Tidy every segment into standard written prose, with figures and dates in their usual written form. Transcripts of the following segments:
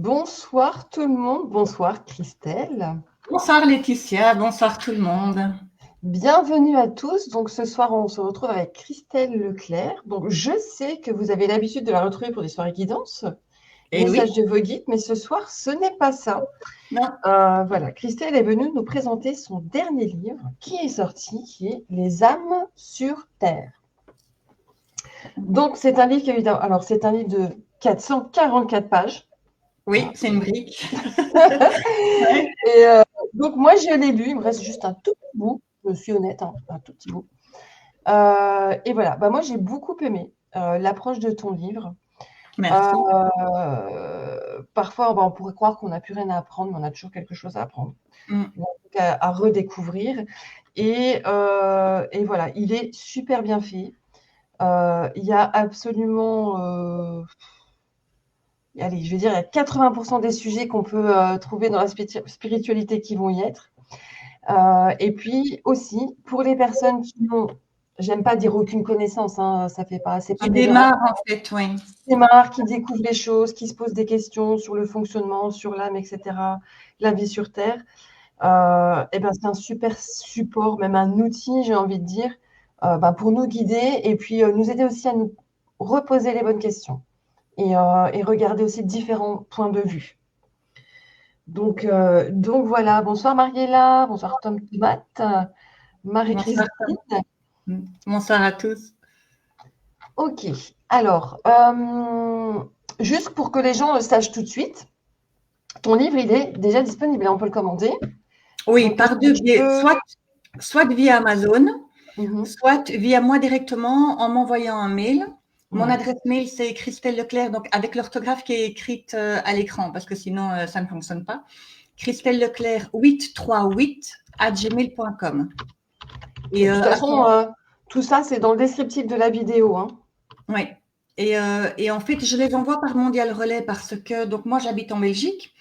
Bonsoir tout le monde, bonsoir Christelle. Bonsoir Laetitia, bonsoir tout le monde. Bienvenue à tous. Donc ce soir, on se retrouve avec Christelle Leclerc. Donc je sais que vous avez l'habitude de la retrouver pour des soirées guidance, Et message oui, de vos guides, mais ce soir, ce n'est pas ça. non, Voilà, Christelle est venue nous présenter son dernier livre qui est sorti, qui est Les âmes sur Terre. Donc c'est un livre qui évidemment, alors c'est un livre de 444 pages. oui, c'est une brique. Et donc moi je l'ai lu, il me reste juste un tout petit bout, je suis honnête, hein, un tout petit bout. Et voilà, moi j'ai beaucoup aimé l'approche de ton livre. Merci. Parfois on pourrait croire qu'on n'a plus rien à apprendre, mais on a toujours quelque chose à apprendre, Mm. ou en tout cas à redécouvrir. Et voilà, il est super bien fait. Il y a absolument, allez, je vais dire, il y a 80% des sujets qu'on peut trouver dans la spiritualité qui vont y être. Et puis aussi, pour les personnes qui n'ont, j'aime pas dire aucune connaissance, hein, ça fait pas, c'est pas Qui péjoratif, démarre en fait, oui. qui démarrent, qui découvrent les choses, qui se posent des questions sur le fonctionnement, sur l'âme, etc., la vie sur Terre. Et ben c'est un super support, même un outil, j'ai envie de dire, pour nous guider et puis nous aider aussi à nous reposer les bonnes questions et regarder aussi différents points de vue. Donc voilà, bonsoir Mariella, bonsoir Tom Tomate, Bonsoir. Marie-Christine. Bonsoir à tous. Ok, alors, juste pour que les gens le sachent tout de suite, ton livre, il est déjà disponible et on peut le commander. Oui, Donc, par deux biais, soit via Amazon, soit via moi directement en m'envoyant un mail. Mon adresse mail, c'est Christelle Leclerc, donc avec l'orthographe qui est écrite à l'écran, parce que sinon, ça ne fonctionne pas. Christelle Leclerc 838@gmail.com. Et de toute façon, tout ça, c'est dans le descriptif de la vidéo. Hein. Oui. Et en fait, je les envoie par Mondial Relais parce que, donc moi, j'habite en Belgique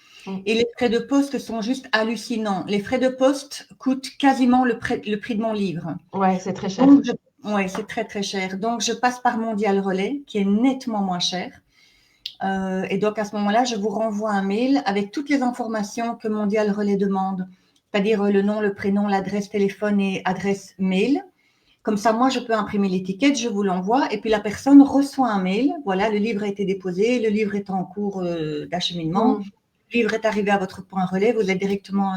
et les frais de poste sont juste hallucinants. Les frais de poste coûtent quasiment le prix de mon livre. Ouais, c'est très cher. Oui, c'est très, très cher. Donc, je passe par Mondial Relais, qui est nettement moins cher. Et donc, à ce moment-là, je vous renvoie un mail avec toutes les informations que Mondial Relais demande, c'est-à-dire le nom, le prénom, l'adresse téléphone et adresse mail. Comme ça, moi, je peux imprimer l'étiquette, je vous l'envoie, et puis la personne reçoit un mail. Voilà, le livre a été déposé, le livre est en cours d'acheminement, le livre est arrivé à votre point relais, vous êtes directement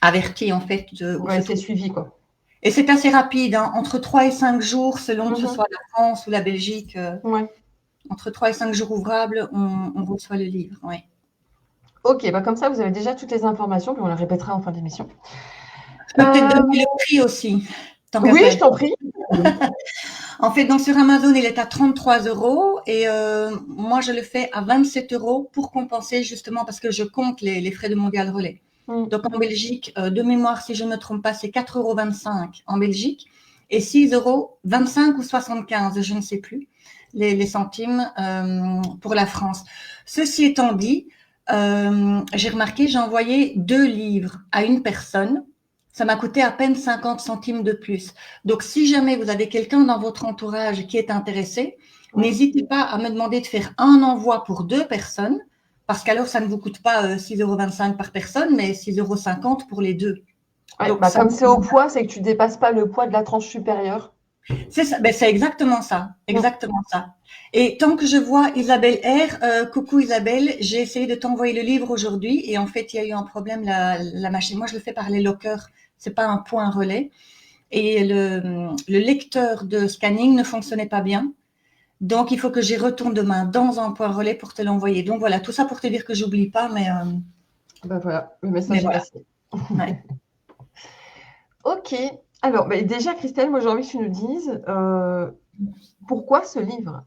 averti, en fait. Ouais, c'est suivi, quoi. Et c'est assez rapide, hein, entre 3 et 5 jours, selon que ce soit la France ou la Belgique. Entre 3 et 5 jours ouvrables, on reçoit le livre, oui. Ok, comme ça, vous avez déjà toutes les informations, puis on les répétera en fin d'émission. Je peux peut-être donner le prix aussi. Oui, je t'en prie. En fait, donc sur Amazon, il est à 33 € et moi, je le fais à 27 € pour compenser justement parce que je compte les frais de Mondial Relais. Donc en Belgique, de mémoire, si je ne me trompe pas, c'est 4,25 € en Belgique et 6,25 € ou 75, je ne sais plus, les centimes pour la France. Ceci étant dit, j'ai remarqué, j'ai envoyé 2 livres à une personne. Ça m'a coûté à peine 50 centimes de plus. Donc, si jamais vous avez quelqu'un dans votre entourage qui est intéressé, n'hésitez pas à me demander de faire un envoi pour 2 personnes, parce qu'alors, ça ne vous coûte pas 6,25 € par personne, mais 6,50 € pour les 2. Ouais, comme c'est au poids, c'est que tu ne dépasses pas le poids de la tranche supérieure. C'est ça, c'est exactement ça, exactement ça. Et tant que je vois Isabelle R, coucou Isabelle, j'ai essayé de t'envoyer le livre aujourd'hui et en fait, il y a eu un problème, la machine. Moi, je le fais par les lockers, c'est pas un point relais. Et le lecteur de scanning ne fonctionnait pas bien. Donc, il faut que j'y retourne demain dans un point relais pour te l'envoyer. Donc, voilà, tout ça pour te dire que j'oublie pas, mais… voilà, le message est passé. Ouais. Ok. Alors, déjà, Christelle, moi, j'ai envie que tu nous dises pourquoi ce livre?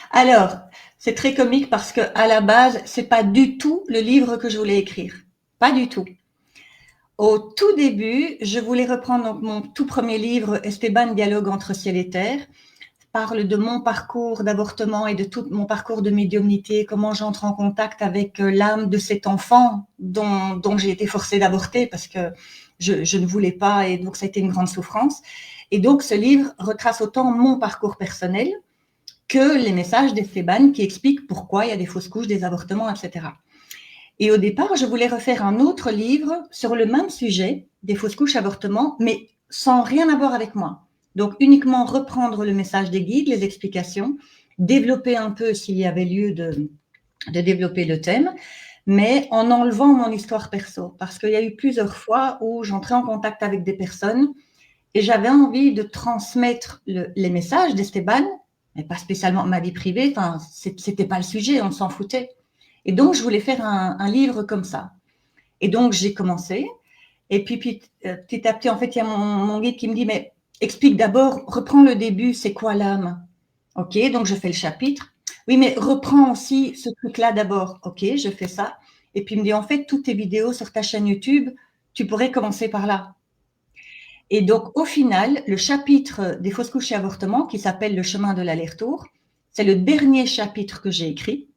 Alors, c'est très comique parce que à la base, c'est pas du tout le livre que je voulais écrire. Pas du tout. Au tout début, je voulais reprendre donc mon tout premier livre, Esteban, Dialogue entre ciel et terre, parle de mon parcours d'avortement et de tout mon parcours de médiumnité, comment j'entre en contact avec l'âme de cet enfant dont j'ai été forcée d'avorter parce que je ne voulais pas et donc ça a été une grande souffrance. Et donc ce livre retrace autant mon parcours personnel que les messages d'Esteban qui expliquent pourquoi il y a des fausses couches, des avortements, etc. Et au départ, je voulais refaire un autre livre sur le même sujet, des fausses couches, avortements, mais sans rien avoir avec moi. Donc, uniquement reprendre le message des guides, les explications, développer un peu s'il y avait lieu de développer le thème, mais en enlevant mon histoire perso. Parce qu'il y a eu plusieurs fois où j'entrais en contact avec des personnes et j'avais envie de transmettre les messages d'Esteban, mais pas spécialement ma vie privée, enfin, c'était pas le sujet, on s'en foutait. Et donc, je voulais faire un livre comme ça. Et donc, j'ai commencé. Et puis, petit à petit, en fait, il y a mon guide qui me dit, mais explique d'abord, reprends le début, c'est quoi l'âme? Ok, donc je fais le chapitre. Oui, mais reprends aussi ce truc-là d'abord. Ok, je fais ça. Et puis, il me dit, en fait, toutes tes vidéos sur ta chaîne YouTube, tu pourrais commencer par là. Et donc, au final, le chapitre des fausses couches et avortements, qui s'appelle Le chemin de l'aller-retour, c'est le dernier chapitre que j'ai écrit.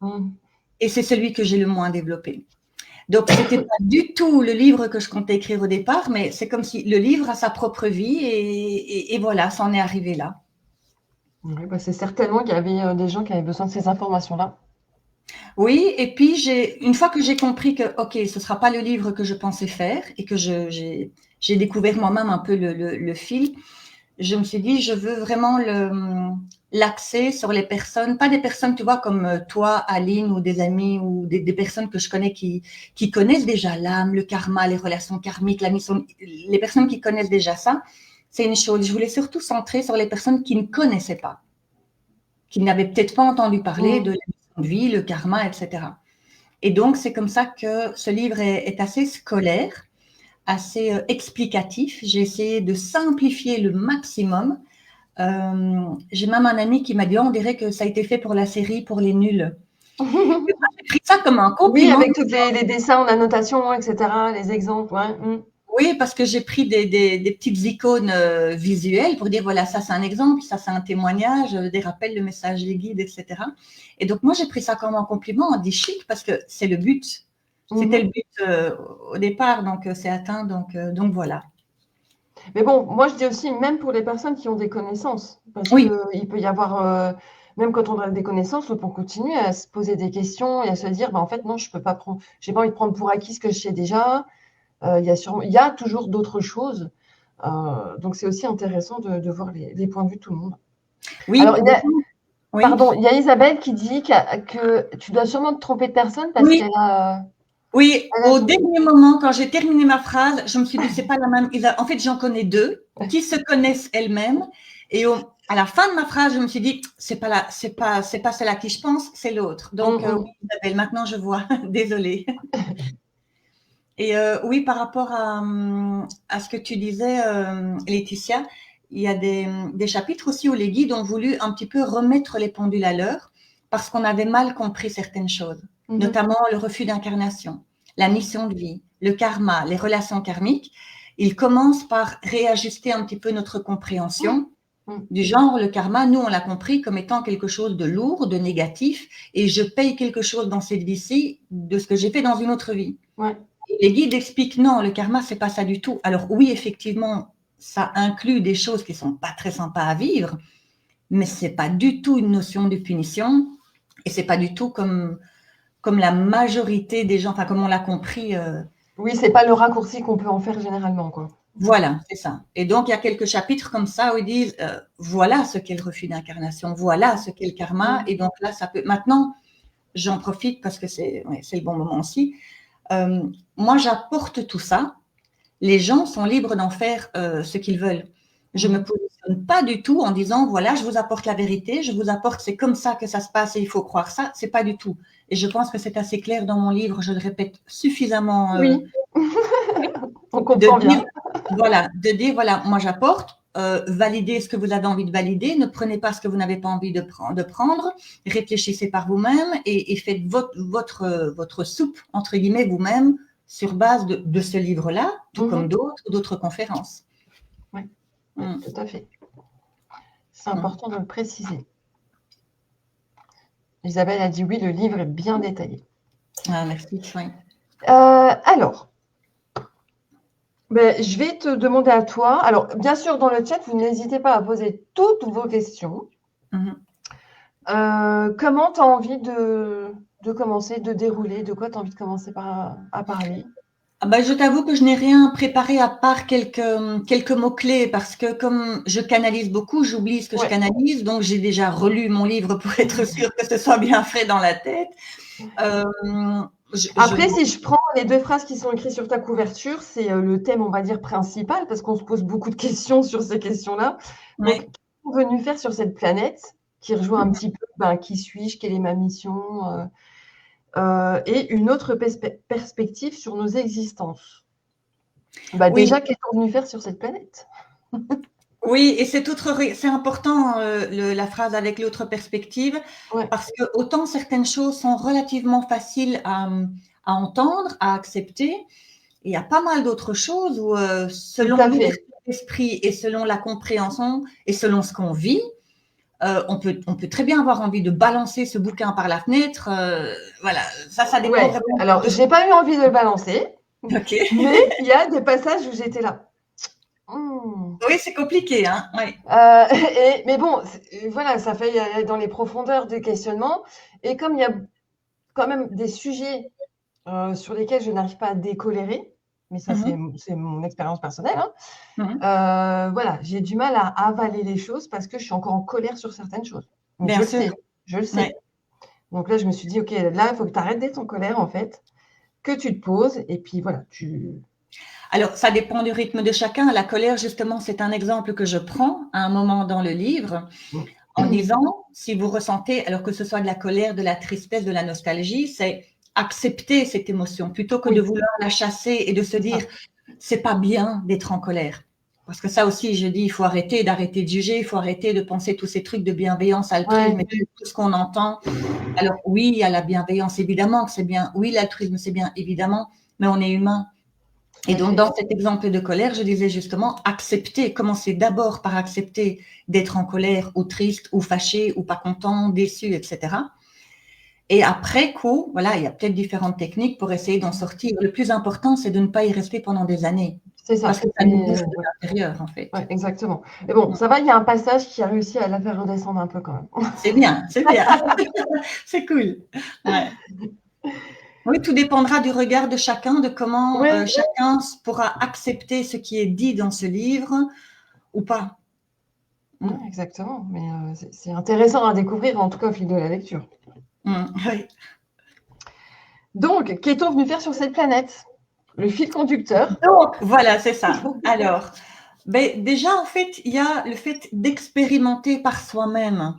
Et c'est celui que j'ai le moins développé. Donc, ce n'était pas du tout le livre que je comptais écrire au départ, mais c'est comme si le livre a sa propre vie et voilà, ça en est arrivé là. Oui, bah c'est certainement qu'il y avait des gens qui avaient besoin de ces informations-là. Oui, et puis une fois que j'ai compris que, ok, ce ne sera pas le livre que je pensais faire et que j'ai découvert moi-même un peu le fil, je me suis dit, je veux vraiment l'axer sur les personnes, pas des personnes, tu vois, comme toi, Aline, ou des amis, ou des personnes que je connais qui connaissent déjà l'âme, le karma, les relations karmiques, la mission, les personnes qui connaissent déjà ça, c'est une chose. Je voulais surtout centrer sur les personnes qui ne connaissaient pas, qui n'avaient peut-être pas entendu parler de la mission de vie, le karma, etc. Et donc, c'est comme ça que ce livre est assez scolaire, assez explicatif. J'ai essayé de simplifier le maximum. J'ai même un ami qui m'a dit, on dirait que ça a été fait pour la série pour les nuls. J'ai pris ça comme un compliment. Oui, avec tous les dessins en annotation, etc., les exemples. Ouais. Oui, parce que j'ai pris des petites icônes visuelles pour dire, voilà, ça c'est un exemple, ça c'est un témoignage, des rappels, le message, les guides, etc. Et donc, moi, j'ai pris ça comme un compliment, on dit chic, parce que c'est le but. C'était le but au départ, donc c'est atteint, donc voilà. Mais bon, moi je dis aussi, même pour les personnes qui ont des connaissances, parce Oui. qu'il peut y avoir, même quand on a des connaissances, on peut continuer à se poser des questions et à se dire, bah, en fait, non, je peux pas prendre, j'ai pas envie de prendre pour acquis ce que je sais déjà. Il y a toujours d'autres choses. Donc c'est aussi intéressant de voir les points de vue de tout le monde. Oui. Alors, Oui. pardon, il y a Isabelle qui dit que tu dois sûrement te tromper de personne parce qu'elle a. Oui, au dernier moment, quand j'ai terminé ma phrase, je me suis dit, c'est pas la même. En fait, j'en connais deux qui se connaissent elles-mêmes. Et à la fin de ma phrase, je me suis dit, c'est pas celle à qui je pense, c'est l'autre. Donc, oui, Isabelle, maintenant je vois. Désolée. Et oui, par rapport à ce que tu disais, Laetitia, il y a des chapitres aussi où les guides ont voulu un petit peu remettre les pendules à l'heure parce qu'on avait mal compris certaines choses, notamment le refus d'incarnation, la mission de vie, le karma, les relations karmiques. Ils commencent par réajuster un petit peu notre compréhension. Du genre, le karma, nous, on l'a compris comme étant quelque chose de lourd, de négatif, et je paye quelque chose dans cette vie-ci de ce que j'ai fait dans une autre vie. Ouais. Les guides expliquent non, le karma, c'est pas ça du tout. Alors oui, effectivement, ça inclut des choses qui sont pas très sympas à vivre, mais c'est pas du tout une notion de punition et c'est pas du tout comme la majorité des gens, enfin comme on l'a compris. Oui, c'est pas le raccourci qu'on peut en faire généralement, quoi. Voilà, c'est ça. Et donc, il y a quelques chapitres comme ça où ils disent voilà ce qu'est le refus d'incarnation, voilà ce qu'est le karma. Et donc là, ça peut. Maintenant, j'en profite parce que c'est le bon moment aussi. Moi, j'apporte tout ça. Les gens sont libres d'en faire ce qu'ils veulent. Je ne me positionne pas du tout en disant voilà, je vous apporte la vérité, je vous apporte, c'est comme ça que ça se passe et il faut croire ça. C'est pas du tout. Et je pense que c'est assez clair dans mon livre. Je le répète suffisamment. Oui. On comprend bien. De dire voilà, moi j'apporte. Validez ce que vous avez envie de valider. Ne prenez pas ce que vous n'avez pas envie de prendre. Réfléchissez par vous-même et faites votre soupe entre guillemets vous-même sur base de ce livre-là, tout comme d'autres conférences. Oui, tout à fait. C'est important de le préciser. Isabelle a dit oui, le livre est bien détaillé. Ah, merci. Oui. Alors, je vais te demander à toi. Alors, bien sûr, dans le chat, vous n'hésitez pas à poser toutes vos questions. Comment tu as envie de commencer, de dérouler? De quoi tu as envie de commencer à parler? Ah bah, je t'avoue que je n'ai rien préparé à part quelques mots-clés parce que comme je canalise beaucoup, j'oublie ce que je Ouais. canalise. Donc, j'ai déjà relu mon livre pour être sûre que ce soit bien frais dans la tête. Euh, Après, si je prends les 2 phrases qui sont écrites sur ta couverture, c'est le thème, on va dire, principal, parce qu'on se pose beaucoup de questions sur ces questions-là. Donc, ouais. qu'est-ce qu'on est venu faire sur cette planète, qui rejoint un petit peu qui suis-je, quelle est ma mission, et une autre perspective sur nos existences. Oui, Déjà, qu'est-on venu faire sur cette planète? oui, et c'est important la phrase avec l'autre perspective Ouais, parce que autant certaines choses sont relativement faciles à entendre, à accepter, et il y a pas mal d'autres choses où tout selon à fait. l'ouverture d'esprit et selon la compréhension et selon ce qu'on vit, on peut très bien avoir envie de balancer ce bouquin par la fenêtre. Voilà, ça dépend Ouais. vraiment Alors, de ce j'ai pas eu envie de le balancer, Ok. mais il y a des passages où j'étais là. Mmh. Oui, c'est compliqué, hein. Ouais. Mais bon, voilà, ça fait aller dans les profondeurs des questionnements. Et comme il y a quand même des sujets sur lesquels je n'arrive pas à décolérer, mais ça, Mhm, c'est mon expérience personnelle, hein, mhm. voilà, j'ai du mal à avaler les choses parce que je suis encore en colère sur certaines choses. Mais Bien sûr. je le Ouais. sais. Donc là, je me suis dit, OK, là, il faut que tu arrêtes d'être en colère, en fait, que tu te poses, et puis voilà, Alors, ça dépend du rythme de chacun. La colère, justement, c'est un exemple que je prends à un moment dans le livre en disant, si vous ressentez, alors que ce soit de la colère, de la tristesse, de la nostalgie, c'est accepter cette émotion plutôt que de Oui, vouloir la chasser et de se c'est dire, ça. c'est pas bien d'être en colère. Parce que ça aussi, je dis, il faut arrêter d'arrêter de juger, il faut arrêter de penser tous ces trucs de bienveillance, altruisme Ouais, et tout ce qu'on entend. Alors oui, il y a la bienveillance, évidemment que c'est bien. Oui, l'altruisme, c'est bien, évidemment, mais on est humain. tout Et à donc, fait. dans cet exemple de colère, je disais justement, accepter, commencer d'abord par accepter d'être en colère ou triste ou fâché ou pas content, déçu, etc. Et après coup, voilà, il y a peut-être différentes techniques pour essayer d'en sortir. Le plus important, c'est de ne pas y rester pendant des années. C'est Parce ça. que ça nous bouffe de l'intérieur, en Ouais, fait. exactement. Mais bon, ça va, il y a un passage qui a réussi à la faire redescendre un peu quand même. C'est bien, c'est bien. C'est cool. Ouais. Oui, tout dépendra du regard de chacun, de comment Oui, chacun pourra accepter ce qui est dit dans ce livre ou pas. ouais, Mm. exactement. Mais c'est intéressant à découvrir, en tout cas au fil de la lecture. Mm. Oui. Donc, qu'est-on venu faire sur cette planète? Le fil conducteur. Donc, voilà, c'est ça. Alors, ben, déjà, en fait, il y a le fait d'expérimenter par soi-même.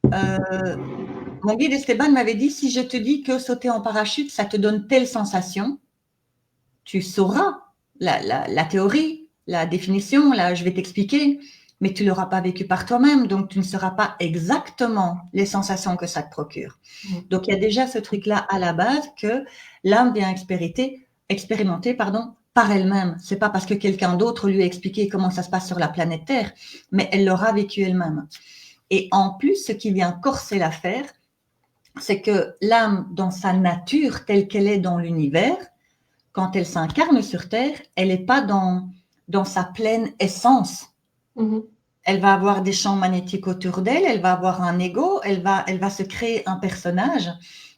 Mon guide Esteban m'avait dit, si je te dis que sauter en parachute, ça te donne telle sensation, tu sauras la théorie, la définition, là, je vais t'expliquer, mais tu ne l'auras pas vécu par toi-même, donc tu ne sauras pas exactement les sensations que ça te procure. Donc, il y a déjà ce truc-là à la base que l'âme vient expérimenter par elle-même. C'est pas parce que quelqu'un d'autre lui a expliqué comment ça se passe sur la planète Terre, mais elle l'aura vécu elle-même. Et en plus, ce qui vient corser l'affaire, c'est que l'âme, dans sa nature telle qu'elle est dans l'univers, quand elle s'incarne sur Terre, elle n'est pas dans sa pleine essence. Mhm. Elle va avoir des champs magnétiques autour d'elle, elle va avoir un ego, elle va se créer un personnage,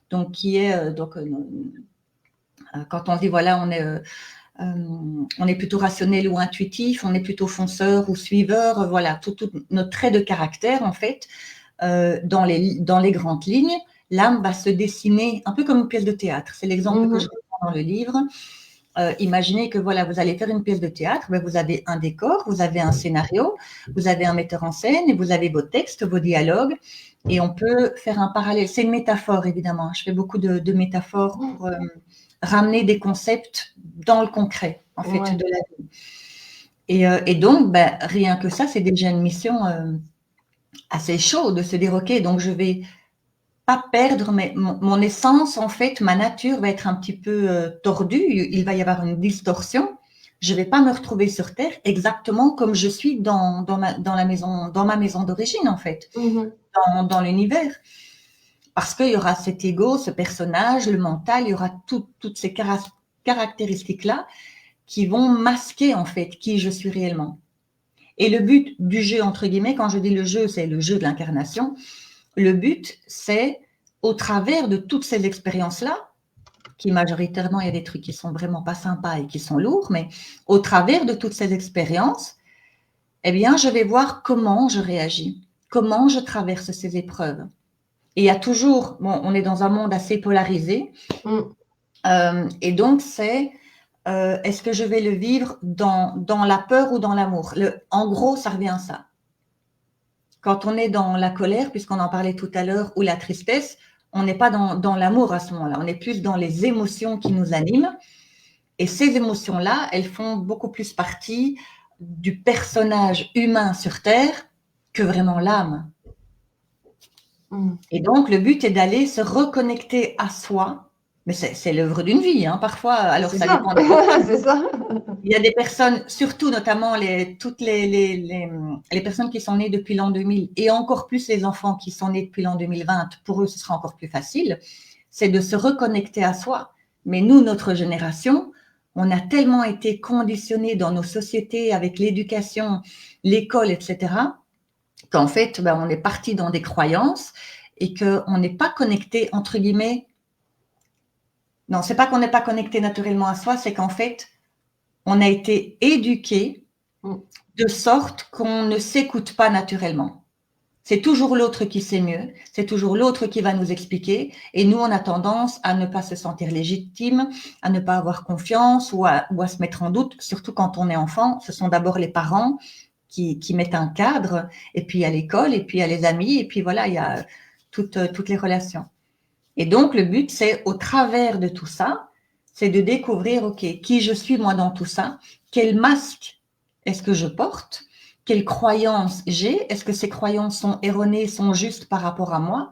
donc qui est quand on dit voilà on est plutôt rationnel ou intuitif, on est plutôt fonceur ou suiveur, voilà tout notre trait de caractère en fait dans les grandes lignes, l'âme va se dessiner un peu comme une pièce de théâtre. C'est l'exemple que je prends dans le livre. Imaginez que voilà, vous allez faire une pièce de théâtre, ben, vous avez un décor, vous avez un scénario, vous avez un metteur en scène et vous avez vos textes, vos dialogues, et on peut faire un parallèle. C'est une métaphore évidemment. Je fais beaucoup de métaphores pour ramener des concepts dans le concret en fait Ouais. de la vie. Et donc, ben, rien que ça, c'est déjà une mission assez chaude de se dire ok, donc je vais pas perdre mon essence, en fait, ma nature va être un petit peu tordue, il va y avoir une distorsion. Je ne vais pas me retrouver sur Terre exactement comme je suis dans ma maison d'origine, en fait, Mhm. dans l'univers. Parce qu'il y aura cet ego, ce personnage, le mental, il y aura toutes ces caractéristiques-là qui vont masquer, en fait, qui je suis réellement. Et le but du jeu, entre guillemets, quand je dis le jeu, c'est le jeu de l'incarnation, le but, c'est au travers de toutes ces expériences-là, qui majoritairement, il y a des trucs qui sont vraiment pas sympas et qui sont lourds, mais au travers de toutes ces expériences, eh bien, je vais voir comment je réagis, comment je traverse ces épreuves. Et il y a toujours, bon, on est dans un monde assez polarisé, et donc c'est, est-ce que je vais le vivre dans la peur ou dans l'amour? En gros, ça revient à ça. Quand on est dans la colère, puisqu'on en parlait tout à l'heure, ou la tristesse, on n'est pas dans l'amour à ce moment-là, on est plus dans les émotions qui nous animent. Et ces émotions-là, elles font beaucoup plus partie du personnage humain sur Terre que vraiment l'âme. Et donc, le but est d'aller se reconnecter à soi. Mais c'est l'œuvre d'une vie, hein, parfois. Alors, ça dépend des personnes. C'est ça. Il y a des personnes, surtout notamment toutes les personnes qui sont nées depuis l'an 2000 et encore plus les enfants qui sont nés depuis l'an 2020, pour eux, ce sera encore plus facile, c'est de se reconnecter à soi. Mais nous, notre génération, on a tellement été conditionnés dans nos sociétés avec l'éducation, l'école, etc., qu'en fait, on est parti dans des croyances et qu'on n'est pas connecté, entre guillemets. Non, c'est pas qu'on n'est pas connecté naturellement à soi, c'est qu'en fait, on a été éduqué de sorte qu'on ne s'écoute pas naturellement. C'est toujours l'autre qui sait mieux, c'est toujours l'autre qui va nous expliquer, et nous, on a tendance à ne pas se sentir légitime, à ne pas avoir confiance ou à se mettre en doute, surtout quand on est enfant. Ce sont d'abord les parents qui mettent un cadre, et puis il y a l'école, et puis il y a les amis, et puis voilà, il y a toutes les relations. Et donc, le but, c'est au travers de tout ça, c'est de découvrir, OK, qui je suis moi dans tout ça, quel masque est-ce que je porte, quelles croyances j'ai, est-ce que ces croyances sont erronées, sont justes par rapport à moi?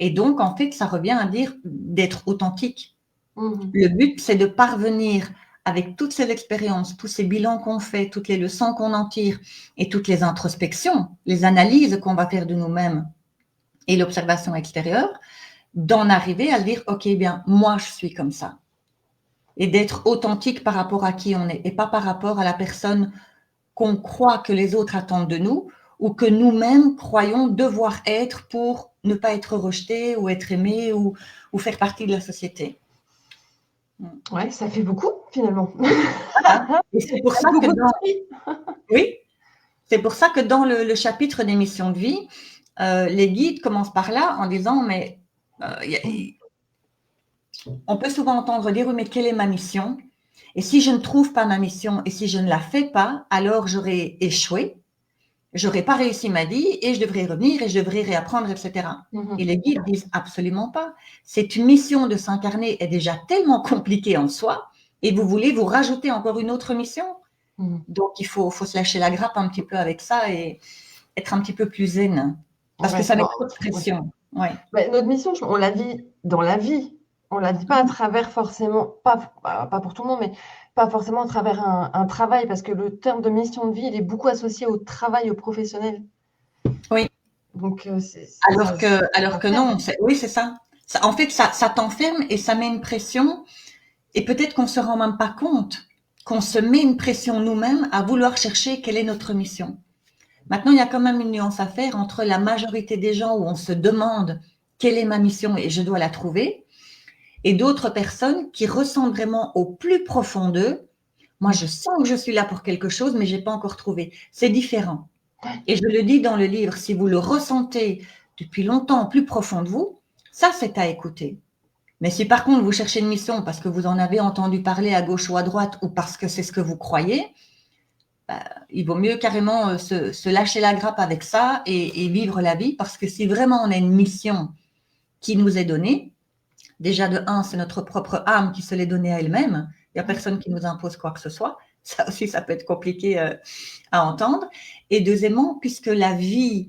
Et donc, en fait, ça revient à dire d'être authentique. Le but, c'est de parvenir avec toutes ces expériences, tous ces bilans qu'on fait, toutes les leçons qu'on en tire et toutes les introspections, les analyses qu'on va faire de nous-mêmes et l'observation extérieure, d'en arriver à dire, OK, bien, moi, je suis comme ça. Et d'être authentique par rapport à qui on est et pas par rapport à la personne qu'on croit que les autres attendent de nous ou que nous-mêmes croyons devoir être pour ne pas être rejetés ou être aimés ou faire partie de la société. Ouais, ça fait beaucoup, finalement. Et c'est pour ça que oui, c'est pour ça que dans le chapitre des missions de vie, les guides commencent par là en disant, mais on peut souvent entendre dire, oui, mais quelle est ma mission? Et si je ne trouve pas ma mission et si je ne la fais pas, alors j'aurai échoué, j'aurai pas réussi ma vie et je devrais revenir et je devrais réapprendre, etc. Et les guides disent absolument pas. Cette mission de s'incarner est déjà tellement compliquée en soi et vous voulez vous rajouter encore une autre mission. Donc, il faut se lâcher la grappe un petit peu avec ça et être un petit peu plus zen parce que ça met trop de pression. Ouais. Mais notre mission, on la vit dans la vie. On la vit pas à travers forcément, pas pour tout le monde, mais pas forcément à travers un travail, parce que le terme de mission de vie, il est beaucoup associé au travail, au professionnel. Oui. Donc, alors que non, oui, c'est ça. En fait, ça t'enferme et ça met une pression. Et peut-être qu'on se rend même pas compte qu'on se met une pression nous-mêmes à vouloir chercher quelle est notre mission. Maintenant, il y a quand même une nuance à faire entre la majorité des gens où on se demande quelle est ma mission et je dois la trouver, et d'autres personnes qui ressentent vraiment au plus profond d'eux, moi je sens que je suis là pour quelque chose, mais j'ai pas encore trouvé. C'est différent. Et je le dis dans le livre, si vous le ressentez depuis longtemps au plus profond de vous, ça c'est à écouter. Mais si par contre vous cherchez une mission parce que vous en avez entendu parler à gauche ou à droite ou parce que c'est ce que vous croyez, il vaut mieux carrément se lâcher la grappe avec ça et vivre la vie, parce que si vraiment on a une mission qui nous est donnée, déjà de un, c'est notre propre âme qui se l'est donnée à elle-même, il n'y a personne qui nous impose quoi que ce soit, ça aussi ça peut être compliqué à entendre, et deuxièmement, puisque la vie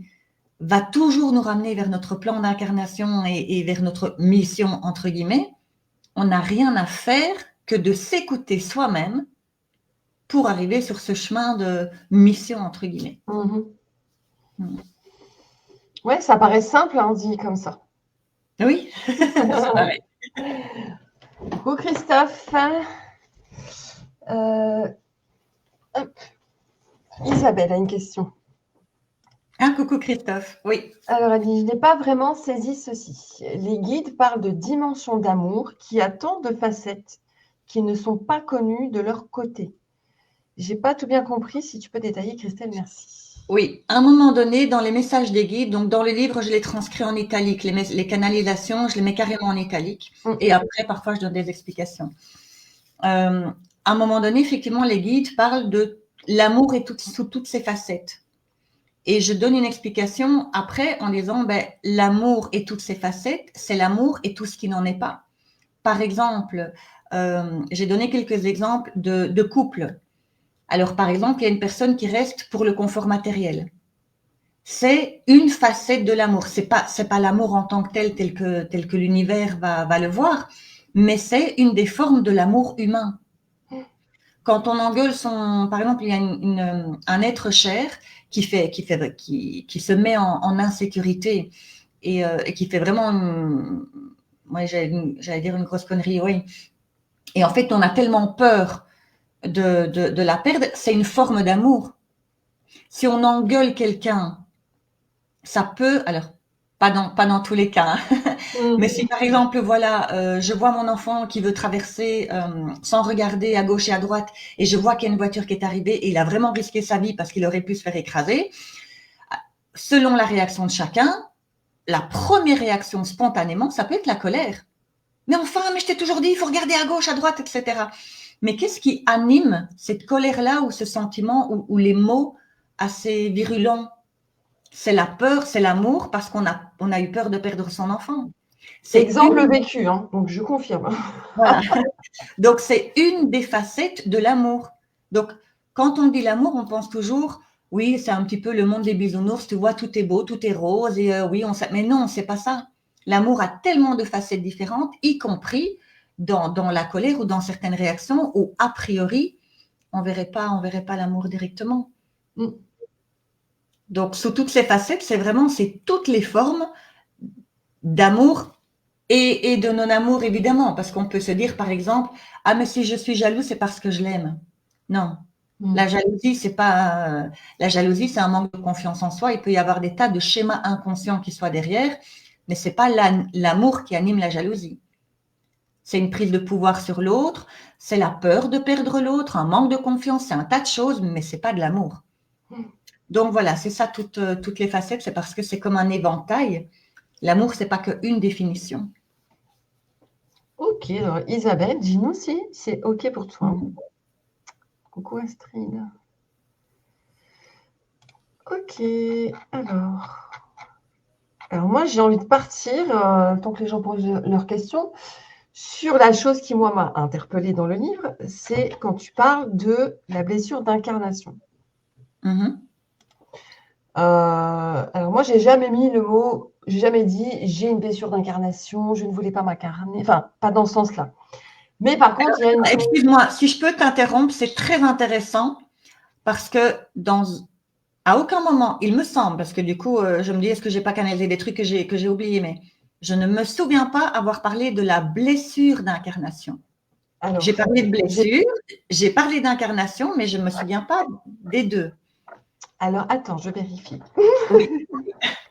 va toujours nous ramener vers notre plan d'incarnation et vers notre mission, entre guillemets, on n'a rien à faire que de s'écouter soi-même pour arriver sur ce chemin de mission, entre guillemets. Ouais, ça paraît simple, hein, dit comme ça. Oui. Coucou Christophe. Isabelle a une question. Un coucou Christophe, oui. Alors, elle dit, je n'ai pas vraiment saisi ceci. Les guides parlent de dimensions d'amour qui a tant de facettes qui ne sont pas connues de leur côté. J'ai pas tout bien compris. Si tu peux détailler, Christelle, merci. Oui, à un moment donné, dans les messages des guides, donc dans le livre, je les transcris en italique, les canalisations, je les mets carrément en italique. Et après, parfois, je donne des explications. À un moment donné, effectivement, les guides parlent de l'amour et sous toutes ses facettes. Et je donne une explication après en disant, l'amour et toutes ses facettes, c'est l'amour et tout ce qui n'en est pas. Par exemple, j'ai donné quelques exemples de couples. Alors, par exemple, il y a une personne qui reste pour le confort matériel. C'est une facette de l'amour. C'est pas l'amour en tant que tel que l'univers va le voir, mais c'est une des formes de l'amour humain. Quand on engueule par exemple, il y a un être cher qui se met en insécurité et qui fait vraiment, j'allais dire une grosse connerie, oui. Et en fait, on a tellement peur de la perdre, c'est une forme d'amour. Si on engueule quelqu'un, ça peut, alors pas dans tous les cas, hein, mais si par exemple, voilà, je vois mon enfant qui veut traverser sans regarder à gauche et à droite, et je vois qu'il y a une voiture qui est arrivée et il a vraiment risqué sa vie parce qu'il aurait pu se faire écraser, selon la réaction de chacun, la première réaction spontanément, ça peut être la colère. Mais enfin, mais je t'ai toujours dit, il faut regarder à gauche, à droite, etc. Mais qu'est-ce qui anime cette colère-là ou ce sentiment ou les mots assez virulents? C'est la peur, c'est l'amour parce qu'on a eu peur de perdre son enfant. C'est exemple vécu, hein, donc je confirme. Voilà. Donc, c'est une des facettes de l'amour. Donc, quand on dit l'amour, on pense toujours, oui, c'est un petit peu le monde des bisounours, tu vois, tout est beau, tout est rose, et oui, mais non, c'est pas ça. L'amour a tellement de facettes différentes, y compris dans la colère ou dans certaines réactions où, a priori, on verrait pas l'amour directement. Donc, sous toutes ces facettes, c'est toutes les formes d'amour et de non-amour, évidemment, parce qu'on peut se dire, par exemple, ah, mais si je suis jaloux, c'est parce que je l'aime. Non. La jalousie, c'est un manque de confiance en soi. Il peut y avoir des tas de schémas inconscients qui soient derrière, mais c'est pas l'amour qui anime la jalousie. C'est une prise de pouvoir sur l'autre, c'est la peur de perdre l'autre, un manque de confiance, c'est un tas de choses, mais c'est pas de l'amour. Donc voilà, c'est ça toutes les facettes, c'est parce que c'est comme un éventail. L'amour, c'est pas qu'une définition. Ok, alors Isabelle, dis-nous si c'est ok pour toi. Coucou Astrid. Ok, alors moi j'ai envie de partir, tant que les gens posent leurs questions, sur la chose qui moi m'a interpellée dans le livre, c'est quand tu parles de la blessure d'incarnation. Alors moi j'ai jamais mis le mot, j'ai jamais dit j'ai une blessure d'incarnation, je ne voulais pas m'incarner, enfin pas dans ce sens-là. Mais par contre, il y a une... Excuse-moi, si je peux t'interrompre, c'est très intéressant parce que à aucun moment, il me semble, parce que du coup, je me dis, est-ce que j'ai pas canalisé des trucs que j'ai oubliés, mais je ne me souviens pas avoir parlé de la blessure d'incarnation. J'ai parlé de blessure, j'ai parlé d'incarnation, mais je ne me souviens pas des deux. Alors, attends, je vérifie. Oui.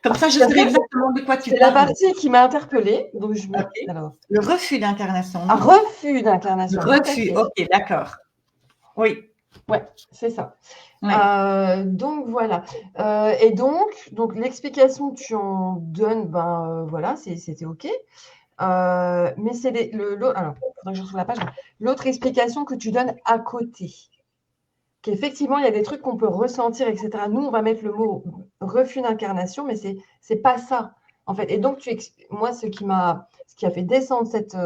Comme ça, je sais exactement de quoi tu parles. C'est la partie qui m'a interpellée. Donc Alors, le refus d'incarnation. Un refus d'incarnation. Refus, ok, d'accord. Oui. Ouais, c'est ça. Ouais. Donc voilà. Et donc l'explication que tu en donnes, voilà, c'était ok. Mais c'est l'autre. Alors, il faudrait que je retrouve la page. L'autre explication que tu donnes à côté. Qu'effectivement, il y a des trucs qu'on peut ressentir, etc. Nous, on va mettre le mot refus d'incarnation, mais c'est pas ça, en fait. Et donc, moi, ce qui a fait descendre cette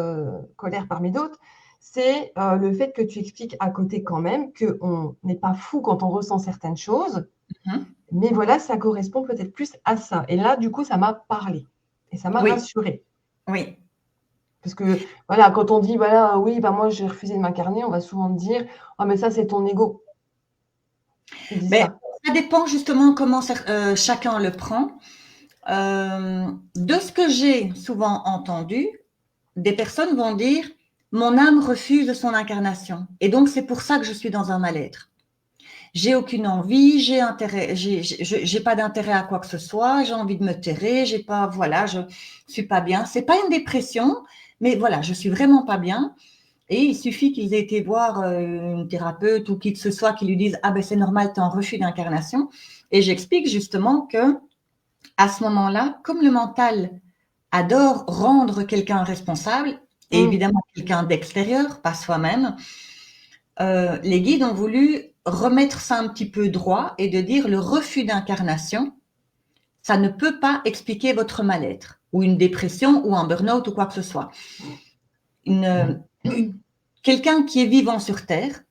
colère parmi d'autres, c'est le fait que tu expliques à côté quand même qu'on n'est pas fou quand on ressent certaines choses, mais voilà, ça correspond peut-être plus à ça. Et là, du coup, ça m'a parlé et ça m'a rassurée. Oui. Parce que, voilà, quand on dit, voilà, oui, moi, j'ai refusé de m'incarner, on va souvent dire, oh, mais ça, c'est ton ego. Mais ça dépend justement comment chacun le prend. De ce que j'ai souvent entendu, des personnes vont dire « mon âme refuse son incarnation et donc c'est pour ça que je suis dans un mal-être ». j'ai aucune envie, j'ai pas d'intérêt à quoi que ce soit, j'ai envie de me terrer, j'ai pas, voilà, je suis pas bien. C'est pas une dépression, mais voilà, je suis vraiment pas bien. Et il suffit qu'ils aient été voir une thérapeute ou qui que ce soit qui lui dise ah ben c'est normal, tu es en refus d'incarnation. Et j'explique justement que à ce moment-là, comme le mental adore rendre quelqu'un responsable, et évidemment quelqu'un d'extérieur, pas soi-même, les guides ont voulu remettre ça un petit peu droit et de dire le refus d'incarnation, ça ne peut pas expliquer votre mal-être ou une dépression ou un burn-out ou quoi que ce soit. Quelqu'un qui est vivant sur Terre,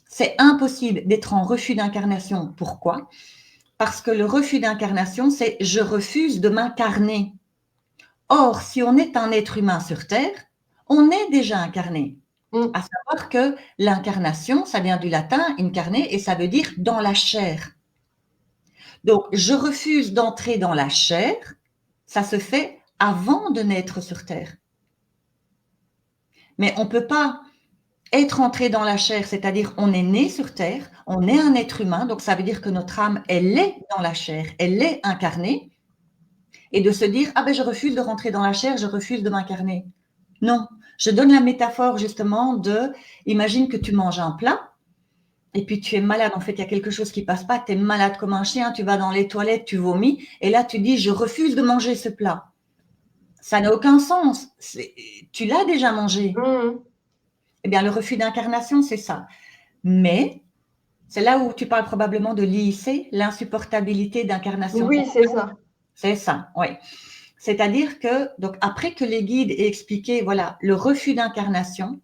c'est impossible d'être en refus d'incarnation. Pourquoi? Parce que le refus d'incarnation, c'est je refuse de m'incarner. Or, si on est un être humain sur Terre, on est déjà incarné. À savoir que l'incarnation, ça vient du latin incarner et ça veut dire dans la chair. Donc, je refuse d'entrer dans la chair, ça se fait avant de naître sur Terre. Mais on ne peut pas être entré dans la chair, c'est-à-dire on est né sur Terre, on est un être humain, donc ça veut dire que notre âme, elle est dans la chair, elle est incarnée, et de se dire, ah ben je refuse de rentrer dans la chair, je refuse de m'incarner. Non, je donne la métaphore justement de, imagine que tu manges un plat, et puis tu es malade, en fait, il y a quelque chose qui passe pas, tu es malade comme un chien, tu vas dans les toilettes, tu vomis, et là tu dis, je refuse de manger ce plat. Ça n'a aucun sens, tu l'as déjà mangé. Eh bien, le refus d'incarnation, c'est ça. Mais c'est là où tu parles probablement de l'IIC, l'insupportabilité d'incarnation. Oui, c'est ça. C'est ça, oui. C'est-à-dire que, donc, après que les guides aient expliqué, voilà, le refus d'incarnation,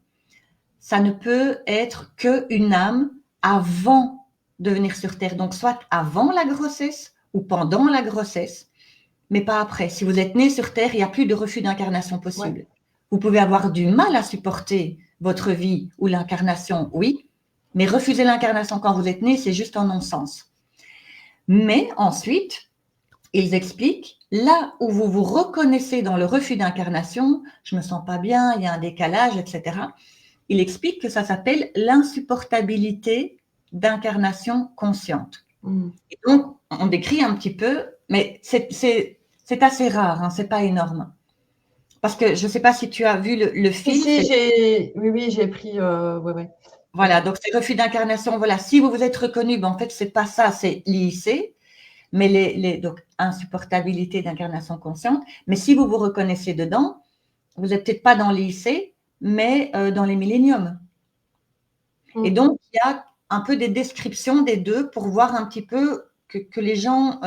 ça ne peut être qu'une âme avant de venir sur Terre. Donc, soit avant la grossesse ou pendant la grossesse, mais pas après. Si vous êtes né sur Terre, il n'y a plus de refus d'incarnation possible. Ouais. Vous pouvez avoir du mal à supporter votre vie ou l'incarnation, oui, mais refuser l'incarnation quand vous êtes né, c'est juste un non-sens. Mais ensuite, ils expliquent, là où vous vous reconnaissez dans le refus d'incarnation, je me sens pas bien, il y a un décalage, etc. Il explique que ça s'appelle l'insupportabilité d'incarnation consciente. Et donc, on décrit un petit peu, mais c'est assez rare, hein, c'est pas énorme. Parce que je ne sais pas si tu as vu le film. Oui, j'ai pris. Ouais. Voilà, donc c'est refus d'incarnation. Voilà, si vous vous êtes reconnu, ben en fait, c'est pas ça, c'est l'IIC, mais donc insupportabilité d'incarnation consciente. Mais si vous vous reconnaissez dedans, vous n'êtes peut-être pas dans l'IIC, mais dans les milléniums. Et donc, il y a un peu des descriptions des deux pour voir un petit peu que les gens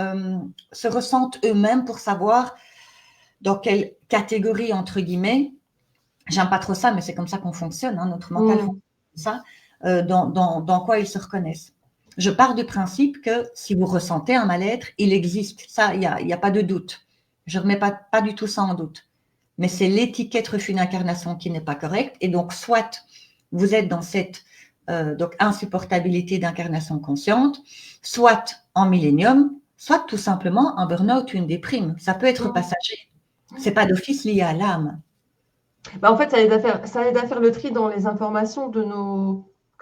se ressentent eux-mêmes pour savoir dans quelle catégorie, entre guillemets, j'aime pas trop ça, mais c'est comme ça qu'on fonctionne, hein, notre mental fonctionne comme ça, dans quoi ils se reconnaissent. Je pars du principe que si vous ressentez un mal-être, il existe. Ça, il y a pas de doute. Je ne remets pas du tout ça en doute. Mais c'est l'étiquette refus d'incarnation qui n'est pas correcte. Et donc, soit vous êtes dans cette donc insupportabilité d'incarnation consciente, soit en millénium, soit tout simplement un burn-out ou une déprime. Ça peut être passager. C'est pas d'office lié à l'âme. Bah en fait, ça aide à faire le tri dans les informations que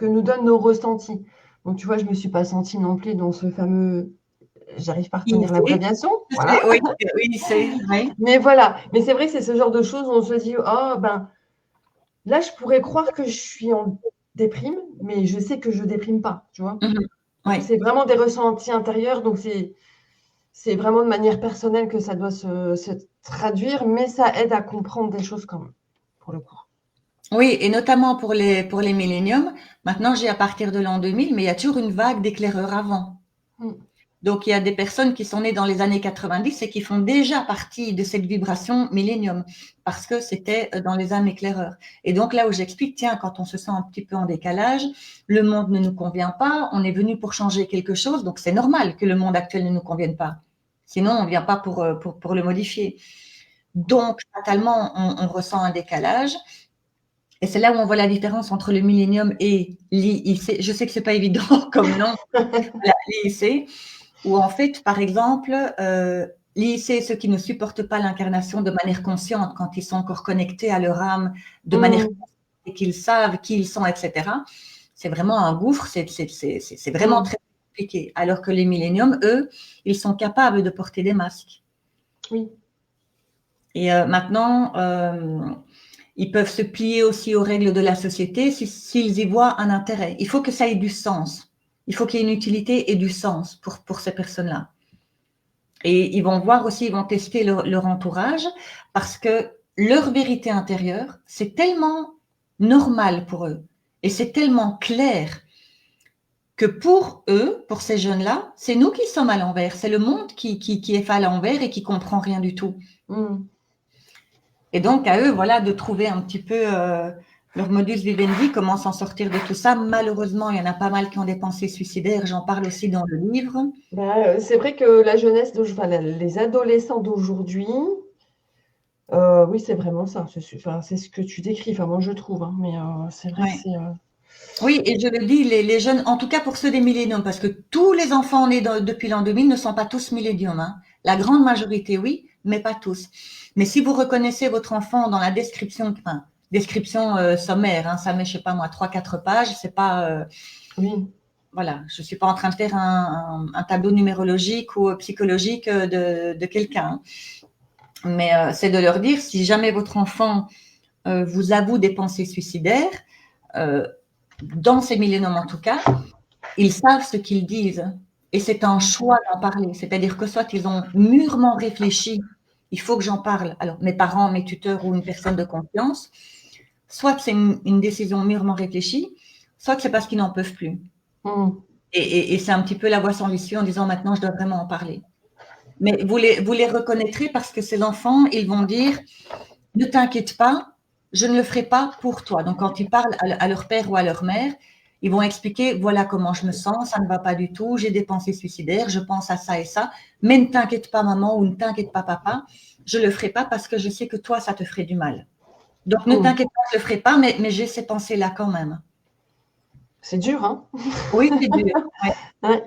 nous donnent nos ressentis. Donc, tu vois, je ne me suis pas sentie non plus dans ce fameux. J'arrive pas à retenir l'abréviation. Voilà. Oui, c'est vrai. Mais voilà. Mais c'est vrai que c'est ce genre de choses où on se dit, oh, ben, là, je pourrais croire que je suis en déprime, mais je sais que je déprime pas, tu vois. Ouais. C'est vraiment des ressentis intérieurs. Donc, c'est vraiment de manière personnelle que ça doit se traduire, mais ça aide à comprendre des choses quand même, pour le coup. Oui, et notamment pour les milléniums. Maintenant, j'ai à partir de l'an 2000, mais il y a toujours une vague d'éclaireurs avant. Donc, il y a des personnes qui sont nées dans les années 90 et qui font déjà partie de cette vibration millénium parce que c'était dans les âmes éclaireurs. Et donc, là où j'explique, tiens, quand on se sent un petit peu en décalage, le monde ne nous convient pas, on est venu pour changer quelque chose, donc c'est normal que le monde actuel ne nous convienne pas. Sinon, on ne vient pas pour le modifier. Donc, fatalement, on ressent un décalage. Et c'est là où on voit la différence entre le millénium et l'IIC. Je sais que ce n'est pas évident comme nom, l'IIC, où en fait, par exemple, l'IIC, ceux qui ne supportent pas l'incarnation de manière consciente, quand ils sont encore connectés à leur âme, de manière consciente et qu'ils savent qui ils sont, etc., c'est vraiment un gouffre, c'est vraiment très compliqué. Alors que les milléniums, eux, ils sont capables de porter des masques. Oui. Et maintenant, ils peuvent se plier aussi aux règles de la société s'ils y voient un intérêt. Il faut que ça ait du sens. Il faut qu'il y ait une utilité et du sens pour ces personnes-là. Et ils vont voir aussi, ils vont tester leur entourage parce que leur vérité intérieure, c'est tellement normal pour eux et c'est tellement clair que pour eux, pour ces jeunes-là, c'est nous qui sommes à l'envers. C'est le monde qui est fait à l'envers et qui comprend rien du tout. Et donc, à eux, voilà, de trouver un petit peu leur modus vivendi, comment s'en sortir de tout ça. Malheureusement, il y en a pas mal qui ont des pensées suicidaires. J'en parle aussi dans le livre. C'est vrai que la jeunesse, les adolescents d'aujourd'hui, oui, c'est vraiment ça. C'est ce que tu décris, enfin, moi je trouve. Hein, mais c'est vrai que c'est… Oui, et je le dis, les jeunes, en tout cas pour ceux des milléniums, parce que tous les enfants nés depuis l'an 2000 ne sont pas tous milléniums. Hein. La grande majorité, oui, mais pas tous. Mais si vous reconnaissez votre enfant dans la description, enfin, description sommaire, hein, ça met, je sais pas moi, 3-4 pages, c'est pas… oui. Voilà, je suis pas en train de faire un tableau numérologique ou psychologique de quelqu'un. Mais c'est de leur dire, si jamais votre enfant vous avoue des pensées suicidaires, dans ces milléniums en tout cas, ils savent ce qu'ils disent. Et c'est un choix d'en parler. C'est-à-dire que soit ils ont mûrement réfléchi, il faut que j'en parle. Alors, mes parents, mes tuteurs ou une personne de confiance, soit c'est une décision mûrement réfléchie, soit c'est parce qu'ils n'en peuvent plus. Et c'est un petit peu la voie sans issue en disant maintenant, je dois vraiment en parler. Mais vous les reconnaîtrez parce que ces enfants, ils vont dire, ne t'inquiète pas, je ne le ferai pas pour toi. Donc, quand ils parlent à leur père ou à leur mère, ils vont expliquer, voilà comment je me sens, ça ne va pas du tout, j'ai des pensées suicidaires, je pense à ça et ça, mais ne t'inquiète pas maman ou ne t'inquiète pas papa, je ne le ferai pas parce que je sais que toi, ça te ferait du mal. Donc, ne t'inquiète pas, je ne le ferai pas, mais j'ai ces pensées-là quand même. C'est dur, hein? Oui, c'est dur. Ouais. Ouais.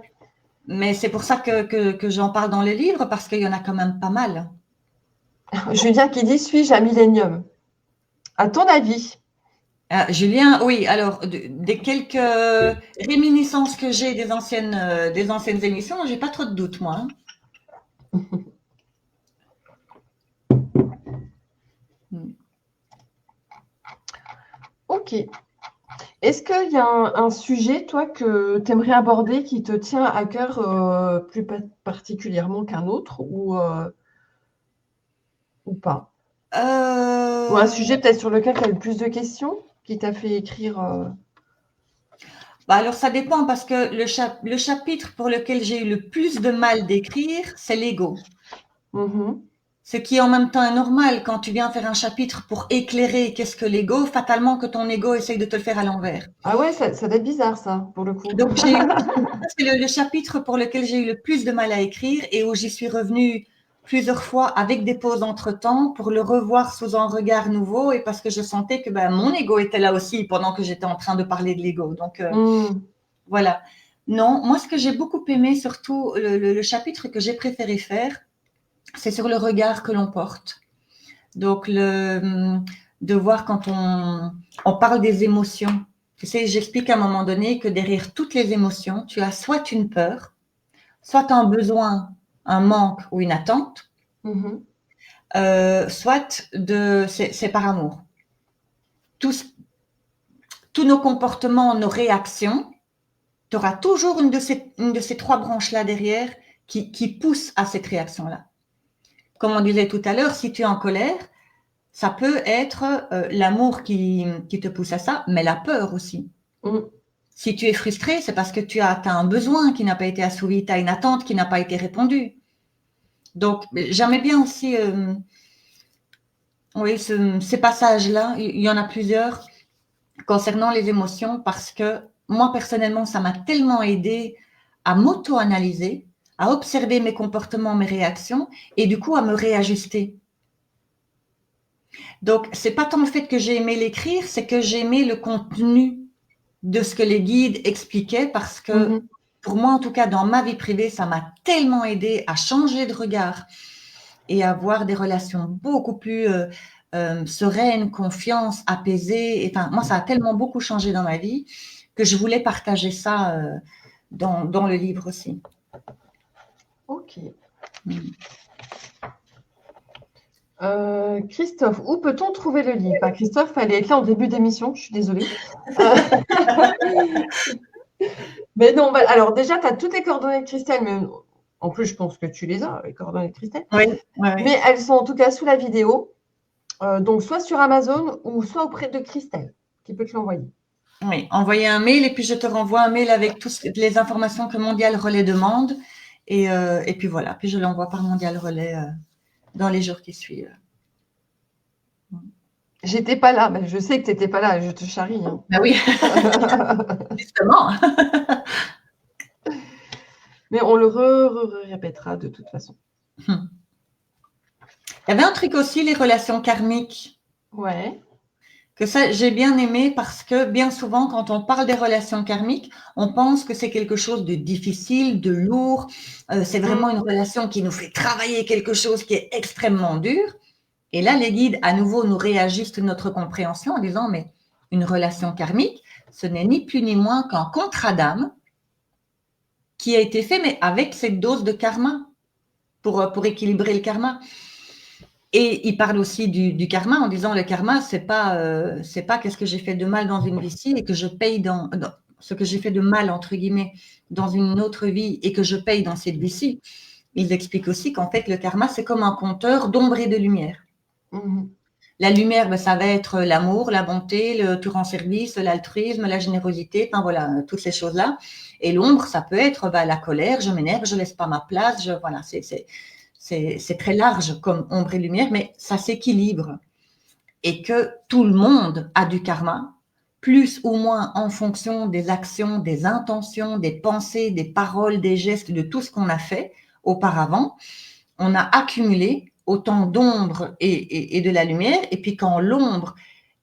Mais c'est pour ça que j'en parle dans le livre, parce qu'il y en a quand même pas mal. Julien qui dit, suis-je un millénium? À ton avis? Julien, oui, alors des quelques réminiscences que j'ai des anciennes émissions, j'ai pas trop de doutes, moi. Ok. Est-ce qu'il y a un sujet, toi, que tu aimerais aborder qui te tient à cœur plus particulièrement qu'un autre ou pas? Ou un sujet peut-être sur lequel tu as eu le plus de questions, qui t'a fait écrire Alors, ça dépend parce que le chapitre pour lequel j'ai eu le plus de mal d'écrire, c'est l'ego. Ce qui en même temps est normal quand tu viens faire un chapitre pour éclairer qu'est-ce que l'ego, fatalement que ton ego essaye de te le faire à l'envers. Ah ouais, ça doit être bizarre ça, pour le coup. Donc, c'est le chapitre pour lequel j'ai eu le plus de mal à écrire et où j'y suis revenue plusieurs fois avec des pauses entre-temps pour le revoir sous un regard nouveau et parce que je sentais que mon ego était là aussi pendant que j'étais en train de parler de l'ego. Donc, voilà. Non, moi, ce que j'ai beaucoup aimé, surtout le chapitre que j'ai préféré faire, c'est sur le regard que l'on porte. Donc, de voir quand on parle des émotions. Tu sais, j'explique à un moment donné que derrière toutes les émotions, tu as soit une peur, soit un besoin, un manque ou une attente, soit c'est par amour. Tous nos comportements, nos réactions, tu auras toujours une de ces trois branches-là derrière qui pousse à cette réaction-là. Comme on disait tout à l'heure, si tu es en colère, ça peut être l'amour qui te pousse à ça, mais la peur aussi. Si tu es frustré, c'est parce que tu as un besoin qui n'a pas été assouvi, tu as une attente qui n'a pas été répondue. Donc, j'aimais bien aussi ces passages-là, il y en a plusieurs concernant les émotions parce que moi, personnellement, ça m'a tellement aidé à m'auto-analyser, à observer mes comportements, mes réactions et du coup à me réajuster. Donc, c'est pas tant le fait que j'ai aimé l'écrire, c'est que j'ai aimé le contenu de ce que les guides expliquaient parce que pour moi, en tout cas, dans ma vie privée, ça m'a tellement aidé à changer de regard et à avoir des relations beaucoup plus sereines, confiance, apaisées. Enfin, moi, ça a tellement beaucoup changé dans ma vie que je voulais partager ça dans le livre aussi. Ok. Christophe, où peut-on trouver le livre? Christophe, fallait être là en début d'émission, je suis désolée. Mais non, alors déjà, tu as toutes les coordonnées de Christelle, mais en plus, je pense que tu les as, les coordonnées de Christelle. Oui. Mais elles sont en tout cas sous la vidéo, donc soit sur Amazon ou soit auprès de Christelle, qui peut te l'envoyer. Oui, envoyer un mail et puis je te renvoie un mail avec toutes les informations que Mondial Relais demande. Et puis voilà, puis je l'envoie par Mondial Relais dans les jours qui suivent. J'étais pas là, mais je sais que tu n'étais pas là, je te charrie. Hein. Ah oui, justement. Mais on le répétera de toute façon. Il y avait un truc aussi, les relations karmiques. Ouais. Que ça, j'ai bien aimé parce que bien souvent, quand on parle des relations karmiques, on pense que c'est quelque chose de difficile, de lourd. C'est vraiment une relation qui nous fait travailler quelque chose qui est extrêmement dur. Et là, les guides, à nouveau, nous réajustent notre compréhension en disant, mais une relation karmique, ce n'est ni plus ni moins qu'un contrat d'âme qui a été fait, mais avec cette dose de karma pour équilibrer le karma. Et il parle aussi du karma en disant le karma, c'est pas qu'est-ce que j'ai fait de mal dans une vie-ci et que je paye dans ce que j'ai fait de mal, entre guillemets, dans une autre vie et que je paye dans cette vie-ci. Ils expliquent aussi qu'en fait, le karma, c'est comme un compteur d'ombre et de lumière. La lumière, ben, ça va être l'amour, la bonté, le te rends service, l'altruisme, la générosité, enfin voilà, toutes ces choses-là. Et l'ombre, ça peut être la colère, je m'énerve, je laisse pas ma place, voilà, c'est très large comme ombre et lumière, mais ça s'équilibre. Et que tout le monde a du karma, plus ou moins en fonction des actions, des intentions, des pensées, des paroles, des gestes, de tout ce qu'on a fait auparavant. On a accumulé autant d'ombre et de la lumière. Et puis quand l'ombre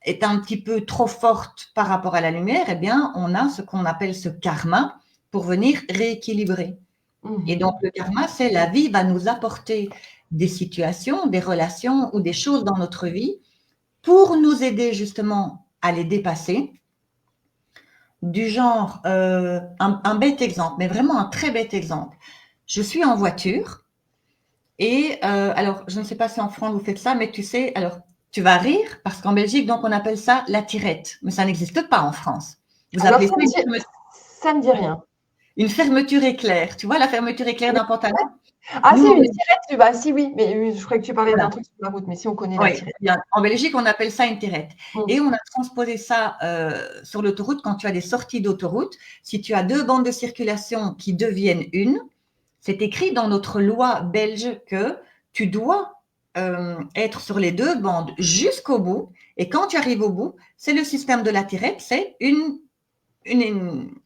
est un petit peu trop forte par rapport à la lumière, eh bien, on a ce qu'on appelle ce karma pour venir rééquilibrer. Et donc, le karma, c'est la vie va nous apporter des situations, des relations ou des choses dans notre vie pour nous aider justement à les dépasser. Du genre, un bête exemple, mais vraiment un très bête exemple. Je suis en voiture et alors, je ne sais pas si en France vous faites ça, mais tu sais, alors, tu vas rire parce qu'en Belgique, donc, on appelle ça la tirette, mais ça n'existe pas en France. Vous alors, appelez ça me dit rien. Une fermeture éclair. Tu vois la fermeture éclair d'un pantalon? Ah, c'est une tirette. Bah, si, oui, mais je croyais que tu parlais d'un truc sur la route, mais si on connaît la tirette. En Belgique, on appelle ça une tirette. Et on a transposé ça sur l'autoroute quand tu as des sorties d'autoroute. Si tu as deux bandes de circulation qui deviennent une, c'est écrit dans notre loi belge que tu dois être sur les deux bandes jusqu'au bout. Et quand tu arrives au bout, c'est le système de la tirette, c'est une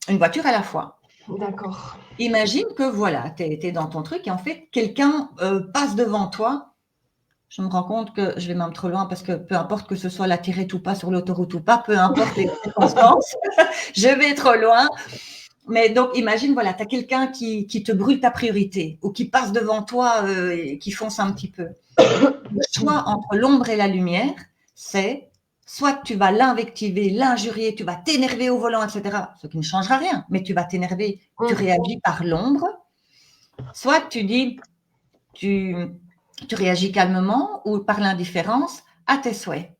voiture à la fois. D'accord. Imagine que voilà, tu es dans ton truc et en fait, quelqu'un passe devant toi. Je me rends compte que je vais même trop loin parce que peu importe que ce soit la tirette ou pas sur l'autoroute ou pas, peu importe les circonstances, je vais trop loin. Mais donc, imagine, voilà, tu as quelqu'un qui te brûle ta priorité ou qui passe devant toi et qui fonce un petit peu. Le choix entre l'ombre et la lumière, c'est soit tu vas l'invectiver, l'injurier, tu vas t'énerver au volant, etc. Ce qui ne changera rien, mais tu vas t'énerver, tu réagis par l'ombre. Soit tu dis, tu réagis calmement ou par l'indifférence à tes souhaits.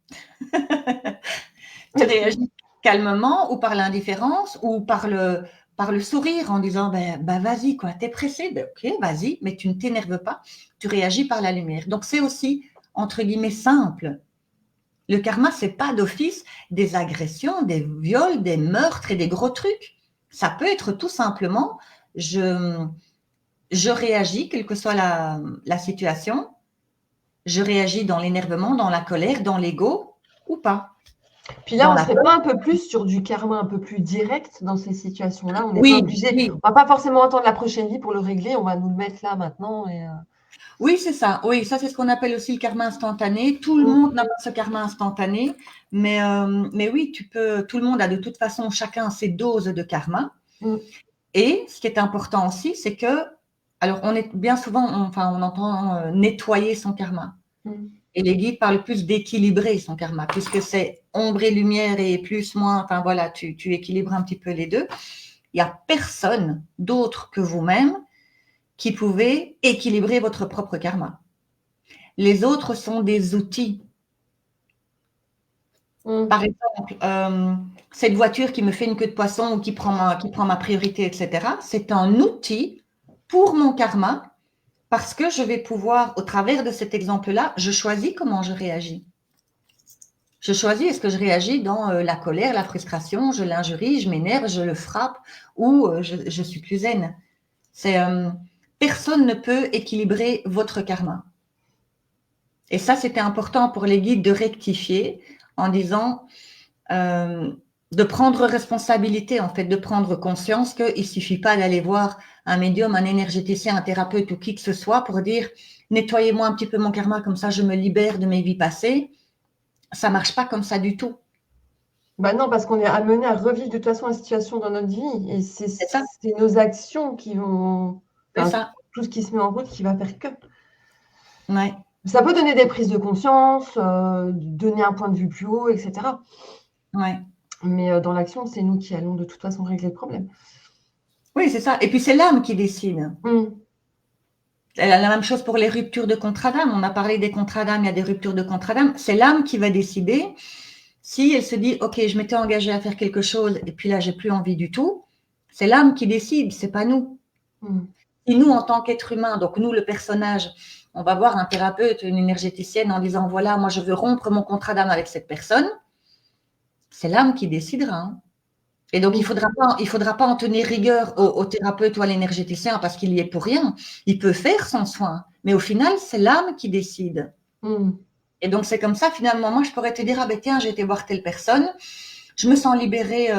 Tu réagis calmement ou par l'indifférence ou par le sourire en disant vas-y, quoi, t'es pressé, ok, vas-y, mais tu ne t'énerves pas, tu réagis par la lumière. Donc, c'est aussi, entre guillemets, simple. Le karma, c'est pas d'office des agressions, des viols, des meurtres et des gros trucs. Ça peut être tout simplement, je réagis, quelle que soit la situation, je réagis dans l'énervement, dans la colère, dans l'ego ou pas. Puis là, on ne serait pas un peu plus sur du karma un peu plus direct dans ces situations-là? On n'est pas obligé. Oui. On ne va pas forcément attendre la prochaine vie pour le régler. On va nous le mettre là maintenant. Oui, c'est ça. Oui, ça, c'est ce qu'on appelle aussi le karma instantané. Tout le monde n'a pas ce karma instantané. Mais oui, tout le monde a de toute façon chacun ses doses de karma. Et ce qui est important aussi, c'est que, alors, on est bien souvent, on entend nettoyer son karma. Et les guides parlent plus d'équilibrer son karma, puisque c'est ombre et lumière et plus, moins, enfin voilà, tu équilibres un petit peu les deux. Il n'y a personne d'autre que vous-même qui pouvait équilibrer votre propre karma. Les autres sont des outils. Par exemple, cette voiture qui me fait une queue de poisson ou qui prend ma priorité, etc., c'est un outil pour mon karma parce que je vais pouvoir, au travers de cet exemple-là, je choisis comment je réagis. Je choisis, est-ce que je réagis dans la colère, la frustration, je l'injurie, je m'énerve, je le frappe ou je suis plus zen. Personne ne peut équilibrer votre karma. Et ça, c'était important pour les guides de rectifier en disant de prendre responsabilité, en fait, de prendre conscience qu'il ne suffit pas d'aller voir un médium, un énergéticien, un thérapeute ou qui que ce soit pour dire nettoyez-moi un petit peu mon karma, comme ça je me libère de mes vies passées. Ça ne marche pas comme ça du tout. Bah non, parce qu'on est amené à revivre de toute façon la situation dans notre vie. Et c'est nos actions qui vont. C'est ça. Tout ce qui se met en route qui va faire que. Ouais. Ça peut donner des prises de conscience, donner un point de vue plus haut, etc. Ouais. Mais dans l'action, c'est nous qui allons de toute façon régler le problème. Oui, c'est ça. Et puis c'est l'âme qui décide. Elle a la même chose pour les ruptures de contrat d'âme. On a parlé des contrats d'âme, il y a des ruptures de contrat d'âme. C'est l'âme qui va décider si elle se dit, OK, je m'étais engagée à faire quelque chose et puis là, j'ai plus envie du tout. C'est l'âme qui décide, c'est pas nous. Et nous, en tant qu'être humain, donc nous, le personnage, on va voir un thérapeute, une énergéticienne en disant, voilà, moi, je veux rompre mon contrat d'âme avec cette personne. C'est l'âme qui décidera. Hein. Et donc, il faudra pas en tenir rigueur au thérapeute ou à l'énergéticien parce qu'il y est pour rien. Il peut faire son soin, mais au final, c'est l'âme qui décide. Et donc, c'est comme ça, finalement, moi, je pourrais te dire, ah ben tiens, j'ai été voir telle personne, je me sens libérée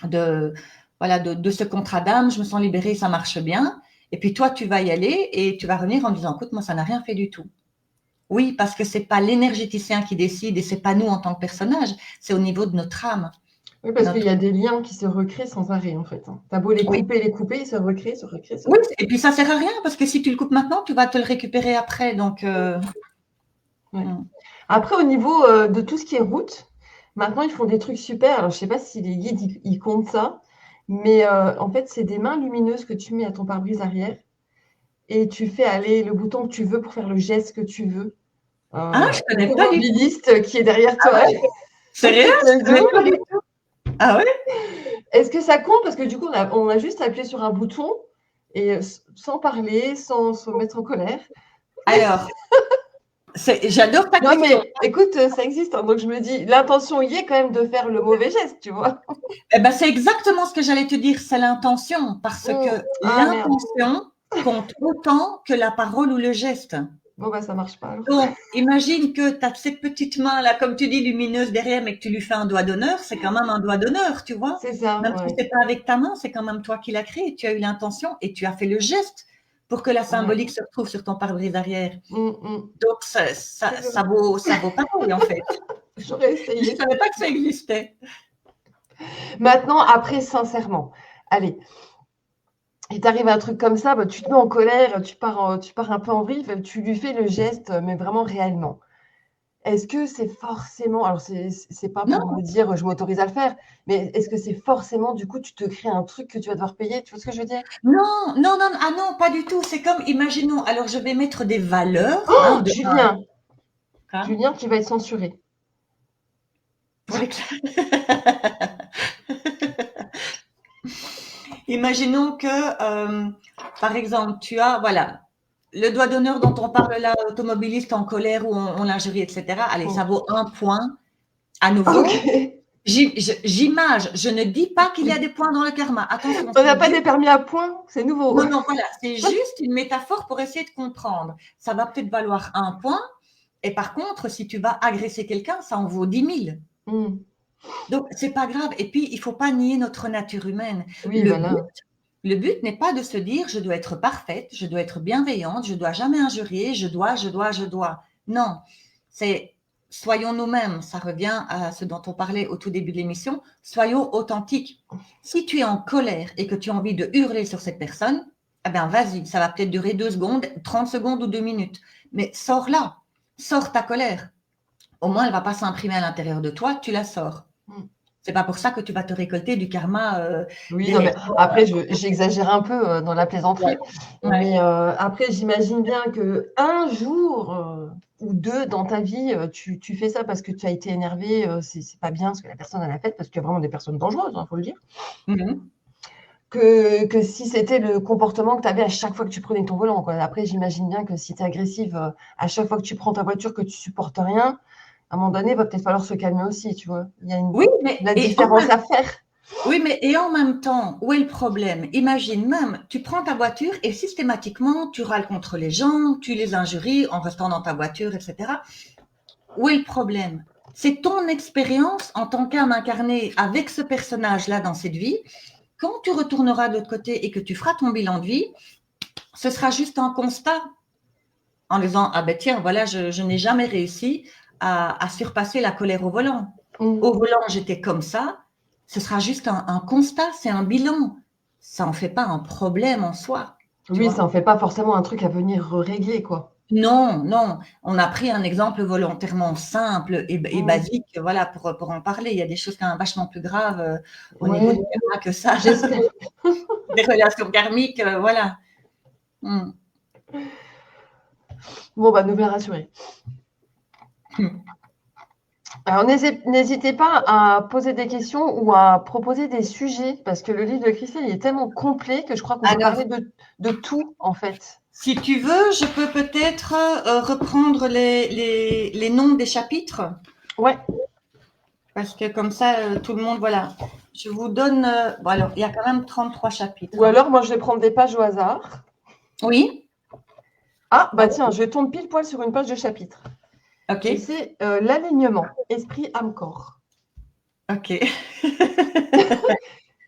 de ce contrat d'âme, je me sens libérée, ça marche bien. Et puis toi, tu vas y aller et tu vas revenir en disant, écoute, moi, ça n'a rien fait du tout. Oui, parce que c'est pas l'énergéticien qui décide et c'est pas nous en tant que personnage, c'est au niveau de notre âme. Oui, parce qu'il y a des liens qui se recréent sans arrêt, en fait. T'as beau les couper, ils se recréent, Oui, et puis ça sert à rien, parce que si tu le coupes maintenant, tu vas te le récupérer après. Donc, ouais. Après, au niveau de tout ce qui est route, maintenant, ils font des trucs super. Alors, je ne sais pas si les guides, ils comptent ça, mais en fait, c'est des mains lumineuses que tu mets à ton pare-brise arrière et tu fais aller le bouton que tu veux pour faire le geste que tu veux. Je connais pas du tout. Qui est derrière toi. Ah ouais. Sérieux? Je connais pas du tout. Ah ouais? Est-ce que ça compte? Parce que du coup, on a juste appuyé sur un bouton et sans parler, sans se mettre en colère. Alors, j'adore ta question. Non, mais écoute, ça existe. Hein, donc, je me dis, l'intention y est quand même de faire le mauvais geste, tu vois. Eh ben, c'est exactement ce que j'allais te dire, c'est l'intention. Parce que l'intention compte autant que la parole ou le geste. Bon, bah, ça marche pas. Alors. Donc, imagine que tu as cette petite main-là, comme tu dis, lumineuse derrière, mais que tu lui fais un doigt d'honneur, c'est quand même un doigt d'honneur, tu vois. C'est ça. Même si c'est pas avec ta main, c'est quand même toi qui l'as créé. Tu as eu l'intention et tu as fait le geste pour que la symbolique se retrouve sur ton pare-brise arrière. Donc, ça vaut pareil, en fait. J'aurais essayé. Je ne savais pas que ça existait. Maintenant, après, sincèrement, allez, il t'arrive un truc comme ça, bah, tu te mets en colère, tu pars un peu en vrille, tu lui fais le geste, mais vraiment réellement. Est-ce que c'est forcément, alors c'est pas pour me dire je m'autorise à le faire, mais est-ce que c'est forcément, du coup, tu te crées un truc que tu vas devoir payer, tu vois ce que je veux dire? Non, ah non, pas du tout. C'est comme, imaginons, alors je vais mettre des valeurs. Oh, Julien qui va être censuré. Imaginons que, par exemple, tu as, voilà, le doigt d'honneur dont on parle là, automobiliste en colère ou on l'injurie, etc. Allez, ça vaut 1 point. À nouveau, j'image, je ne dis pas qu'il y a des points dans le karma. Attention. On n'a pas des permis à points, c'est nouveau. Non, voilà, c'est juste une métaphore pour essayer de comprendre. Ça va peut-être valoir 1 point. Et par contre, si tu vas agresser quelqu'un, ça en vaut 10 000. Donc, c'est pas grave. Et puis, il faut pas nier notre nature humaine. Oui, le but n'est pas de se dire je dois être parfaite, je dois être bienveillante, je dois jamais injurier, je dois. Non, c'est soyons nous-mêmes. Ça revient à ce dont on parlait au tout début de l'émission. Soyons authentiques. Si tu es en colère et que tu as envie de hurler sur cette personne, eh bien, vas-y. Ça va peut-être durer 2 secondes, 30 secondes ou 2 minutes. Mais sors là. sors ta colère. Au moins, elle ne va pas s'imprimer à l'intérieur de toi, tu la sors. C'est pas pour ça que tu vas te récolter du karma. Oui, non, mais après, j'exagère un peu dans la plaisanterie. Ouais. Mais après, j'imagine bien qu'un jour ou deux dans ta vie, tu fais ça parce que tu as été énervé. C'est pas bien ce que la personne elle a fait, parce qu'il y a vraiment des personnes dangereuses, faut le dire. Que si c'était le comportement que tu avais à chaque fois que tu prenais ton volant, quoi. Après, j'imagine bien que si tu es agressive à chaque fois que tu prends ta voiture, que tu supportes rien, à un moment donné, il va peut-être falloir se calmer aussi, tu vois. Il y a la différence à faire. Oui, mais et en même temps, où est le problème? Imagine même, tu prends ta voiture et systématiquement, tu râles contre les gens, tu les injuries en restant dans ta voiture, etc. Où est le problème? C'est ton expérience en tant qu'âme incarnée avec ce personnage-là dans cette vie. Quand tu retourneras de l'autre côté et que tu feras ton bilan de vie, ce sera juste un constat en disant, ah ben tiens, voilà, je n'ai jamais réussi à surpasser la colère au volant. Au volant, j'étais comme ça. Ce sera juste un constat, c'est un bilan. Ça n'en fait pas un problème en soi. Oui, ça n'en fait pas forcément un truc à venir régler, quoi. Non, non. On a pris un exemple volontairement simple et basique, voilà, pour en parler. Il y a des choses quand même vachement plus graves au niveau du karma que ça. J'espère. Des relations karmiques, voilà. Bon, bah, nous verrons rassurer. Alors, n'hésitez pas à poser des questions ou à proposer des sujets, parce que le livre de Christelle il est tellement complet que je crois qu'on peut parler de tout, en fait. Si tu veux, je peux peut-être reprendre les noms des chapitres. Ouais. Parce que comme ça, tout le monde, voilà. Je vous donne… bon, alors, il y a quand même 33 chapitres. Ou alors, moi, je vais prendre des pages au hasard. Oui. Ah, bah tiens, je tombe pile poil sur une page de chapitre. Ok. Et c'est l'alignement, esprit, âme, corps. Ok.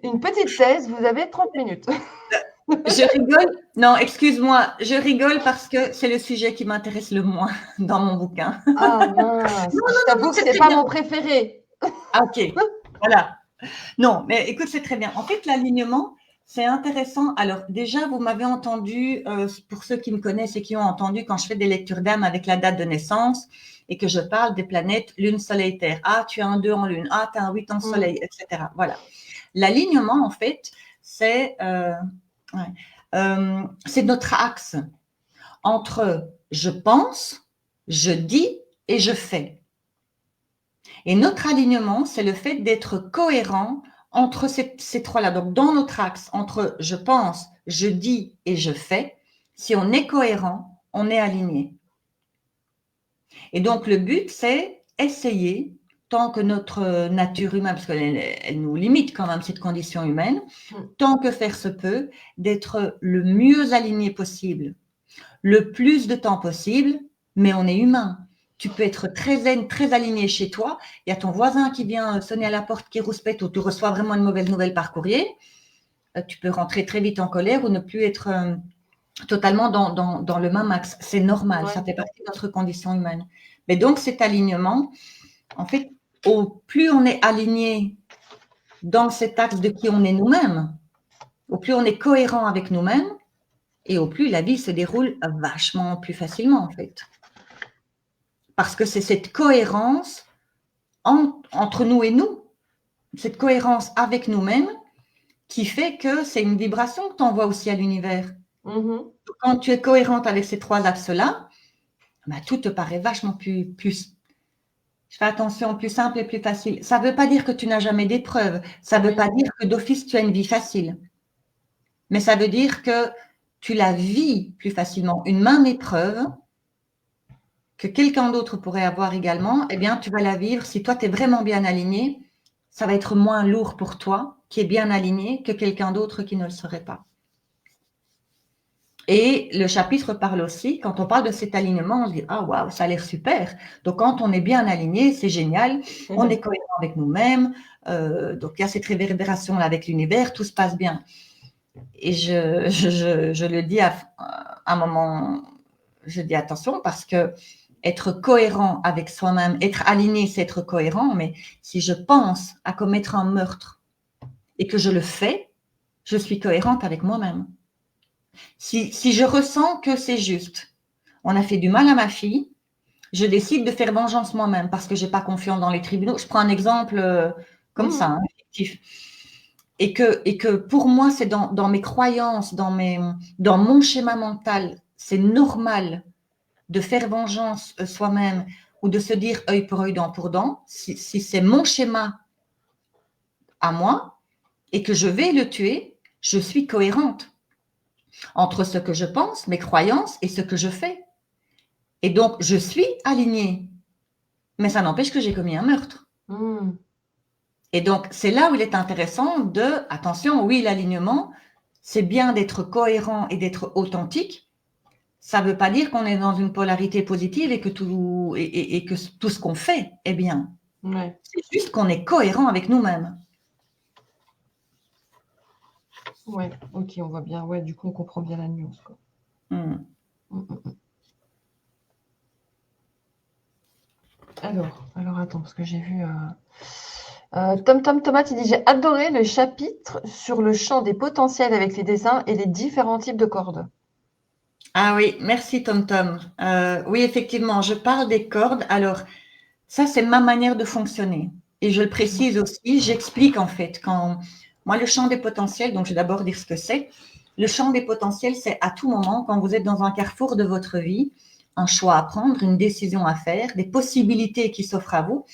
Une petite thèse, vous avez 30 minutes. Je rigole. Non, excuse-moi, je rigole parce que c'est le sujet qui m'intéresse le moins dans mon bouquin. Ah mince, je t'avoue que c'est pas mon préféré. Ok, voilà. Non, mais écoute, c'est très bien. En fait, l'alignement, c'est intéressant. Alors déjà, vous m'avez entendu, pour ceux qui me connaissent et qui ont entendu quand je fais des lectures d'âme avec la date de naissance et que je parle des planètes Lune, Soleil, Terre. Ah, tu as un 2 en Lune. Ah, tu as un 8 en Soleil, etc. Voilà. L'alignement, en fait, c'est notre axe entre je pense, je dis et je fais. Et notre alignement, c'est le fait d'être cohérent entre ces trois-là. Donc, dans notre axe, entre je pense, je dis et je fais, si on est cohérent, on est aligné. Et donc, le but, c'est essayer, tant que notre nature humaine, parce qu'elle nous limite quand même cette condition humaine, tant que faire se peut, d'être le mieux aligné possible, le plus de temps possible, mais on est humain. Tu peux être très zen, très aligné chez toi. Il y a ton voisin qui vient sonner à la porte, qui rouspète, ou tu reçois vraiment une mauvaise nouvelle par courrier. Tu peux rentrer très vite en colère ou ne plus être totalement dans le même axe. C'est normal, ça fait partie de notre condition humaine. Mais donc, cet alignement, en fait, au plus on est aligné dans cet axe de qui on est nous-mêmes, au plus on est cohérent avec nous-mêmes, et au plus la vie se déroule vachement plus facilement, en fait. Parce que c'est cette cohérence entre nous et nous, cette cohérence avec nous-mêmes qui fait que c'est une vibration que tu envoies aussi à l'univers. Quand tu es cohérente avec ces trois axes-là, bah, tout te paraît vachement plus… Je fais attention, plus simple et plus facile. Ça ne veut pas dire que tu n'as jamais d'épreuves. Ça ne veut pas dire que d'office, tu as une vie facile. Mais ça veut dire que tu la vis plus facilement. Une même épreuve que quelqu'un d'autre pourrait avoir également, eh bien, tu vas la vivre. Si toi, tu es vraiment bien aligné, ça va être moins lourd pour toi, qui est bien aligné, que quelqu'un d'autre qui ne le serait pas. Et le chapitre parle aussi, quand on parle de cet alignement, on se dit « Ah, waouh, ça a l'air super !» Donc, quand on est bien aligné, c'est génial. On est cohérent avec nous-mêmes. Donc, il y a cette réverbération-là avec l'univers. Tout se passe bien. Et je le dis à un moment, je dis attention parce que être cohérent avec soi-même, être aligné, c'est être cohérent. Mais si je pense à commettre un meurtre et que je le fais, je suis cohérente avec moi-même. Si je ressens que c'est juste, on a fait du mal à ma fille, je décide de faire vengeance moi-même parce que j'ai pas confiance dans les tribunaux. Je prends un exemple comme ça, hein, fictif. Et que pour moi, c'est dans mes croyances, dans mon schéma mental, c'est normal de faire vengeance soi-même ou de se dire œil pour œil, dent pour dent. Si c'est mon schéma à moi et que je vais le tuer, je suis cohérente entre ce que je pense, mes croyances et ce que je fais. Et donc, je suis alignée. Mais ça n'empêche que j'ai commis un meurtre. Et donc, c'est là où il est intéressant attention, oui, l'alignement, c'est bien d'être cohérent et d'être authentique. Ça ne veut pas dire qu'on est dans une polarité positive et que tout ce qu'on fait est bien. Ouais. C'est juste qu'on est cohérent avec nous-mêmes. Ouais, ok, on voit bien. Ouais, du coup, on comprend bien la nuance, quoi. Alors attends, parce que j'ai vu... Thomas, il dit, j'ai adoré le chapitre sur le champ des potentiels avec les dessins et les différents types de cordes. Ah oui, merci Tom. Oui, effectivement, je parle des cordes. Alors, ça, c'est ma manière de fonctionner. Et je le précise aussi, j'explique en fait, moi, le champ des potentiels, donc je vais d'abord dire ce que c'est. Le champ des potentiels, c'est à tout moment, quand vous êtes dans un carrefour de votre vie, un choix à prendre, une décision à faire, des possibilités qui s'offrent à vous.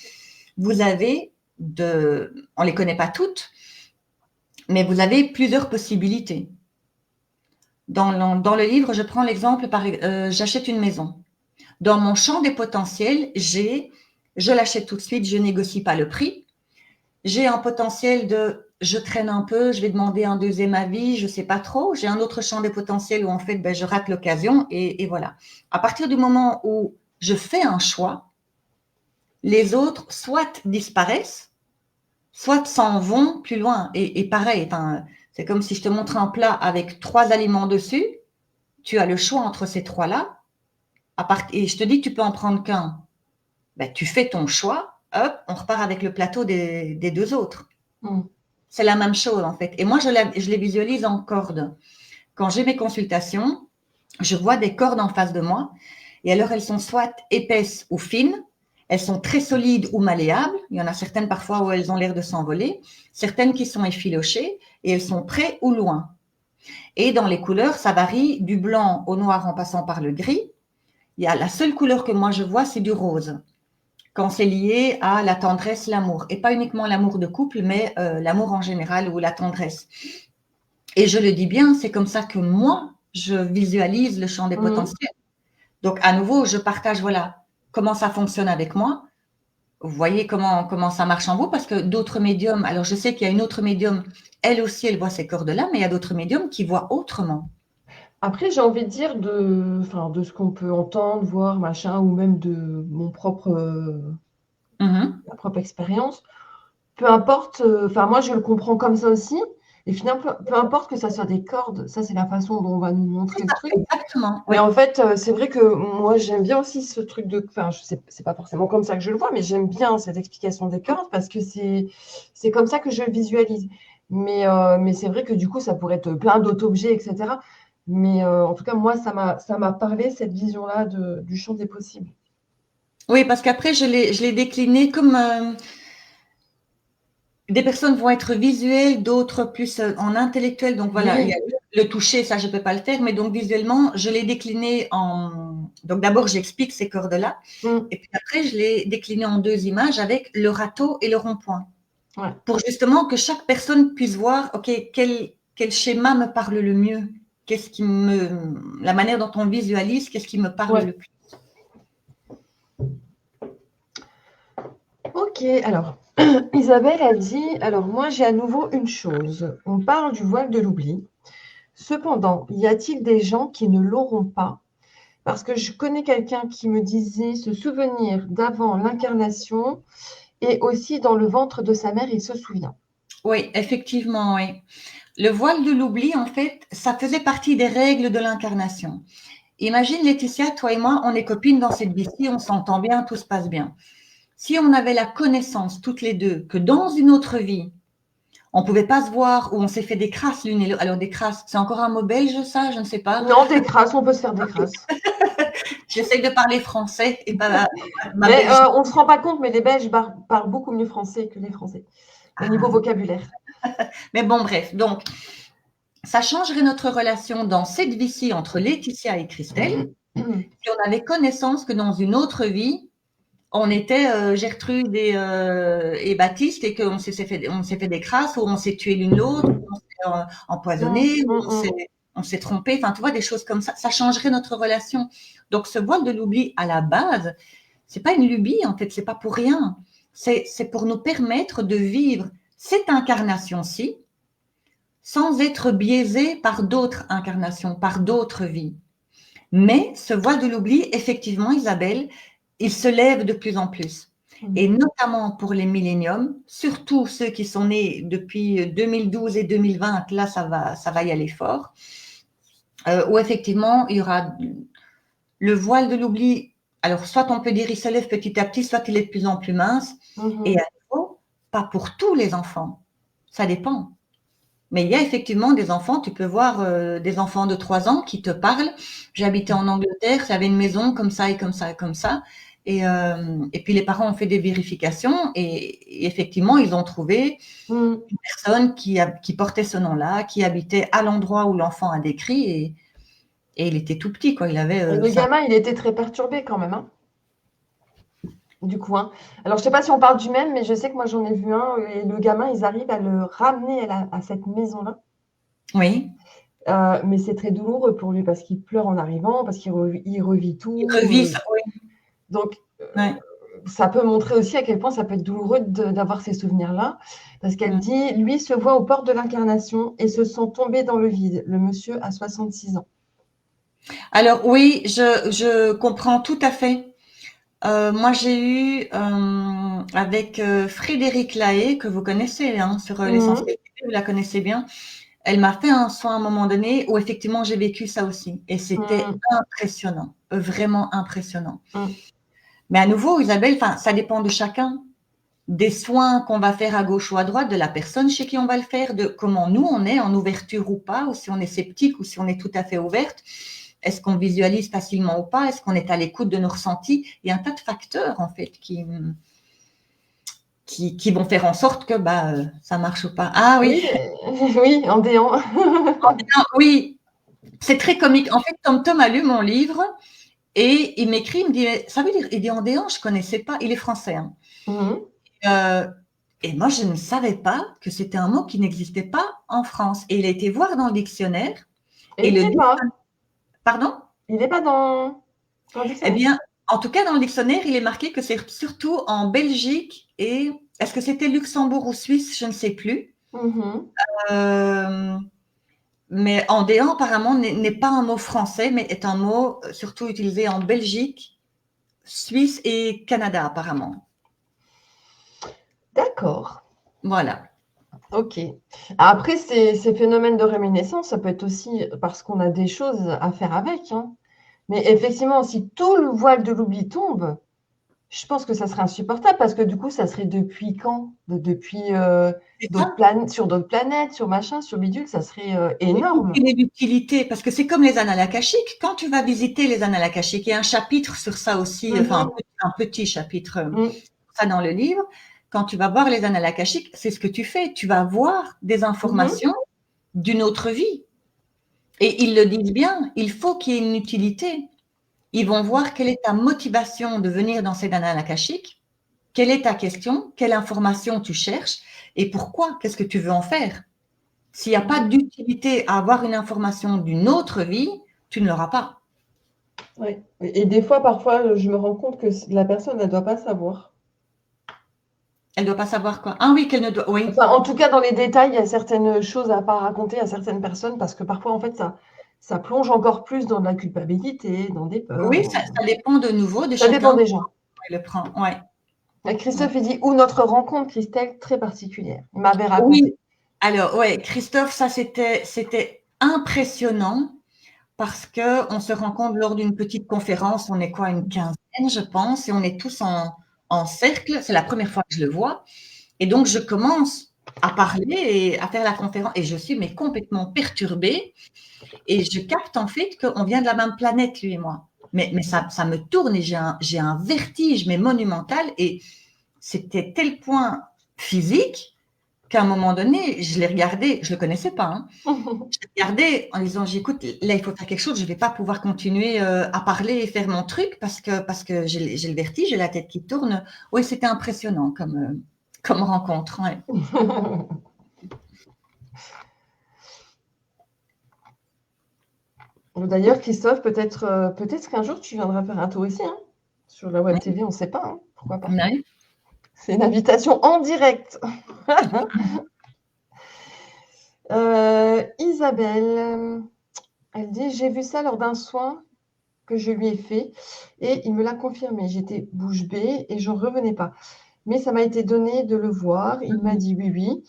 Vous avez on ne les connaît pas toutes, mais vous avez plusieurs possibilités. Dans le livre, je prends l'exemple, j'achète une maison. Dans mon champ des potentiels, je l'achète tout de suite, je négocie pas le prix. J'ai un potentiel je traîne un peu, je vais demander un deuxième avis, je sais pas trop. J'ai un autre champ des potentiels où en fait, je rate l'occasion et voilà. À partir du moment où je fais un choix, les autres soit disparaissent, soit s'en vont plus loin. Et pareil, c'est comme si je te montre un plat avec 3 aliments dessus. Tu as le choix entre ces 3-là. Et je te dis que tu peux en prendre qu'un. Tu fais ton choix, hop, on repart avec le plateau des 2 autres. C'est la même chose en fait. Et moi, je les visualise en cordes. Quand j'ai mes consultations, je vois des cordes en face de moi. Et alors, elles sont soit épaisses ou fines. Elles sont très solides ou malléables. Il y en a certaines parfois où elles ont l'air de s'envoler. Certaines qui sont effilochées et elles sont près ou loin. Et dans les couleurs, ça varie du blanc au noir en passant par le gris. La seule couleur que moi je vois, c'est du rose. Quand c'est lié à la tendresse, l'amour. Et pas uniquement l'amour de couple, mais l'amour en général ou la tendresse. Et je le dis bien, c'est comme ça que moi, je visualise le champ des potentiels. Donc, à nouveau, je partage, voilà, comment ça fonctionne avec moi. Vous voyez comment ça marche en vous, parce que d'autres médiums, alors je sais qu'il y a une autre médium, elle aussi, elle voit ces cordes-là, mais il y a d'autres médiums qui voient autrement. Après, j'ai envie de dire de ce qu'on peut entendre, voir, machin, ou même de mon ma propre expérience. Peu importe, moi je le comprends comme ça aussi. Et finalement, peu importe que ça soit des cordes, ça c'est la façon dont on va nous montrer le truc. Exactement. Mais en fait, c'est vrai que moi j'aime bien aussi ce truc je sais, c'est pas forcément comme ça que je le vois, mais j'aime bien cette explication des cordes parce que c'est comme ça que je le visualise. Mais c'est vrai que du coup, ça pourrait être plein d'autres objets, etc. Mais en tout cas, moi, ça m'a parlé cette vision-là du champ des possibles. Oui, parce qu'après, je l'ai décliné comme des personnes vont être visuelles, d'autres plus en intellectuel. Donc voilà, il y a le toucher, ça je ne peux pas le faire, mais donc visuellement, je l'ai décliné Donc d'abord, j'explique ces cordes-là, et puis après, je l'ai décliné en 2 images avec le râteau et le rond-point. Ouais. Pour justement que chaque personne puisse voir, ok, quel schéma me parle le mieux, la manière dont on visualise, qu'est-ce qui me parle le plus. Ok, alors Isabelle a dit, alors moi j'ai à nouveau une chose, on parle du voile de l'oubli. Cependant, y a-t-il des gens qui ne l'auront pas? Parce que je connais quelqu'un qui me disait se souvenir d'avant l'incarnation et aussi dans le ventre de sa mère, il se souvient. Oui, effectivement, oui. Le voile de l'oubli, en fait, ça faisait partie des règles de l'incarnation. Imagine, Laetitia, toi et moi, on est copines dans cette vie-ci, on s'entend bien, tout se passe bien. Si on avait la connaissance, toutes les deux, que dans une autre vie, On ne pouvait pas se voir, ou on s'est fait des crasses l'une et l'autre. Alors, des crasses, c'est encore un mot belge, ça? Je ne sais pas. Non, des crasses, on peut se faire des crasses. J'essaie de parler français et pas ma Mais belge. on ne se rend pas compte, mais les Belges parlent beaucoup mieux français que les Français, au niveau vocabulaire. Mais bon, bref. Donc, ça changerait notre relation dans cette vie-ci entre Laetitia et Christelle si on avait connaissance que dans une autre vie, on était Gertrude et Baptiste et qu'on s'est fait des crasses ou on s'est tué l'une l'autre, ou on s'est empoisonné, ou on s'est trompé. Enfin, tu vois, des choses comme ça. Ça changerait notre relation. Donc, ce voile de l'oubli, à la base, c'est pas une lubie, en fait. C'est pas pour rien. C'est pour nous permettre de vivre cette incarnation-ci sans être biaisé par d'autres incarnations, par d'autres vies. Mais ce voile de l'oubli, effectivement, Isabelle, il se lève de plus en plus. Et notamment pour les milléniums, surtout ceux qui sont nés depuis 2012 et 2020, là, ça va y aller fort, où effectivement, il y aura le voile de l'oubli. Alors, soit on peut dire il se lève petit à petit, soit il est de plus en plus mince. Et à nouveau, pas pour tous les enfants. Ça dépend. Mais il y a effectivement des enfants, tu peux voir des enfants de 3 ans qui te parlent. J'habitais en Angleterre, j'avais une maison comme ça et comme ça et comme ça. Et puis les parents ont fait des vérifications et effectivement, ils ont trouvé une personne qui portait ce nom-là, qui habitait à l'endroit où l'enfant a décrit et il était tout petit, quoi. Il avait le gamin, il était très perturbé quand même, hein. Du coup, hein. Alors, je ne sais pas si on parle du même, mais je sais que moi, j'en ai vu un, et le gamin, ils arrivent à le ramener à cette maison-là. Oui. Mais c'est très douloureux pour lui parce qu'il pleure en arrivant, parce qu'il revit tout. Il revit ça, oui. Donc, ça peut montrer aussi à quel point ça peut être douloureux d'avoir ces souvenirs-là. Parce qu'elle dit, lui se voit aux portes de l'incarnation et se sent tomber dans le vide. Le monsieur a 66 ans. Alors oui, je comprends tout à fait. Moi, j'ai eu avec Frédéric Lahaye, que vous connaissez hein, sur l'essentialité, vous la connaissez bien. Elle m'a fait un soin à un moment donné où effectivement j'ai vécu ça aussi. Et c'était impressionnant, vraiment impressionnant. Mais à nouveau, Isabelle, ça dépend de chacun. Des soins qu'on va faire à gauche ou à droite, de la personne chez qui on va le faire, de comment nous on est en ouverture ou pas, ou si on est sceptique ou si on est tout à fait ouverte. Est-ce qu'on visualise facilement ou pas? Est-ce qu'on est à l'écoute de nos ressentis? Il y a un tas de facteurs en fait qui vont faire en sorte que ça marche ou pas. Ah oui. Oui, en déant. Oui, c'est très comique. En fait, Tom a lu mon livre et il m'écrit, il me dit, ça veut dire, il dit en déant, je connaissais pas, il est français. Hein. Et moi, je ne savais pas que c'était un mot qui n'existait pas en France. Et il a été voir dans le dictionnaire. Et il n'est pas. Pardon? Il n'est pas dans le dictionnaire. Eh bien, en tout cas, dans le dictionnaire, il est marqué que c'est surtout en Belgique et est-ce que c'était Luxembourg ou Suisse? Je ne sais plus. Mais endéant, apparemment, n'est pas un mot français, mais est un mot surtout utilisé en Belgique, Suisse et Canada, apparemment. D'accord. Voilà. Ok. Après, ces phénomènes de réminiscence, ça peut être aussi parce qu'on a des choses à faire avec. Hein. Mais effectivement, si tout le voile de l'oubli tombe, je pense que ça serait insupportable parce que du coup, ça serait depuis quand? Depuis sur d'autres planètes, sur machin, sur bidule, ça serait énorme. Il y a l'utilité parce que c'est comme les annales akashiques. Quand tu vas visiter les annales akashiques, il y a un chapitre sur ça aussi, enfin un petit chapitre ça dans le livre. Quand tu vas voir les annales akashiques, c'est ce que tu fais. Tu vas voir des informations d'une autre vie. Et ils le disent bien, il faut qu'il y ait une utilité. Ils vont voir quelle est ta motivation de venir dans ces annales akashiques, quelle est ta question, quelle information tu cherches et pourquoi, qu'est-ce que tu veux en faire. S'il n'y a pas d'utilité à avoir une information d'une autre vie, tu ne l'auras pas. Oui. Et des fois, parfois, je me rends compte que la personne, elle ne doit pas savoir. Elle ne doit pas savoir quoi. Ah oui, qu'elle ne doit. Oui. Enfin, en tout cas, dans les détails, il y a certaines choses à pas raconter à certaines personnes parce que parfois, en fait, ça plonge encore plus dans de la culpabilité, dans des peurs. Oui, ça dépend de nouveau de ça chacun. Dépend des gens. Le prend. Ouais. Et Christophe, il dit, ou notre rencontre, Christelle, très particulière. Il m'avait raconté. Oui. Alors, ouais, Christophe, ça, c'était impressionnant parce qu'on se rencontre lors d'une petite conférence. On est quoi, une quinzaine, je pense, et on est tous en cercle. C'est la première fois que je le vois. Et donc, je commence à parler et à faire la conférence. Et je suis mais complètement perturbée. Et je capte en fait qu'on vient de la même planète, lui et moi. Mais ça me tourne et j'ai un vertige, mais monumental. Et c'était tel point physique qu'à un moment donné, je l'ai regardé, je ne le connaissais pas, hein. Je l'ai regardé en disant, j'écoute, là, il faut faire quelque chose, je ne vais pas pouvoir continuer à parler et faire mon truc parce que j'ai le vertige, j'ai la tête qui tourne. Oui, c'était impressionnant comme rencontre. Ouais. D'ailleurs, Christophe, peut-être qu'un jour, tu viendras faire un tour ici, hein, sur la Web Oui. TV, on ne sait pas, hein, pourquoi pas. Oui. C'est une invitation en direct. Isabelle, elle dit, j'ai vu ça lors d'un soin que je lui ai fait et il me l'a confirmé. J'étais bouche bée et j'en revenais pas. Mais ça m'a été donné de le voir. Il m'a dit oui, oui.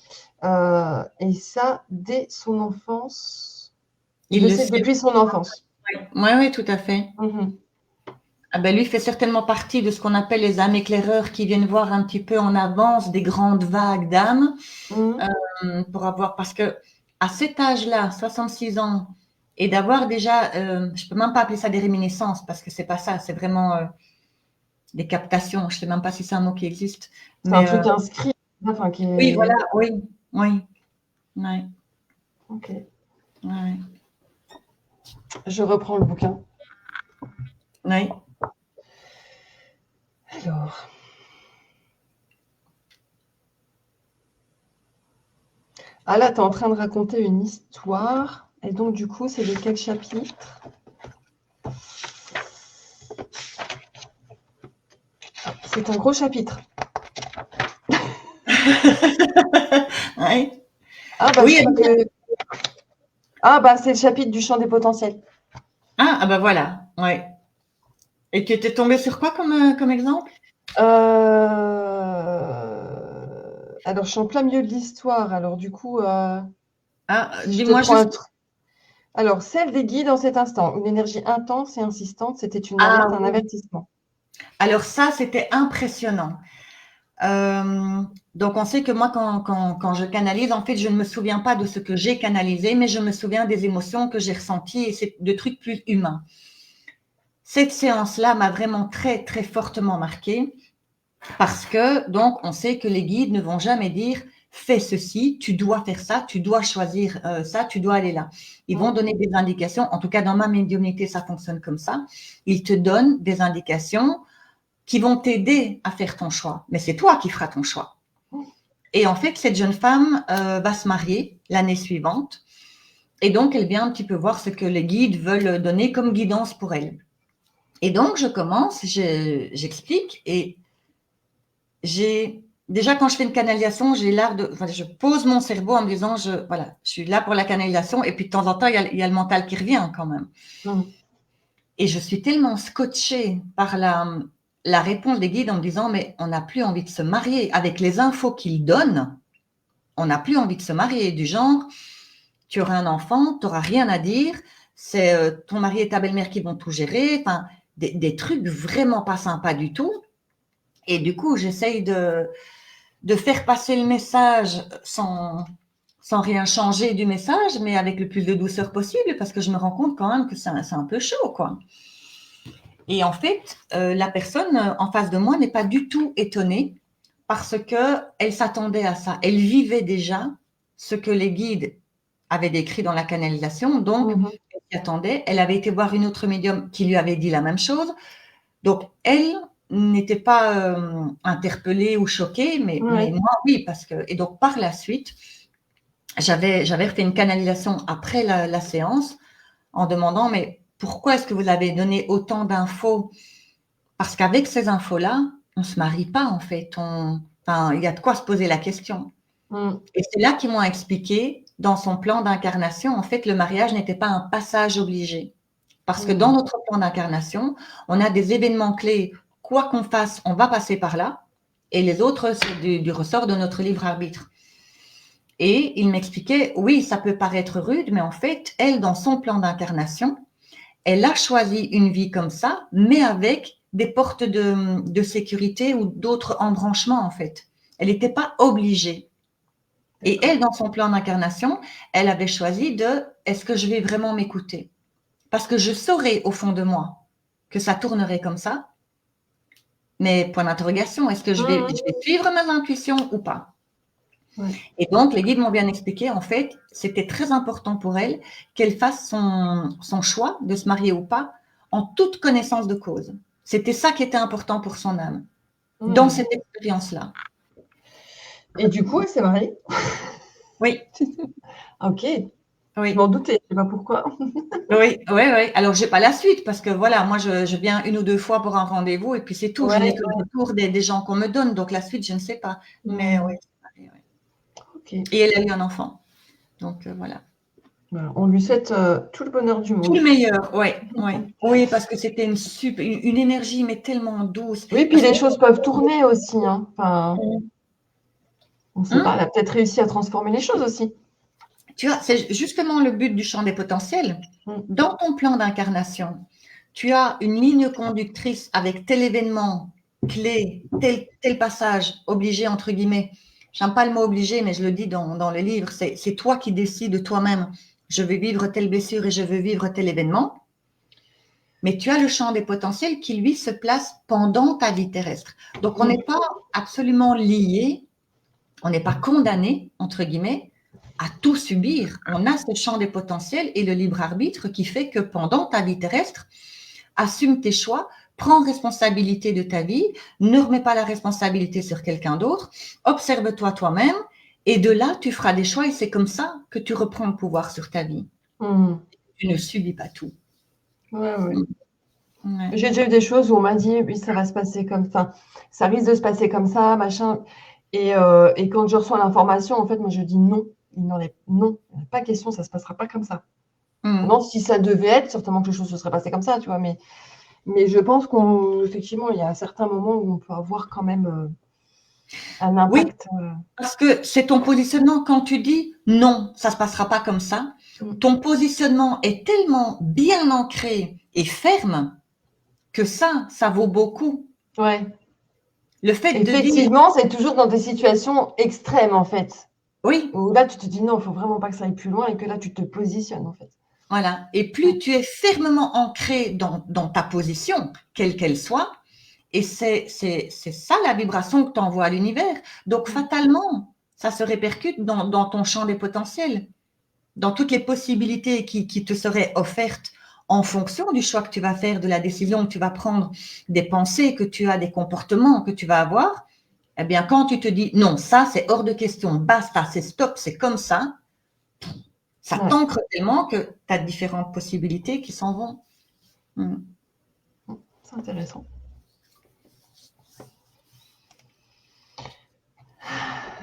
Et ça, dès son enfance. Il le sait depuis son enfance. Oui, oui, tout à fait. Ah ben lui fait certainement partie de ce qu'on appelle les âmes éclaireurs qui viennent voir un petit peu en avance des grandes vagues d'âmes pour avoir, parce que à cet âge-là, 66 ans, et d'avoir déjà, je peux même pas appeler ça des réminiscences parce que c'est pas ça, c'est vraiment des captations. Je sais même pas si c'est un mot qui existe. C'est un truc inscrit. Enfin, qui est... Oui, voilà, oui, oui. Ouais. Ok. Ouais. Je reprends le bouquin. Oui. Alors. Ah là, tu es en train de raconter une histoire. Et donc, du coup, c'est de quel chapitre? C'est un gros chapitre. Ouais. Ah bah, oui, ah bah, c'est le chapitre du champ des potentiels. Ah bah voilà. Ouais. Et tu étais tombée sur quoi comme exemple? Alors, je suis en plein milieu de l'histoire. Alors, du coup, dis-moi juste. Alors, celle des guides en cet instant. Une énergie intense et insistante. C'était une alerte, un avertissement. Alors ça, c'était impressionnant. Donc, on sait que moi, quand je canalise, en fait, je ne me souviens pas de ce que j'ai canalisé, mais je me souviens des émotions que j'ai ressenties et c'est de trucs plus humains. Cette séance-là m'a vraiment très, très fortement marquée parce que, donc, on sait que les guides ne vont jamais dire « fais ceci, tu dois faire ça, tu dois choisir ça, tu dois aller là ». Ils vont donner des indications. En tout cas, dans ma médiumnité, ça fonctionne comme ça. Ils te donnent des indications qui vont t'aider à faire ton choix. Mais c'est toi qui feras ton choix. Et en fait, cette jeune femme va se marier l'année suivante. Et donc, elle vient un petit peu voir ce que les guides veulent donner comme guidance pour elle. Et donc, je commence, j'explique. Et déjà, quand je fais une canalisation, j'ai l'art de... Enfin, je pose mon cerveau en me disant, voilà, je suis là pour la canalisation. Et puis, de temps en temps, il y a le mental qui revient quand même. Et je suis tellement scotchée par la réponse des guides en me disant, mais on n'a plus envie de se marier. Avec les infos qu'ils donnent, on n'a plus envie de se marier. Du genre, tu auras un enfant, tu n'auras rien à dire, c'est ton mari et ta belle-mère qui vont tout gérer. Enfin, des trucs vraiment pas sympas du tout. Et du coup, j'essaye de faire passer le message sans rien changer du message, mais avec le plus de douceur possible, parce que je me rends compte quand même que c'est un peu chaud, quoi. Et en fait, la personne en face de moi n'est pas du tout étonnée parce qu'elle s'attendait à ça. Elle vivait déjà ce que les guides avaient décrit dans la canalisation. Donc, elle s'y attendait. Elle avait été voir une autre médium qui lui avait dit la même chose. Donc, elle n'était pas interpellée ou choquée, mais moi, oui. Et donc, par la suite, j'avais refait une canalisation après la séance en demandant, mais pourquoi est-ce que vous avez donné autant d'infos? Parce qu'avec ces infos-là, on ne se marie pas, en fait. Il y a de quoi se poser la question. Et c'est là qu'ils m'ont expliqué, dans son plan d'incarnation, en fait, le mariage n'était pas un passage obligé. Parce que dans notre plan d'incarnation, on a des événements clés. Quoi qu'on fasse, on va passer par là. Et les autres, c'est du ressort de notre libre arbitre. Et il m'expliquait, oui, ça peut paraître rude, mais en fait, elle, dans son plan d'incarnation, elle a choisi une vie comme ça, mais avec des portes de sécurité ou d'autres embranchements, en fait. Elle n'était pas obligée. Et elle, dans son plan d'incarnation, elle avait choisi est-ce que je vais vraiment m'écouter? Parce que je saurais au fond de moi que ça tournerait comme ça. Mais point d'interrogation, est-ce que je vais suivre mes intuitions ou pas? Ouais. Et donc, les guides m'ont bien expliqué, en fait, c'était très important pour elle qu'elle fasse son choix de se marier ou pas en toute connaissance de cause. C'était ça qui était important pour son âme, dans cette expérience-là. Et du coup, elle s'est mariée? Oui. Ok. Oui. Je m'en doutais, je ne sais pas pourquoi. Oui. Alors, j'ai pas la suite parce que voilà, moi, je viens 1 ou 2 fois pour un rendez-vous et puis c'est tout. Je n'ai que le retour des gens qu'on me donne. Donc, la suite, je ne sais pas. Mais oui. Okay. Et elle a eu un enfant. Donc, voilà. On lui souhaite tout le bonheur du monde. Tout le meilleur, oui. Oui, parce que c'était une énergie, mais tellement douce. Oui, puis les choses peuvent tourner aussi. Hein. Enfin, on ne sait pas, elle a peut-être réussi à transformer les choses aussi. Tu vois, c'est justement le but du champ des potentiels. Dans ton plan d'incarnation, tu as une ligne conductrice avec tel événement clé, tel passage obligé, entre guillemets. J'aime pas le mot obligé, mais je le dis dans le livre, c'est toi qui décides toi-même. Je vais vivre telle blessure et je veux vivre tel événement. Mais tu as le champ des potentiels qui, lui, se place pendant ta vie terrestre. Donc, on n'est pas absolument lié, on n'est pas condamné, entre guillemets, à tout subir. On a ce champ des potentiels et le libre arbitre qui fait que pendant ta vie terrestre, assume tes choix, prends responsabilité de ta vie, ne remets pas la responsabilité sur quelqu'un d'autre, observe-toi toi-même et de là, tu feras des choix et c'est comme ça que tu reprends le pouvoir sur ta vie. Tu ne subis pas tout. Ouais. J'ai déjà eu des choses où on m'a dit oui, ça va se passer comme ça, ça risque de se passer comme ça, machin. Et quand je reçois l'information, en fait, moi je dis non, il n'y en a pas question, ça se passera pas comme ça. Non, si ça devait être, certainement que les choses se seraient passées comme ça, tu vois. Mais je pense qu'effectivement, il y a certains moments où on peut avoir quand même un impact. Oui, parce que c'est ton positionnement. Quand tu dis non, ça se passera pas comme ça, ton positionnement est tellement bien ancré et ferme que ça vaut beaucoup. Ouais. Le fait de dire… Effectivement, c'est toujours dans des situations extrêmes, en fait. Oui. Où là, tu te dis non, il ne faut vraiment pas que ça aille plus loin et que là, tu te positionnes, en fait. Voilà. Et plus tu es fermement ancré dans ta position, quelle qu'elle soit, et c'est ça la vibration que tu envoies à l'univers. Donc, fatalement, ça se répercute dans ton champ des potentiels, dans toutes les possibilités qui te seraient offertes en fonction du choix que tu vas faire, de la décision que tu vas prendre, des pensées que tu as, des comportements que tu vas avoir. Eh bien, quand tu te dis non, ça, c'est hors de question, basta, c'est stop, c'est comme ça, ça t'ancre tellement que tu as différentes possibilités qui s'en vont. C'est intéressant.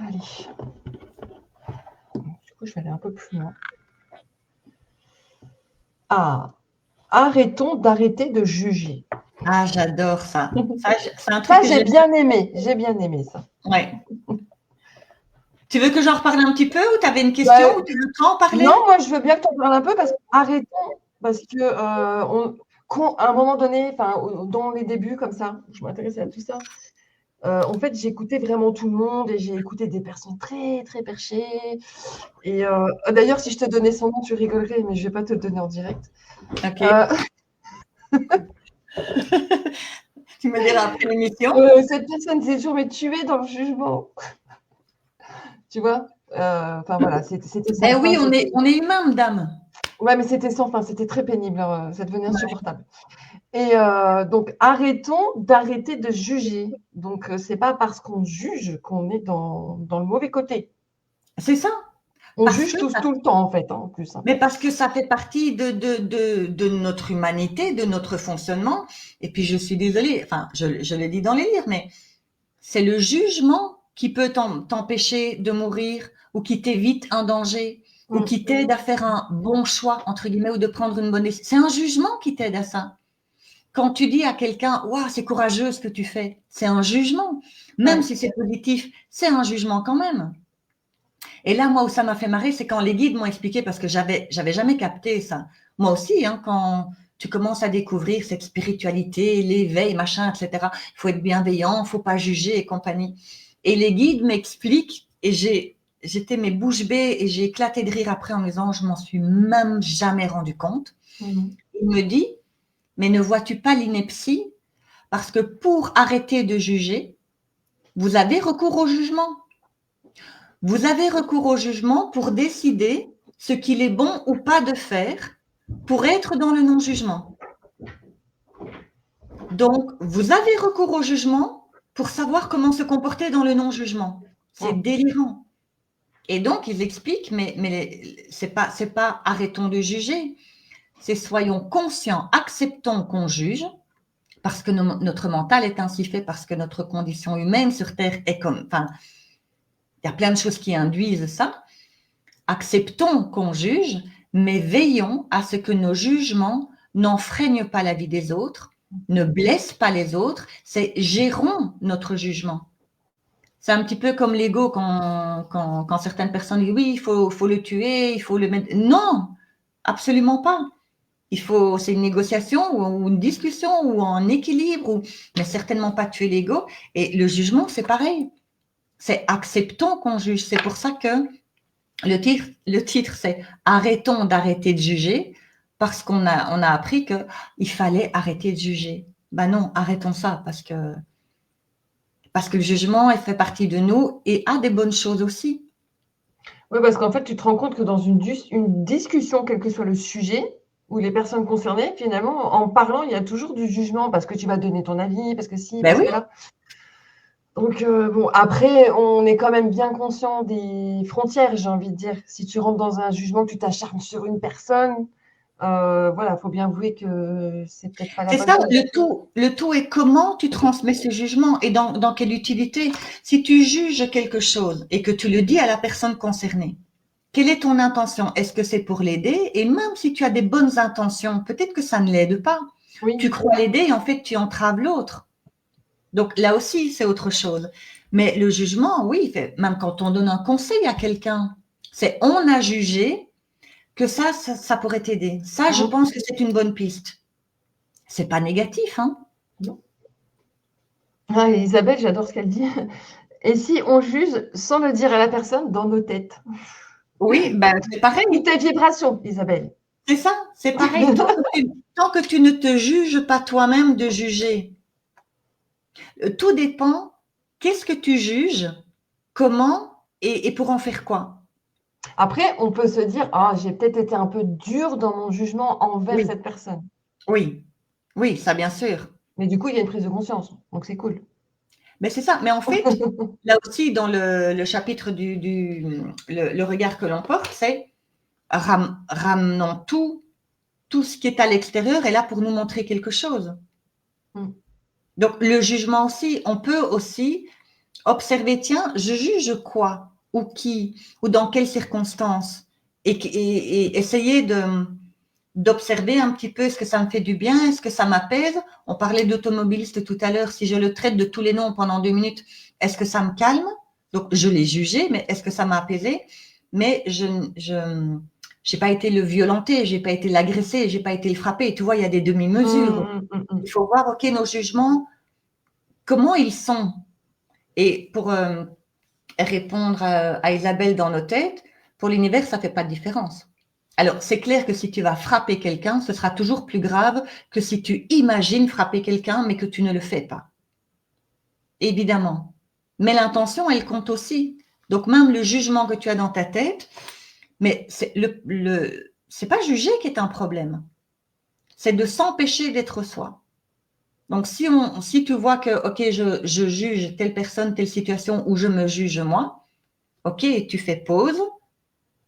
Allez. Du coup, je vais aller un peu plus loin. Arrêtons d'arrêter de juger. Ah, j'adore ça. C'est un truc ça, que j'ai bien aimé. J'ai bien aimé ça. Ouais. Tu veux que j'en reparle un petit peu ou tu avais une question ou tu veux en parler? Non, moi, je veux bien que tu en parles un peu parce que à un moment donné, dans les débuts comme ça, je m'intéressais à tout ça. En fait, j'écoutais vraiment tout le monde et j'ai écouté des personnes très, très perchées. Et d'ailleurs, si je te donnais son nom, tu rigolerais, mais je ne vais pas te le donner en direct. Ok. Tu me diras après l'émission. Cette personne s'est toujours tuée dans le jugement. Tu vois, voilà, c'était sans fin. Oui, on est humain, madame. Ouais, mais c'était sans fin, c'était très pénible, ça devenait insupportable. Et donc, d'arrêter de juger. Donc, c'est pas parce qu'on juge qu'on est dans le mauvais côté. C'est ça. On juge tous tout le temps, en fait, en plus. Mais parce que ça fait partie de notre humanité, de notre fonctionnement. Et puis, je suis désolée, enfin, je le dis dans les livres, mais c'est le jugement qui peut t'empêcher de mourir ou qui t'évite un danger ou qui t'aide à faire un bon choix, entre guillemets, ou de prendre une bonne décision. C'est un jugement qui t'aide à ça. Quand tu dis à quelqu'un, waouh, c'est courageux ce que tu fais, c'est un jugement. Même si c'est positif, c'est un jugement quand même. Et là, moi, où ça m'a fait marrer, c'est quand les guides m'ont expliqué, parce que j'avais jamais capté ça. Moi aussi, quand tu commences à découvrir cette spiritualité, l'éveil, machin, etc., il faut être bienveillant, il ne faut pas juger et compagnie. Et les guides m'expliquent, et j'étais mes bouche bée et j'ai éclaté de rire après en me disant, je m'en suis même jamais rendu compte. Il me dit, mais ne vois-tu pas l'ineptie? Parce que pour arrêter de juger, vous avez recours au jugement. Vous avez recours au jugement pour décider ce qu'il est bon ou pas de faire pour être dans le non-jugement. Donc, vous avez recours au jugement pour savoir comment se comporter dans le non-jugement. C'est délirant. Et donc, ils expliquent, mais c'est pas arrêtons de juger, c'est soyons conscients, acceptons qu'on juge, parce que notre mental est ainsi fait, parce que notre condition humaine sur Terre est comme, enfin, il y a plein de choses qui induisent ça. Acceptons qu'on juge, mais veillons à ce que nos jugements n'enfreignent pas la vie des autres, ne blessent pas les autres, c'est gérons notre jugement. C'est un petit peu comme l'ego quand certaines personnes disent oui, il faut le tuer, il faut le mettre. Non, absolument pas. C'est une négociation ou une discussion ou un équilibre, mais certainement pas tuer l'ego. Et le jugement, c'est pareil. C'est acceptons qu'on juge. C'est pour ça que le titre, c'est arrêtons d'arrêter de juger, parce qu'on a appris qu'il fallait arrêter de juger. Ben non, arrêtons ça, parce que le jugement, il fait partie de nous et a des bonnes choses aussi. Oui, parce qu'en fait, tu te rends compte que dans une discussion, quel que soit le sujet, ou les personnes concernées, finalement, en parlant, il y a toujours du jugement, parce que tu vas donner ton avis, parce que si, parce que là. Donc, bon, après, on est quand même bien conscient des frontières, j'ai envie de dire. Si tu rentres dans un jugement, que tu t'acharnes sur une personne, voilà, il faut bien avouer que c'est peut-être pas la bonne chose. C'est ça, le tout est comment tu transmets ce jugement et dans quelle utilité. Si tu juges quelque chose et que tu le dis à la personne concernée, quelle est ton intention? Est-ce que c'est pour l'aider? Et même si tu as des bonnes intentions, peut-être que ça ne l'aide pas. Oui. Tu crois l'aider et en fait, tu entraves l'autre. Donc là aussi, c'est autre chose. Mais le jugement, oui, même quand on donne un conseil à quelqu'un, c'est on a jugé que ça pourrait t'aider. Ça, je pense que c'est une bonne piste. C'est pas négatif, hein? Non. Ah, Isabelle, j'adore ce qu'elle dit. Et si on juge sans le dire à la personne dans nos têtes? Oui, ben, c'est pareil. Ou tes vibrations, Isabelle. C'est ça, c'est pareil. Tant que tu ne te juges pas toi-même de juger. Tout dépend, qu'est-ce que tu juges, comment et pour en faire quoi? Après, on peut se dire, ah, j'ai peut-être été un peu dur dans mon jugement envers cette personne. Oui, oui, ça bien sûr. Mais du coup, il y a une prise de conscience, donc c'est cool. Mais c'est ça. Mais en fait, là aussi, dans le chapitre le regard que l'on porte, c'est ramenons tout ce qui est à l'extérieur est là pour nous montrer quelque chose. Donc, le jugement aussi, on peut aussi observer, tiens, je juge quoi, ou qui, ou dans quelles circonstances, et essayer d'observer un petit peu, est-ce que ça me fait du bien, est-ce que ça m'apaise? On parlait d'automobiliste tout à l'heure, si je le traite de tous les noms pendant 2 minutes, est-ce que ça me calme? Donc, je l'ai jugé, mais est-ce que ça m'a apaisé? Mais je n'ai pas été le violenter, j'ai pas été l'agressé, j'ai pas été le frappé. Tu vois, il y a des demi-mesures. Il faut voir, ok, nos jugements, comment ils sont? Et pour répondre à Isabelle dans nos têtes, pour l'univers, ça fait pas de différence. Alors, c'est clair que si tu vas frapper quelqu'un, ce sera toujours plus grave que si tu imagines frapper quelqu'un, mais que tu ne le fais pas. Évidemment. Mais l'intention, elle compte aussi. Donc, même le jugement que tu as dans ta tête, mais c'est pas juger qui est un problème. C'est de s'empêcher d'être soi. Donc, si tu vois que, ok, je juge telle personne, telle situation, ou je me juge moi, ok, tu fais pause,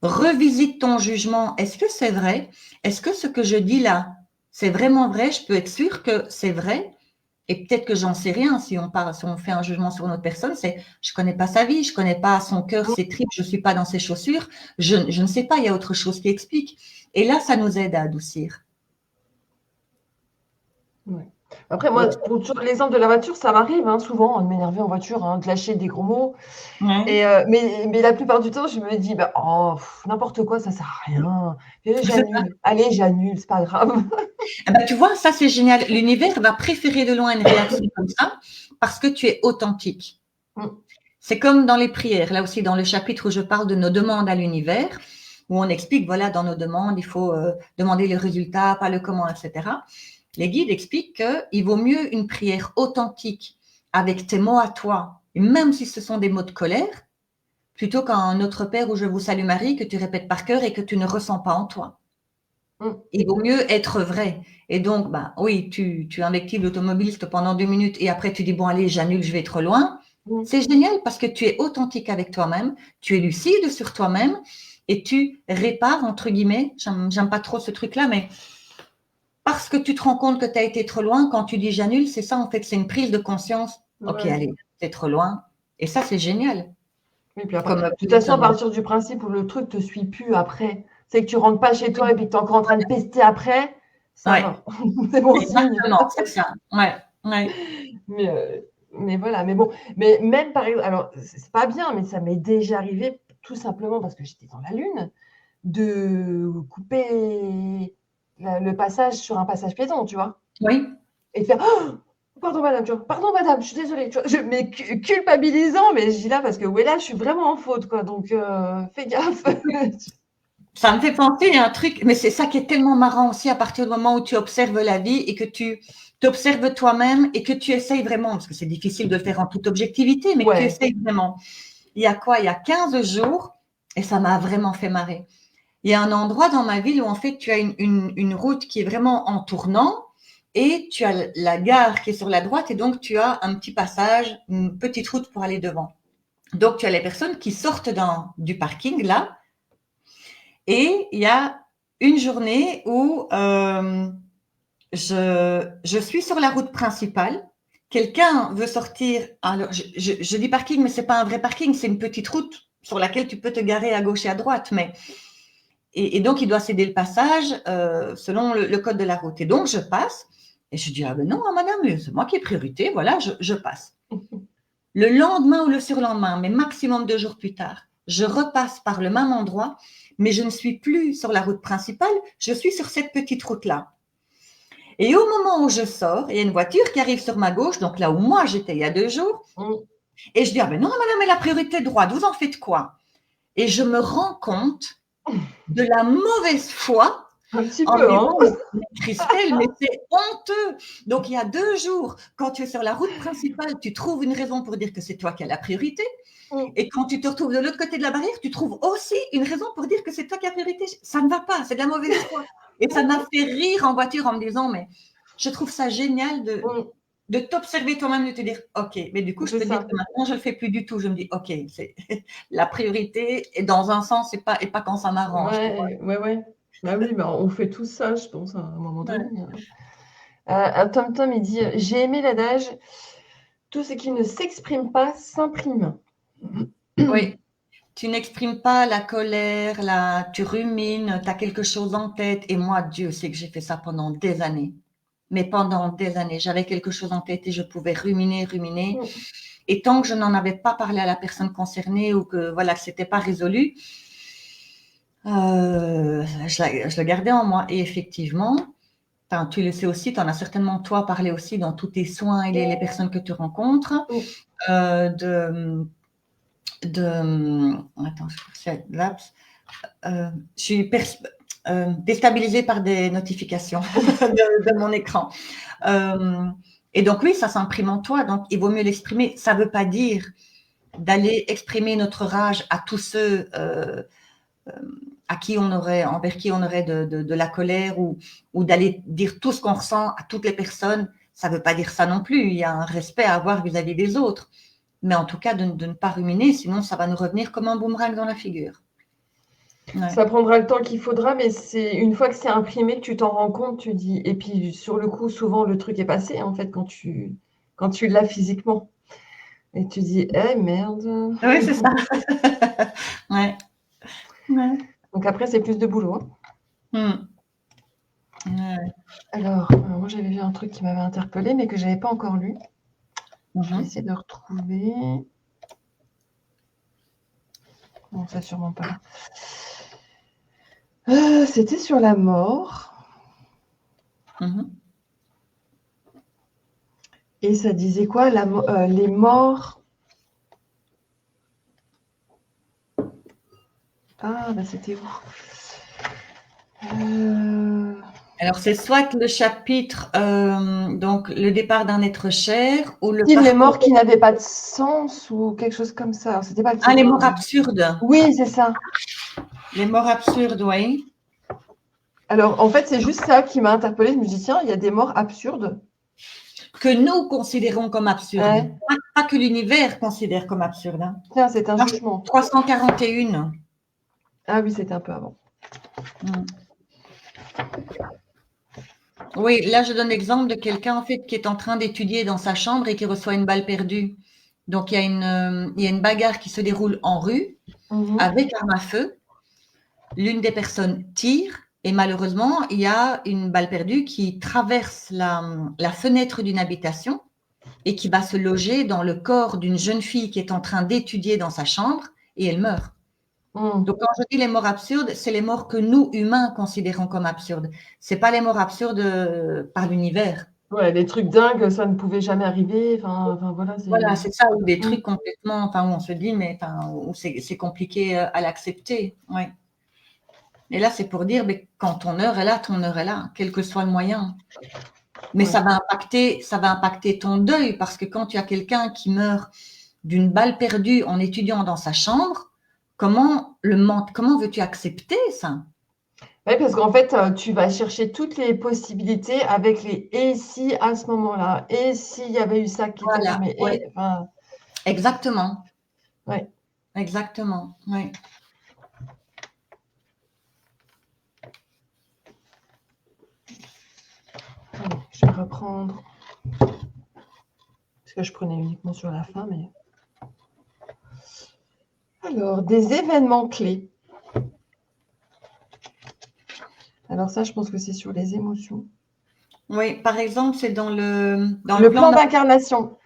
revisite ton jugement. Est-ce que c'est vrai? Est-ce que ce que je dis là, c'est vraiment vrai? Je peux être sûre que c'est vrai. Et peut-être que j'en sais rien si on fait un jugement sur une autre personne, c'est je connais pas sa vie, je connais pas son cœur, ses tripes, je suis pas dans ses chaussures, je ne sais pas, il y a autre chose qui explique. Et là, ça nous aide à adoucir. Ouais. Après, moi, pour l'exemple de la voiture, ça m'arrive souvent de m'énerver en voiture, de lâcher des gros mots. Et, mais la plupart du temps, je me dis, n'importe quoi, ça sert à rien. J'annule. Allez, j'annule, c'est pas grave. Tu vois, ça c'est génial. L'univers va préférer de loin une réaction comme ça parce que tu es authentique. C'est comme dans les prières, là aussi dans le chapitre où je parle de nos demandes à l'univers, où on explique, voilà, dans nos demandes, il faut demander le résultat, pas le comment, etc. Les guides expliquent qu'il vaut mieux une prière authentique avec tes mots à toi, et même si ce sont des mots de colère, plutôt qu'un Notre Père ou Je vous salue Marie que tu répètes par cœur et que tu ne ressens pas en toi. Il vaut mieux être vrai. Et donc, bah, oui, tu invectives l'automobiliste pendant 2 minutes et après tu dis, bon, allez, j'annule, je vais trop loin. C'est génial parce que tu es authentique avec toi-même, tu es lucide sur toi-même et tu répares, entre guillemets, j'aime pas trop ce truc-là, mais parce que tu te rends compte que tu as été trop loin, quand tu dis j'annule, c'est ça, en fait, c'est une prise de conscience. Ok, allez, c'est trop loin. Et ça, c'est génial. Oui, puis après, de toute façon, à partir du principe où le truc te suit plus après, c'est que tu rentres pas chez toi et puis que tu es encore en train de pester après, ça va. C'est bon signe. Exactement, c'est ça. Ouais. Mais voilà, mais bon, mais même par exemple, alors c'est pas bien, mais ça m'est déjà arrivé tout simplement parce que j'étais dans la lune, de couper le passage sur un passage piéton, tu vois. Oui. Et de faire oh, pardon madame, tu vois, pardon madame, je suis désolée, tu vois, mais culpabilisant, mais je dis là parce que ouais là je suis vraiment en faute quoi, donc fais gaffe. Ça me fait penser à un truc, mais c'est ça qui est tellement marrant aussi à partir du moment où tu observes la vie et que tu t'observes toi-même et que tu essayes vraiment, parce que c'est difficile de le faire en toute objectivité, mais que tu essayes vraiment. Il y a quoi? Il y a 15 jours, et ça m'a vraiment fait marrer. Il y a un endroit dans ma ville où en fait tu as une route qui est vraiment en tournant et tu as la gare qui est sur la droite et donc tu as un petit passage, une petite route pour aller devant. Donc tu as les personnes qui sortent du parking là et il y a une journée où je suis sur la route principale. Quelqu'un veut sortir. Alors, je dis parking, mais c'est pas un vrai parking, c'est une petite route sur laquelle tu peux te garer à gauche et à droite. Et donc, il doit céder le passage selon le code de la route. Et donc, je passe et je dis, ah ben non, madame, c'est moi qui ai priorité, voilà, je passe. Le lendemain ou le surlendemain, mais maximum 2 jours plus tard, je repasse par le même endroit, mais je ne suis plus sur la route principale, je suis sur cette petite route-là. Et au moment où je sors, il y a une voiture qui arrive sur ma gauche, donc là où moi j'étais il y a 2 jours, et je dis, ah ben non, madame, mais la priorité droite, vous en faites quoi? Et je me rends compte de la mauvaise foi. Un petit peu, hein. Christelle, mais c'est honteux. Donc, il y a 2 jours, quand tu es sur la route principale, tu trouves une raison pour dire que c'est toi qui as la priorité. Et quand tu te retrouves de l'autre côté de la barrière, tu trouves aussi une raison pour dire que c'est toi qui as la priorité. Ça ne va pas, c'est de la mauvaise foi. Et ça m'a fait rire en voiture en me disant, mais je trouve ça génial de t'observer toi-même, de te dire, OK, mais du coup, je peux dire que maintenant, je ne le fais plus du tout. Je me dis, OK, c'est la priorité est dans un sens et pas quand ça m'arrange. Ouais. Bah oui, bah, on fait tout ça, je pense, à un moment donné. Tom, il dit, j'ai aimé l'adage, tout ce qui ne s'exprime pas s'imprime. Oui. Tu n'exprimes pas la colère, tu rumines, tu as quelque chose en tête. Et moi, Dieu sait que j'ai fait ça pendant des années. Mais pendant des années, j'avais quelque chose en tête et je pouvais ruminer. Et tant que je n'en avais pas parlé à la personne concernée ou que voilà, que c'était pas résolu, je le gardais en moi. Et effectivement, tu le sais aussi, tu en as certainement toi parlé aussi dans tous tes soins et les personnes que tu rencontres, attends, c'est laps. Je suis déstabilisée par des notifications de mon écran. Et donc oui, ça s'imprime en toi, donc il vaut mieux l'exprimer. Ça ne veut pas dire d'aller exprimer notre rage à tous ceux envers qui on aurait de la colère ou d'aller dire tout ce qu'on ressent à toutes les personnes. Ça ne veut pas dire ça non plus. Il y a un respect à avoir vis-à-vis des autres. Mais en tout cas, de ne pas ruminer, sinon ça va nous revenir comme un boomerang dans la figure. Ouais. Ça prendra le temps qu'il faudra, mais c'est une fois que c'est imprimé, que tu t'en rends compte, tu dis. Et puis sur le coup, souvent le truc est passé en fait quand tu l'as physiquement. Et tu dis, eh merde. Oui, c'est ça. Ouais. Donc après, c'est plus de boulot. Alors, moi j'avais vu un truc qui m'avait interpellée, mais que je n'avais pas encore lu. Je vais essayer de retrouver. Non, c'est sûrement pas là. C'était sur la mort. Et ça disait quoi les morts Ah, bah c'était où? Alors, c'est soit le chapitre, donc le départ d'un être cher, ou le les parcours... morts qui n'avaient pas de sens ou quelque chose comme ça. C'était pas le titre. Ah, les morts absurdes. Oui, c'est ça. Les morts absurdes, oui. Alors, en fait, c'est juste ça qui m'a interpellée. Je me dis, tiens, il y a des morts absurdes. Que nous considérons comme absurdes. Ouais. Pas que l'univers considère comme absurde. Hein. Tiens, c'est un jugement. 341. Ah oui, c'était un peu avant. Oui, là, je donne l'exemple de quelqu'un en fait qui est en train d'étudier dans sa chambre et qui reçoit une balle perdue. Donc, il y a une bagarre qui se déroule en rue avec arme à feu. L'une des personnes tire et malheureusement, il y a une balle perdue qui traverse la fenêtre d'une habitation et qui va se loger dans le corps d'une jeune fille qui est en train d'étudier dans sa chambre et elle meurt. Donc, quand je dis les morts absurdes, c'est les morts que nous, humains, considérons comme absurdes. Ce n'est pas les morts absurdes par l'univers. Ouais, les trucs dingues, ça ne pouvait jamais arriver. Enfin voilà. Voilà, c'est ça, ou des trucs complètement, enfin, où on se dit, mais où c'est compliqué à l'accepter. Ouais. Et là, c'est pour dire, mais quand ton heure est là, quel que soit le moyen. Mais ça va impacter ton deuil, parce que quand tu as quelqu'un qui meurt d'une balle perdue en étudiant dans sa chambre, comment veux-tu accepter ça? Oui, parce qu'en fait, tu vas chercher toutes les possibilités avec les et si à ce moment-là, et s'il y avait eu ça qui était fermé. Ouais. Exactement. Oui. Exactement, oui. Je vais reprendre. Parce que je prenais uniquement sur la fin, mais. Alors, des événements clés. Alors ça, je pense que c'est sur les émotions. Oui, par exemple, c'est dans le plan d'incarnation.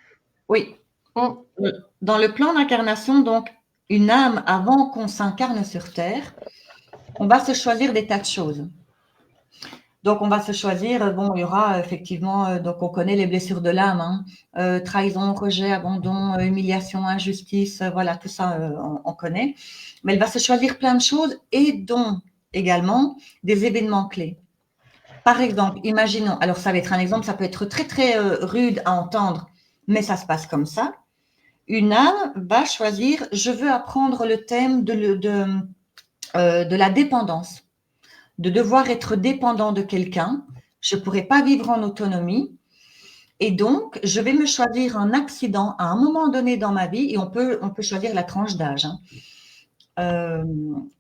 Oui. Dans le plan d'incarnation, donc, une âme, avant qu'on s'incarne sur Terre, on va se choisir des tas de choses. Donc, on va se choisir, bon, il y aura effectivement, donc on connaît les blessures de l'âme, hein, trahison, rejet, abandon, humiliation, injustice, voilà, tout ça, on connaît. Mais elle va se choisir plein de choses et dont également des événements clés. Par exemple, imaginons, alors ça va être un exemple, ça peut être très, très rude à entendre, mais ça se passe comme ça. Une âme va choisir, je veux apprendre le thème de la dépendance, de devoir être dépendant de quelqu'un. Je ne pourrais pas vivre en autonomie. Et donc, je vais me choisir un accident à un moment donné dans ma vie, et on peut choisir la tranche d'âge. Hein.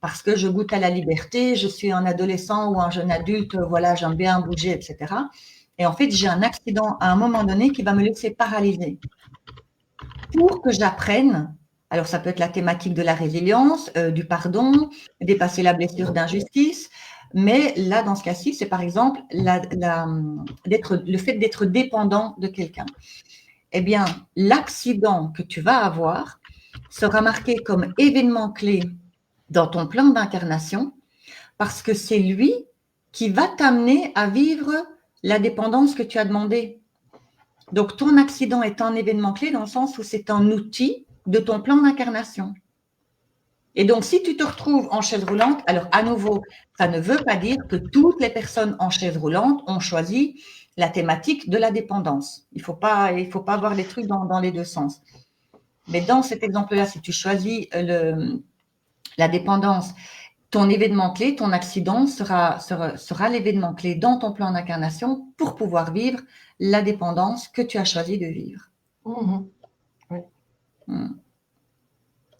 Parce que je goûte à la liberté, je suis un adolescent ou un jeune adulte, voilà, j'aime bien bouger, etc. Et en fait, j'ai un accident à un moment donné qui va me laisser paralysée. Pour que j'apprenne, alors ça peut être la thématique de la résilience, du pardon, dépasser la blessure d'injustice, mais là, dans ce cas-ci, c'est par exemple le fait d'être dépendant de quelqu'un. Eh bien, l'accident que tu vas avoir sera marqué comme événement clé dans ton plan d'incarnation parce que c'est lui qui va t'amener à vivre la dépendance que tu as demandé. Donc, ton accident est un événement clé dans le sens où c'est un outil de ton plan d'incarnation. Et donc, si tu te retrouves en chaise roulante, alors à nouveau, ça ne veut pas dire que toutes les personnes en chaise roulante ont choisi la thématique de la dépendance. Il ne faut pas voir les trucs dans les deux sens. Mais dans cet exemple-là, si tu choisis la dépendance, ton événement clé, ton accident sera l'événement clé dans ton plan d'incarnation pour pouvoir vivre la dépendance que tu as choisi de vivre. Oui.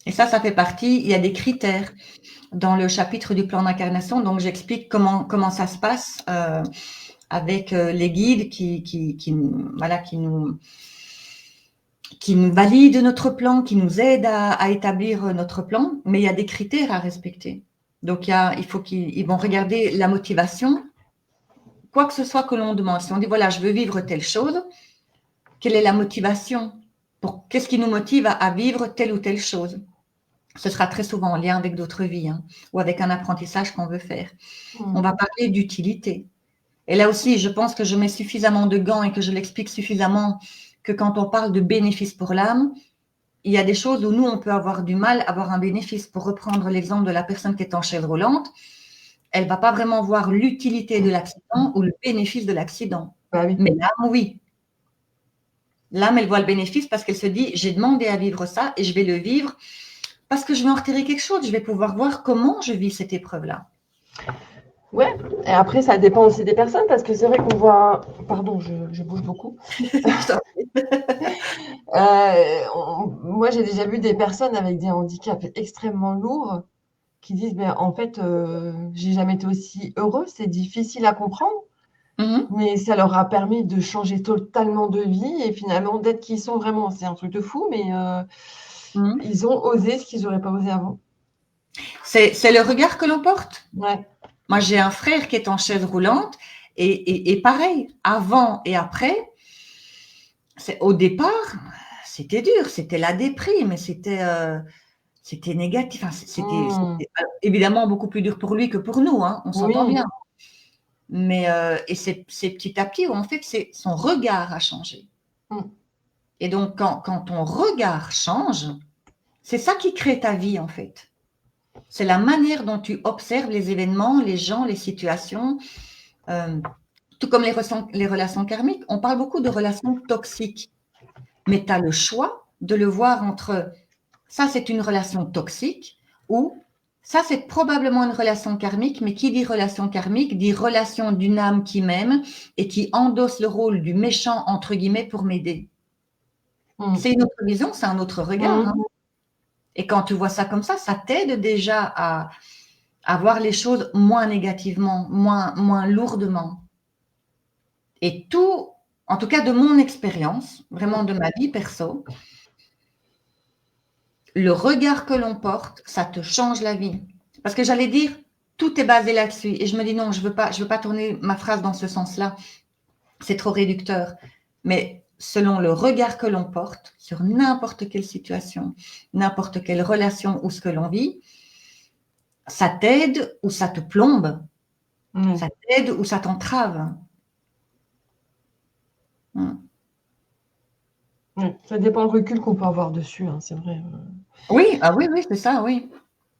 Et ça fait partie, il y a des critères dans le chapitre du plan d'incarnation, donc j'explique comment ça se passe avec les guides qui nous valident notre plan, qui nous aident à établir notre plan, mais il y a des critères à respecter. Donc, il faut qu'ils vont regarder la motivation, quoi que ce soit que l'on demande. Si on dit, voilà, je veux vivre telle chose, quelle est la motivation? Qu'est-ce qui nous motive à vivre telle ou telle chose? Ce sera très souvent en lien avec d'autres vies ou avec un apprentissage qu'on veut faire. On va parler d'utilité. Et là aussi, je pense que je mets suffisamment de gants et que je l'explique suffisamment que quand on parle de bénéfice pour l'âme, il y a des choses où nous, on peut avoir du mal à avoir un bénéfice. Pour reprendre l'exemple de la personne qui est en chaise roulante, elle ne va pas vraiment voir l'utilité de l'accident ou le bénéfice de l'accident. Bah oui. Mais l'âme, oui. L'âme, elle voit le bénéfice parce qu'elle se dit, j'ai demandé à vivre ça et je vais le vivre parce que je vais en retirer quelque chose. Je vais pouvoir voir comment je vis cette épreuve-là. Ouais, et après, ça dépend aussi des personnes parce que c'est vrai qu'on voit. Pardon, je bouge beaucoup. Moi, j'ai déjà vu des personnes avec des handicaps extrêmement lourds qui disent ben, en fait, j'ai jamais été aussi heureux, c'est difficile à comprendre, mais ça leur a permis de changer totalement de vie et finalement d'être qui ils sont vraiment. C'est un truc de fou, mais ils ont osé ce qu'ils n'auraient pas osé avant. C'est le regard que l'on porte. Ouais. Moi, j'ai un frère qui est en chaise roulante et pareil, avant et après, au départ, c'était dur, c'était la déprime, mais c'était négatif. Enfin, c'était évidemment beaucoup plus dur pour lui que pour nous, hein, on s'entend bien. Mais et c'est petit à petit où en fait, son regard a changé. Et donc, quand ton regard change, c'est ça qui crée ta vie en fait. C'est la manière dont tu observes les événements, les gens, les situations, tout comme les relations karmiques. On parle beaucoup de relations toxiques, mais tu as le choix de le voir entre ça, c'est une relation toxique ou ça, c'est probablement une relation karmique, mais qui dit relation karmique dit relation d'une âme qui m'aime et qui endosse le rôle du méchant, entre guillemets, pour m'aider. C'est une autre vision, c'est un autre regard. Hein. Et quand tu vois ça comme ça t'aide déjà à voir les choses moins négativement, moins lourdement. Et tout, en tout cas de mon expérience, vraiment de ma vie perso, le regard que l'on porte, ça te change la vie. Parce que j'allais dire, tout est basé là-dessus. Et je me dis non, je veux pas tourner ma phrase dans ce sens-là. C'est trop réducteur. Mais selon le regard que l'on porte sur n'importe quelle situation, n'importe quelle relation ou ce que l'on vit, ça t'aide ou ça te plombe. Ça t'aide ou ça t'entrave. Ça dépend du recul qu'on peut avoir dessus, hein, c'est vrai. Oui, oui, c'est ça, oui.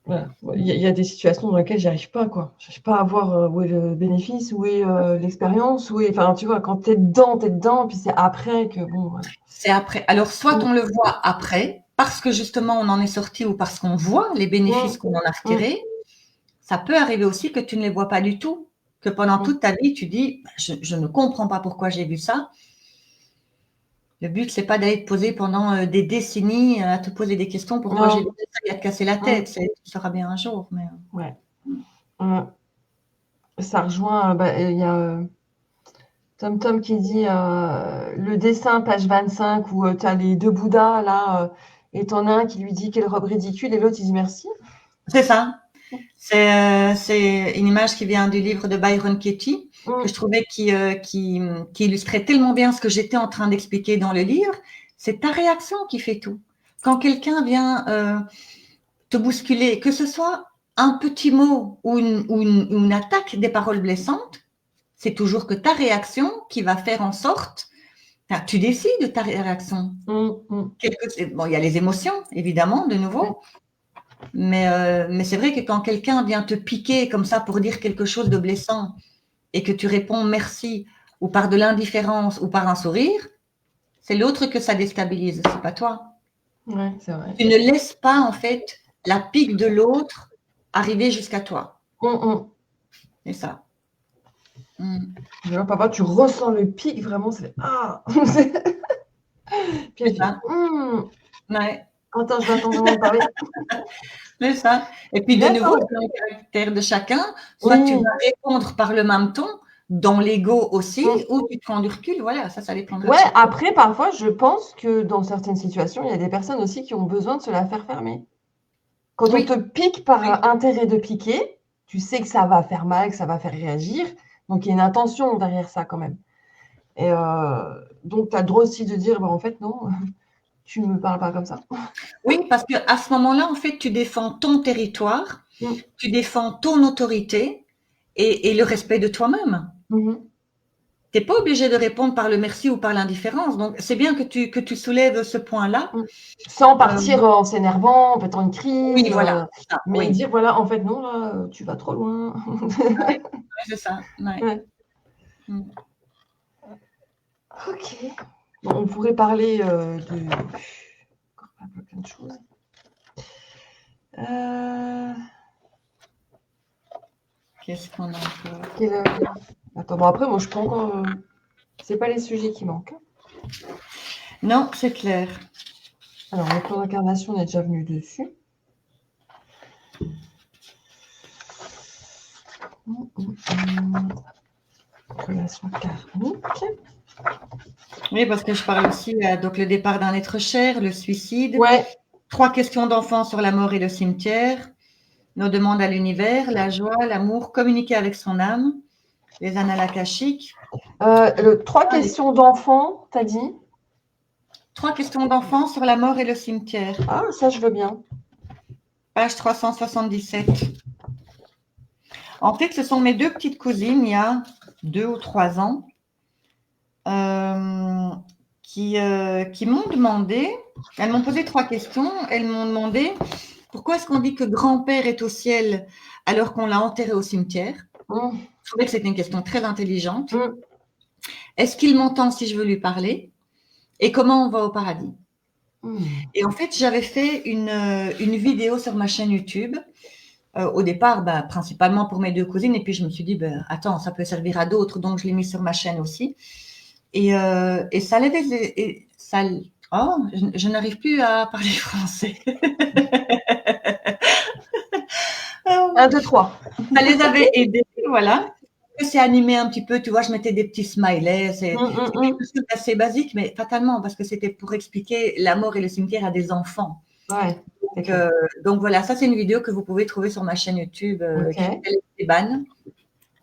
Voilà. Il y a des situations dans lesquelles j'arrive pas, quoi. J'arrive pas à voir où est le bénéfice, où est l'expérience, où est. Enfin, tu vois, quand t'es dedans, puis c'est après que bon. Voilà. C'est après. Alors, soit on le voit après, parce que justement on en est sorti ou parce qu'on voit les bénéfices qu'on en a retirés. Ça peut arriver aussi que tu ne les vois pas du tout, que pendant toute ta vie, tu dis, je ne comprends pas pourquoi j'ai vu ça. Le but, c'est pas d'aller te poser pendant des décennies à te poser des questions pourquoi j'ai vu ça et à te casser la tête. Tu sauras bien un jour. Mais... Ouais. Ça rejoint, il y a Tom qui dit le dessin, page 25, où tu as les deux Bouddhas, là, et t'en as un qui lui dit quelle robe ridicule, et l'autre, il dit merci. C'est ça. C'est une image qui vient du livre de Byron Katie, que je trouvais qui illustrait tellement bien ce que j'étais en train d'expliquer dans le livre. C'est ta réaction qui fait tout. Quand quelqu'un vient te bousculer, que ce soit un petit mot ou une attaque des paroles blessantes, c'est toujours que ta réaction qui va faire en sorte, tu décides de ta réaction. Bon, il y a les émotions, évidemment, de nouveau. Mais c'est vrai que quand quelqu'un vient te piquer comme ça pour dire quelque chose de blessant et que tu réponds merci ou par de l'indifférence ou par un sourire, c'est l'autre que ça déstabilise, c'est pas toi. Ouais, c'est vrai. Tu ne laisses pas en fait la pique de l'autre arriver jusqu'à toi. C'est ça. Papa, tu ressens le pic, vraiment, c'est ah. Puis elle dit, ouais. Attends, je vais attendre avant de parler. C'est ça. Et puis de nouveau, c'est le caractère de chacun. Soit tu vas répondre par le même ton, dans l'ego aussi, ou tu prends du recul. Voilà, ça dépend de chacun. Après, parfois, je pense que dans certaines situations, il y a des personnes aussi qui ont besoin de se la faire fermer. Quand on te pique par intérêt de piquer, tu sais que ça va faire mal, que ça va faire réagir. Donc, il y a une intention derrière ça quand même. Et donc, tu as le droit aussi de dire, en fait, non, tu ne me parles pas comme ça. Oui, parce qu'à ce moment-là, en fait, tu défends ton territoire, tu défends ton autorité et le respect de toi-même. tu n'es pas obligé de répondre par le merci ou par l'indifférence. Donc, c'est bien que tu soulèves ce point-là. Sans partir en s'énervant, en pétant une crise. Oui, voilà. Mais dire, voilà, en fait, non, là, tu vas trop loin. Ouais, c'est ça. Ouais. Ok. Bon, on pourrait parler de plein de choses. Qu'est-ce qu'on a encore? Attends, bon, après, moi, je peux encore. C'est pas les sujets qui manquent. Non, c'est clair. Alors, le plan d'incarnation, on est déjà venu dessus. Relation karmique. Oui, parce que je parle aussi, donc le départ d'un être cher, le suicide. Ouais. 3 questions d'enfants sur la mort et le cimetière. Nos demandes à l'univers, la joie, l'amour, communiquer avec son âme, les annales akashiques. 3 questions d'enfants, t'as dit? 3 questions d'enfants sur la mort et le cimetière. Ah, ça, je veux bien. Page 377. En fait, ce sont mes 2 petites cousines, il y a 2 ou 3 ans, qui m'ont demandé, elles m'ont posé 3 questions, elles m'ont demandé pourquoi est-ce qu'on dit que grand-père est au ciel alors qu'on l'a enterré au cimetière. Je trouvais que c'était une question très intelligente. Est-ce qu'il m'entend si je veux lui parler? Et comment on va au paradis? Et en fait, j'avais fait une vidéo sur ma chaîne YouTube. Au départ, principalement pour mes 2 cousines. Et puis, je me suis dit, attends, ça peut servir à d'autres. Donc, je l'ai mis sur ma chaîne aussi. Et ça l'avait... Oh, je n'arrive plus à parler français. 1, 2, 3. Ça les avait aidés, voilà. C'est animé un petit peu, tu vois, je mettais des petits smileys. C'est quelque chose d'assez basique, mais fatalement, parce que c'était pour expliquer la mort et le cimetière à des enfants. Ouais. Donc voilà, ça c'est une vidéo que vous pouvez trouver sur ma chaîne YouTube, Christelle Esteban.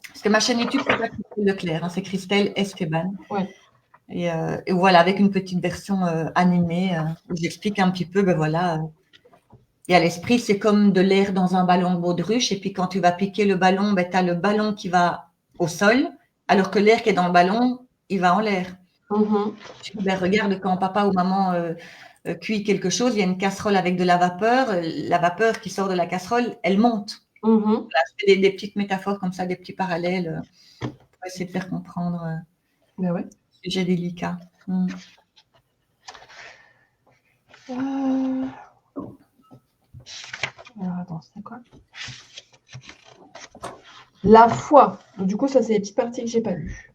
Parce que ma chaîne YouTube, c'est pas Christelle Leclerc, hein, c'est Christelle Esteban. Ouais. Et voilà, avec une petite version animée où j'explique un petit peu, voilà. Et à l'esprit, c'est comme de l'air dans un ballon de baudruche. Et puis quand tu vas piquer le ballon, tu as le ballon qui va au sol, alors que l'air qui est dans le ballon, il va en l'air. Regarde, quand papa ou maman cuit quelque chose, il y a une casserole avec de la vapeur qui sort de la casserole, elle monte. Voilà, je fais des petites métaphores comme ça, des petits parallèles pour essayer de faire comprendre ouais. ce sujet délicat. Alors, attends, c'est quoi? La foi. Donc, du coup, ça, c'est les petites parties que j'ai pas lues.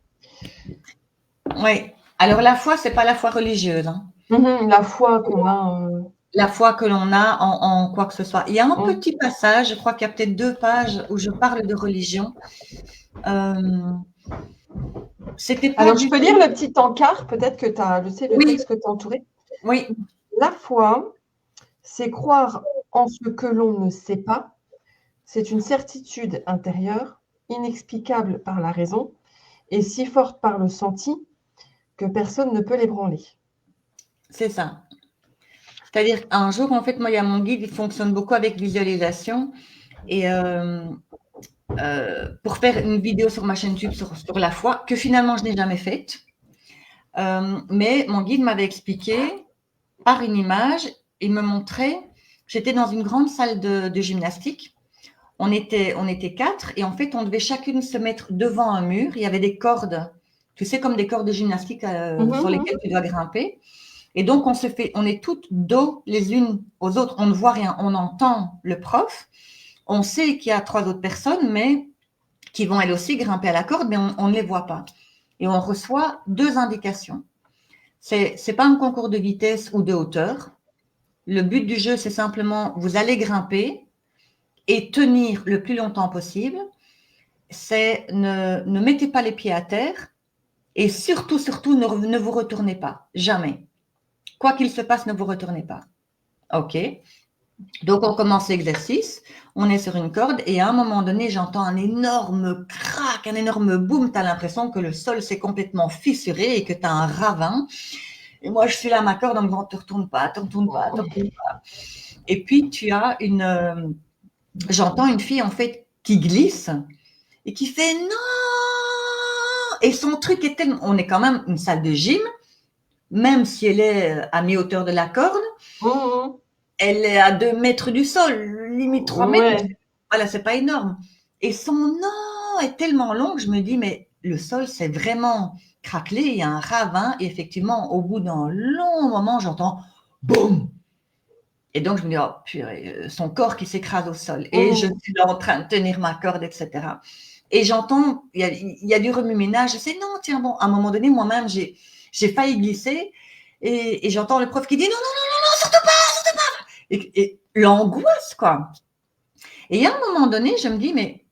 Oui. Alors, la foi, c'est pas la foi religieuse. Hein. La foi qu'on a. La foi que l'on a en quoi que ce soit. Il y a un petit passage, je crois qu'il y a peut-être 2 pages où je parle de religion. C'était pas Alors, je peux lire le petit encart, peut-être que tu as, je sais, le texte que tu as entouré. Oui. La foi, c'est croire en ce que l'on ne sait pas. C'est une certitude intérieure, inexplicable par la raison, et si forte par le senti que personne ne peut l'ébranler. C'est ça. C'est-à-dire qu'un jour, en fait, moi, il y a mon guide, il fonctionne beaucoup avec visualisation. Et pour faire une vidéo sur ma chaîne YouTube sur la foi, que finalement, je n'ai jamais faite. Mais mon guide m'avait expliqué par une image, il me montrait, j'étais dans une grande salle de gymnastique. On était 4 et en fait, on devait chacune se mettre devant un mur. Il y avait des cordes, tu sais, comme des cordes de gymnastique sur lesquelles tu dois grimper. Et donc, on est toutes dos les unes aux autres. On ne voit rien, on entend le prof. On sait qu'il y a 3 autres personnes, mais qui vont elles aussi grimper à la corde, mais on ne les voit pas. Et on reçoit 2 indications. C'est pas un concours de vitesse ou de hauteur. Le but du jeu, c'est simplement, vous allez grimper et tenir le plus longtemps possible. C'est ne mettez pas les pieds à terre et surtout, ne vous retournez pas. Jamais. Quoi qu'il se passe, ne vous retournez pas. OK. Donc, on commence l'exercice. On est sur une corde et à un moment donné, j'entends un énorme crack, un énorme boom. Tu as l'impression que le sol s'est complètement fissuré et que tu as un ravin. Et moi, je suis là à ma corde en me disant, te retourne pas, te retourne pas, te retourne pas. Et puis, j'entends une fille, en fait, qui glisse et qui fait non. et son truc est tellement… On est quand même une salle de gym, même si elle est à mi-hauteur de la corde, elle est à 2 mètres du sol, limite 3 mètres. Ouais. Voilà, c'est pas énorme. Et son nom est tellement long que je me dis, mais le sol, c'est vraiment craquelé, il y a un ravin, et effectivement, au bout d'un long moment, j'entends boum. Et donc, je me dis, oh purée, son corps qui s'écrase au sol. Et je suis là en train de tenir ma corde, etc. Et j'entends, il y a du remue-ménage. Je sais, non, tiens, bon, à un moment donné, moi-même, j'ai failli glisser. Et j'entends le prof qui dit, non, non, non, non, non, surtout pas, surtout pas. Et l'angoisse, quoi. Et à un moment donné, je me dis, mais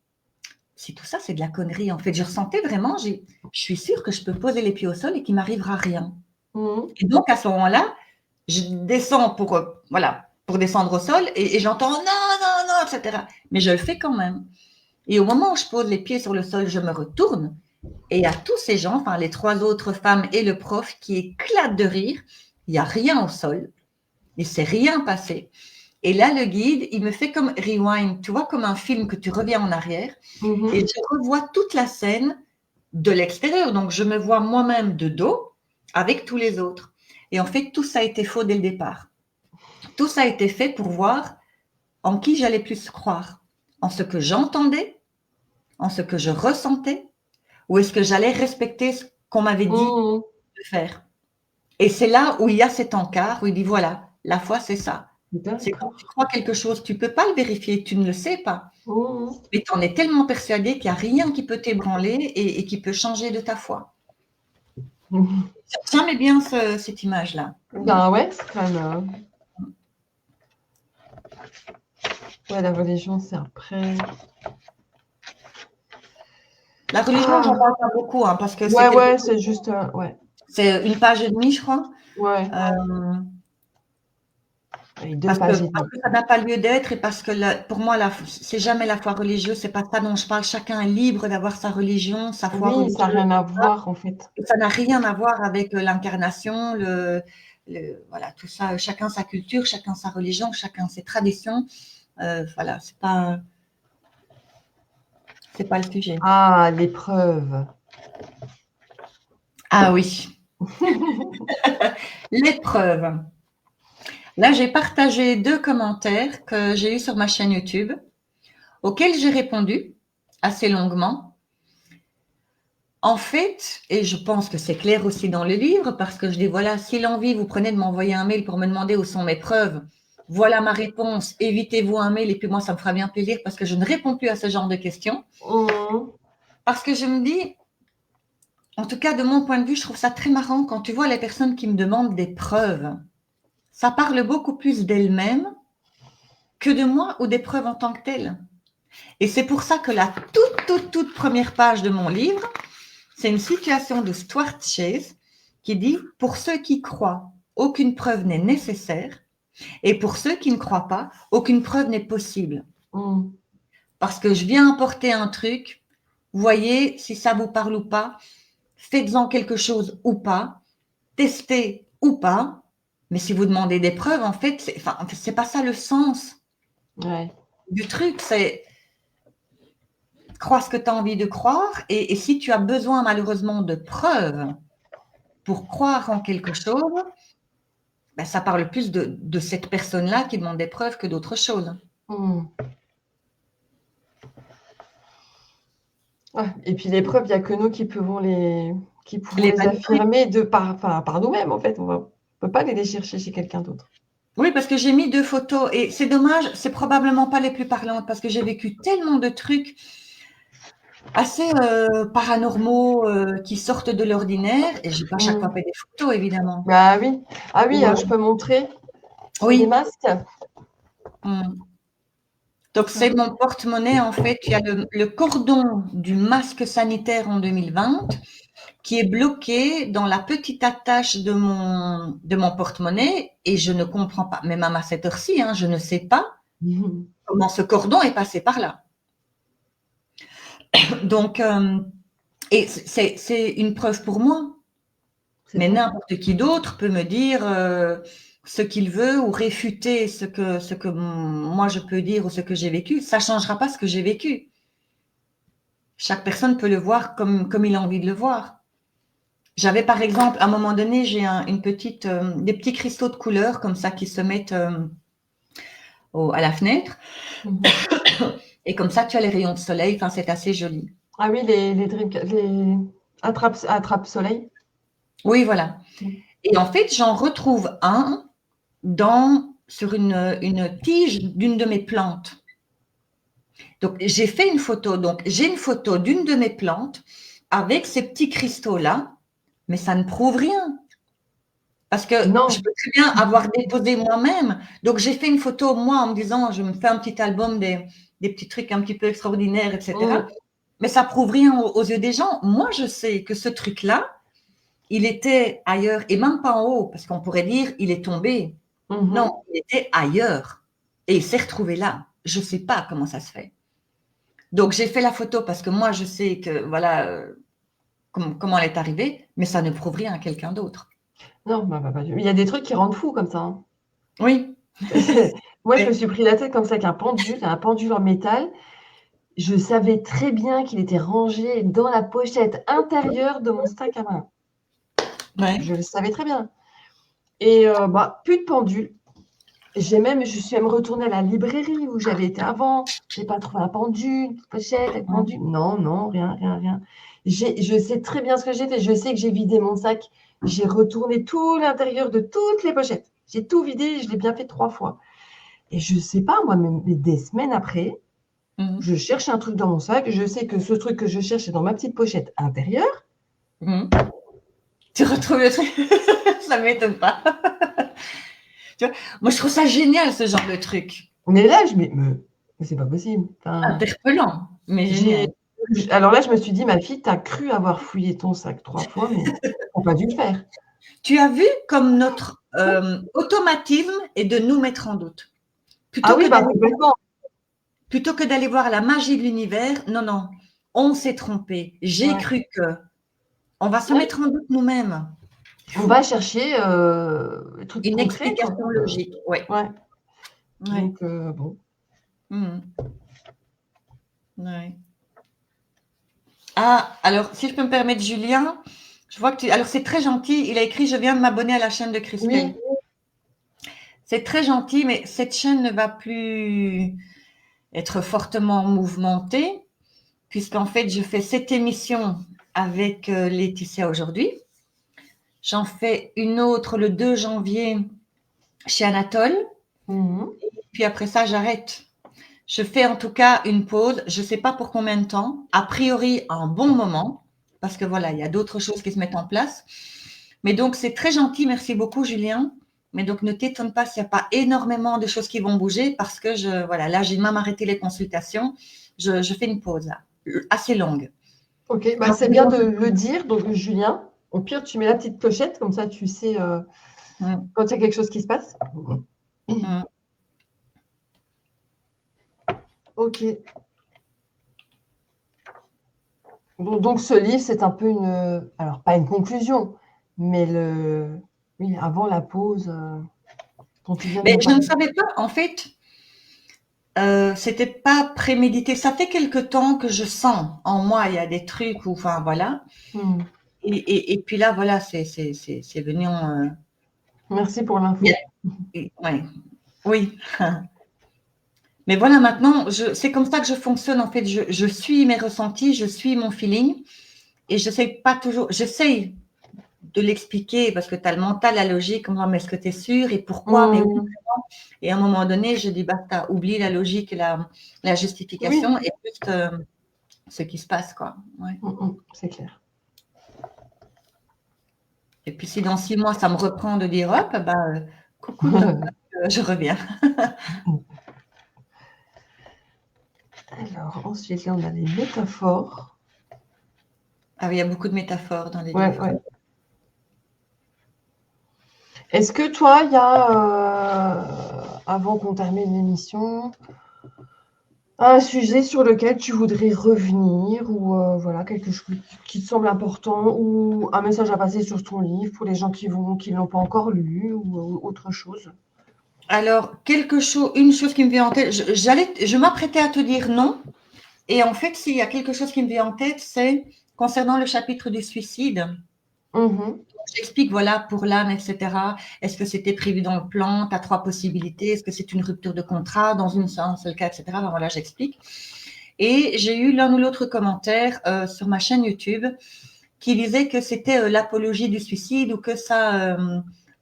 si tout ça, c'est de la connerie, en fait. Je ressentais vraiment, je suis sûre que je peux poser les pieds au sol et qu'il ne m'arrivera rien. Et donc, à ce moment-là, je descends pour descendre au sol et j'entends non, non, non, etc. Mais je le fais quand même. Et au moment où je pose les pieds sur le sol, je me retourne et il y a tous ces gens, enfin les 3 autres femmes et le prof qui éclatent de rire. Il n'y a rien au sol. Il ne s'est rien passé. Et là, le guide, il me fait comme rewind, tu vois, comme un film que tu reviens en arrière. Et je revois toute la scène de l'extérieur. Donc, je me vois moi-même de dos avec tous les autres. Et en fait, tout ça a été faux dès le départ. Tout ça a été fait pour voir en qui j'allais plus croire. En ce que j'entendais, en ce que je ressentais, ou est-ce que j'allais respecter ce qu'on m'avait dit de faire. Et c'est là où il y a cet encart, où il dit, voilà, la foi, c'est ça. C'est quand tu crois quelque chose, tu ne peux pas le vérifier, tu ne le sais pas. Mais tu en es tellement persuadé qu'il n'y a rien qui peut t'ébranler et qui peut changer de ta foi. J'aimais bien cette image-là. Ben ouais, c'est quand même… Ouais, la religion, c'est après… La religion, j'en parle pas beaucoup, hein, parce que c'est juste… ouais. C'est 1 page et demie, je crois. Ouais. Parce que ça n'a pas lieu d'être et parce que pour moi, c'est jamais la foi religieuse, c'est pas ça dont je parle. Chacun est libre d'avoir sa religion, sa foi religieuse. Ça n'a rien à voir, en fait. Ça n'a rien à voir avec l'incarnation, voilà, tout ça. Chacun sa culture, chacun sa religion, chacun ses traditions. Voilà, c'est pas le sujet. Ah, l'épreuve. Ah oui. L'épreuve. Là, j'ai partagé 2 commentaires que j'ai eus sur ma chaîne YouTube, auxquels j'ai répondu assez longuement. En fait, et je pense que c'est clair aussi dans le livre, parce que je dis, voilà, si l'envie vous prenez de m'envoyer un mail pour me demander où sont mes preuves, voilà ma réponse, évitez-vous un mail et puis moi, ça me fera bien plaisir parce que je ne réponds plus à ce genre de questions. Parce que je me dis, en tout cas, de mon point de vue, je trouve ça très marrant quand tu vois les personnes qui me demandent des preuves. Ça parle beaucoup plus d'elles-mêmes que de moi ou des preuves en tant que telles. Et c'est pour ça que la toute première page de mon livre, c'est une citation de Stuart Chase qui dit « Pour ceux qui croient, aucune preuve n'est nécessaire et pour ceux qui ne croient pas, aucune preuve n'est possible. » Parce que je viens apporter un truc, voyez si ça vous parle ou pas, faites-en quelque chose ou pas, testez ou pas, mais si vous demandez des preuves, en fait, c'est pas ça le sens du truc, c'est crois ce que tu as envie de croire et si tu as besoin malheureusement de preuves pour croire en quelque chose, ben, ça parle plus de cette personne-là qui demande des preuves que d'autres choses. Et puis les preuves, il n'y a que nous qui pouvons les affirmer par nous-mêmes, en fait. On ne peut pas aller les chercher chez quelqu'un d'autre. Oui, parce que j'ai mis 2 photos et c'est dommage, c'est probablement pas les plus parlantes parce que j'ai vécu tellement de trucs assez paranormaux qui sortent de l'ordinaire et je n'ai pas chaque fois fait des photos, évidemment. Ah oui, je peux montrer les masques. Donc, c'est mon porte-monnaie, en fait. Il y a le cordon du masque sanitaire en 2020 qui est bloqué dans la petite attache de mon porte-monnaie et je ne comprends pas, même à cette heure-ci, hein, je ne sais pas comment ce cordon est passé par là. Donc, et c'est une preuve pour moi. Mais n'importe qui d'autre peut me dire ce qu'il veut ou réfuter ce que moi je peux dire ou ce que j'ai vécu. Ça ne changera pas ce que j'ai vécu. chaque personne peut le voir comme il a envie de le voir. J'avais par exemple, à un moment donné, j'ai des petits cristaux de couleur comme ça qui se mettent à la fenêtre. Et comme ça, tu as les rayons de soleil. Enfin, c'est assez joli. Ah oui, les attrape-soleil. Oui, voilà. Et en fait, j'en retrouve un sur une tige d'une de mes plantes. Donc, j'ai fait une photo. Donc, j'ai une photo d'une de mes plantes avec ces petits cristaux-là, mais ça ne prouve rien. Parce que Non. je peux très bien avoir déposé moi-même. Donc, j'ai fait une photo, moi, en me disant, je me fais un petit album des petits trucs un petit peu extraordinaires, etc. Mais ça prouve rien aux yeux des gens. Moi, je sais que ce truc-là, il était ailleurs, et même pas en haut, parce qu'on pourrait dire, il est tombé. Non, il était ailleurs. Et il s'est retrouvé là. Je ne sais pas comment ça se fait. Donc, j'ai fait la photo parce que moi, je sais que, voilà, comment elle est arrivée, mais ça ne prouve rien à quelqu'un d'autre. Non, il y a des trucs qui rendent fou comme ça. Hein. Oui. Moi, je me suis pris la tête comme ça avec un pendule en métal. Je savais très bien qu'il était rangé dans la pochette intérieure de mon sac à main. Ouais. Je le savais très bien. Et plus de pendule. Je suis même retournée à la librairie où j'avais été avant. Je n'ai pas trouvé un pendule, une pochette avec pendule. Non, rien. Je sais très bien ce que j'ai fait. Je sais que j'ai vidé mon sac. J'ai retourné tout l'intérieur de toutes les pochettes. J'ai tout vidé. Je l'ai bien fait 3 fois. Et je ne sais pas, moi, mais des semaines après, je cherche un truc dans mon sac. Je sais que ce truc que je cherche est dans ma petite pochette intérieure. Tu retrouves le truc. Ça ne m'étonne pas. Tu vois, moi, je trouve ça génial, ce genre de truc. Mais là, mais c'est pas possible. Interpellant, mais génial. Alors là, je me suis dit, ma fille, tu as cru avoir fouillé ton sac 3 fois, mais tu n'as pas dû le faire. Tu as vu comme notre automatisme est de nous mettre en doute. Complètement. Plutôt que d'aller voir la magie de l'univers, non, on s'est trompé. J'ai cru que. On va se mettre en doute nous-mêmes. On va chercher une explication logique. Ouais. Donc, bon. Ouais. Ah, alors, si je peux me permettre, Julien, je vois que alors, c'est très gentil. Il a écrit « Je viens de m'abonner à la chaîne de Christelle ». C'est très gentil, mais cette chaîne ne va plus être fortement mouvementée, puisqu'en fait, je fais cette émission avec Laetitia aujourd'hui. J'en fais une autre le 2 janvier chez Anatole. Et puis après ça, j'arrête. Je fais en tout cas une pause. Je ne sais pas pour combien de temps. A priori, un bon moment, parce que voilà, il y a d'autres choses qui se mettent en place. Mais donc, c'est très gentil. Merci beaucoup, Julien. Mais donc, ne t'étonne pas s'il n'y a pas énormément de choses qui vont bouger, parce que là, j'ai même arrêté les consultations. Je fais une pause là, assez longue. Ok, c'est bien de le dire. Donc, Julien, au pire, tu mets la petite clochette, comme ça, tu sais quand il y a quelque chose qui se passe. Ok. Donc, ce livre, c'est un peu alors, pas une conclusion, mais avant la pause. Mais je ne savais pas, en fait, c'était pas prémédité. Ça fait quelque temps que je sens en moi, il y a des trucs, enfin voilà. Et puis là, voilà, c'est venu. Merci pour l'info. Oui. Mais voilà, maintenant, c'est comme ça que je fonctionne, en fait. Je suis mes ressentis, je suis mon feeling, et je sais pas toujours. J'essaye de l'expliquer parce que tu as le mental, la logique, mais est-ce que tu es sûr et pourquoi, mais oui, et à un moment donné, je dis, basta, oublie la logique et la justification et juste ce qui se passe, quoi. Ouais. C'est clair. Et puis si dans 6 mois, ça me reprend de dire, hop, coucou, je reviens. Alors, ensuite, là, on a les métaphores. Ah oui, il y a beaucoup de métaphores dans les livres. Ouais. Est-ce que toi, il y a, avant qu'on termine l'émission, un sujet sur lequel tu voudrais revenir ou voilà, quelque chose qui te semble important ou un message à passer sur ton livre pour les gens qui ne l'ont pas encore lu ou autre chose? Alors, une chose qui me vient en tête, je m'apprêtais à te dire non, Et en fait, s'il y a quelque chose qui me vient en tête, c'est concernant le chapitre du suicide. J'explique, voilà, pour l'âme, etc. Est-ce que c'était prévu dans le plan? Tu as 3 possibilités. Est-ce que c'est une rupture de contrat dans un seul cas, etc. Ben voilà, j'explique. Et j'ai eu l'un ou l'autre commentaire sur ma chaîne YouTube qui disait que c'était l'apologie du suicide ou que ça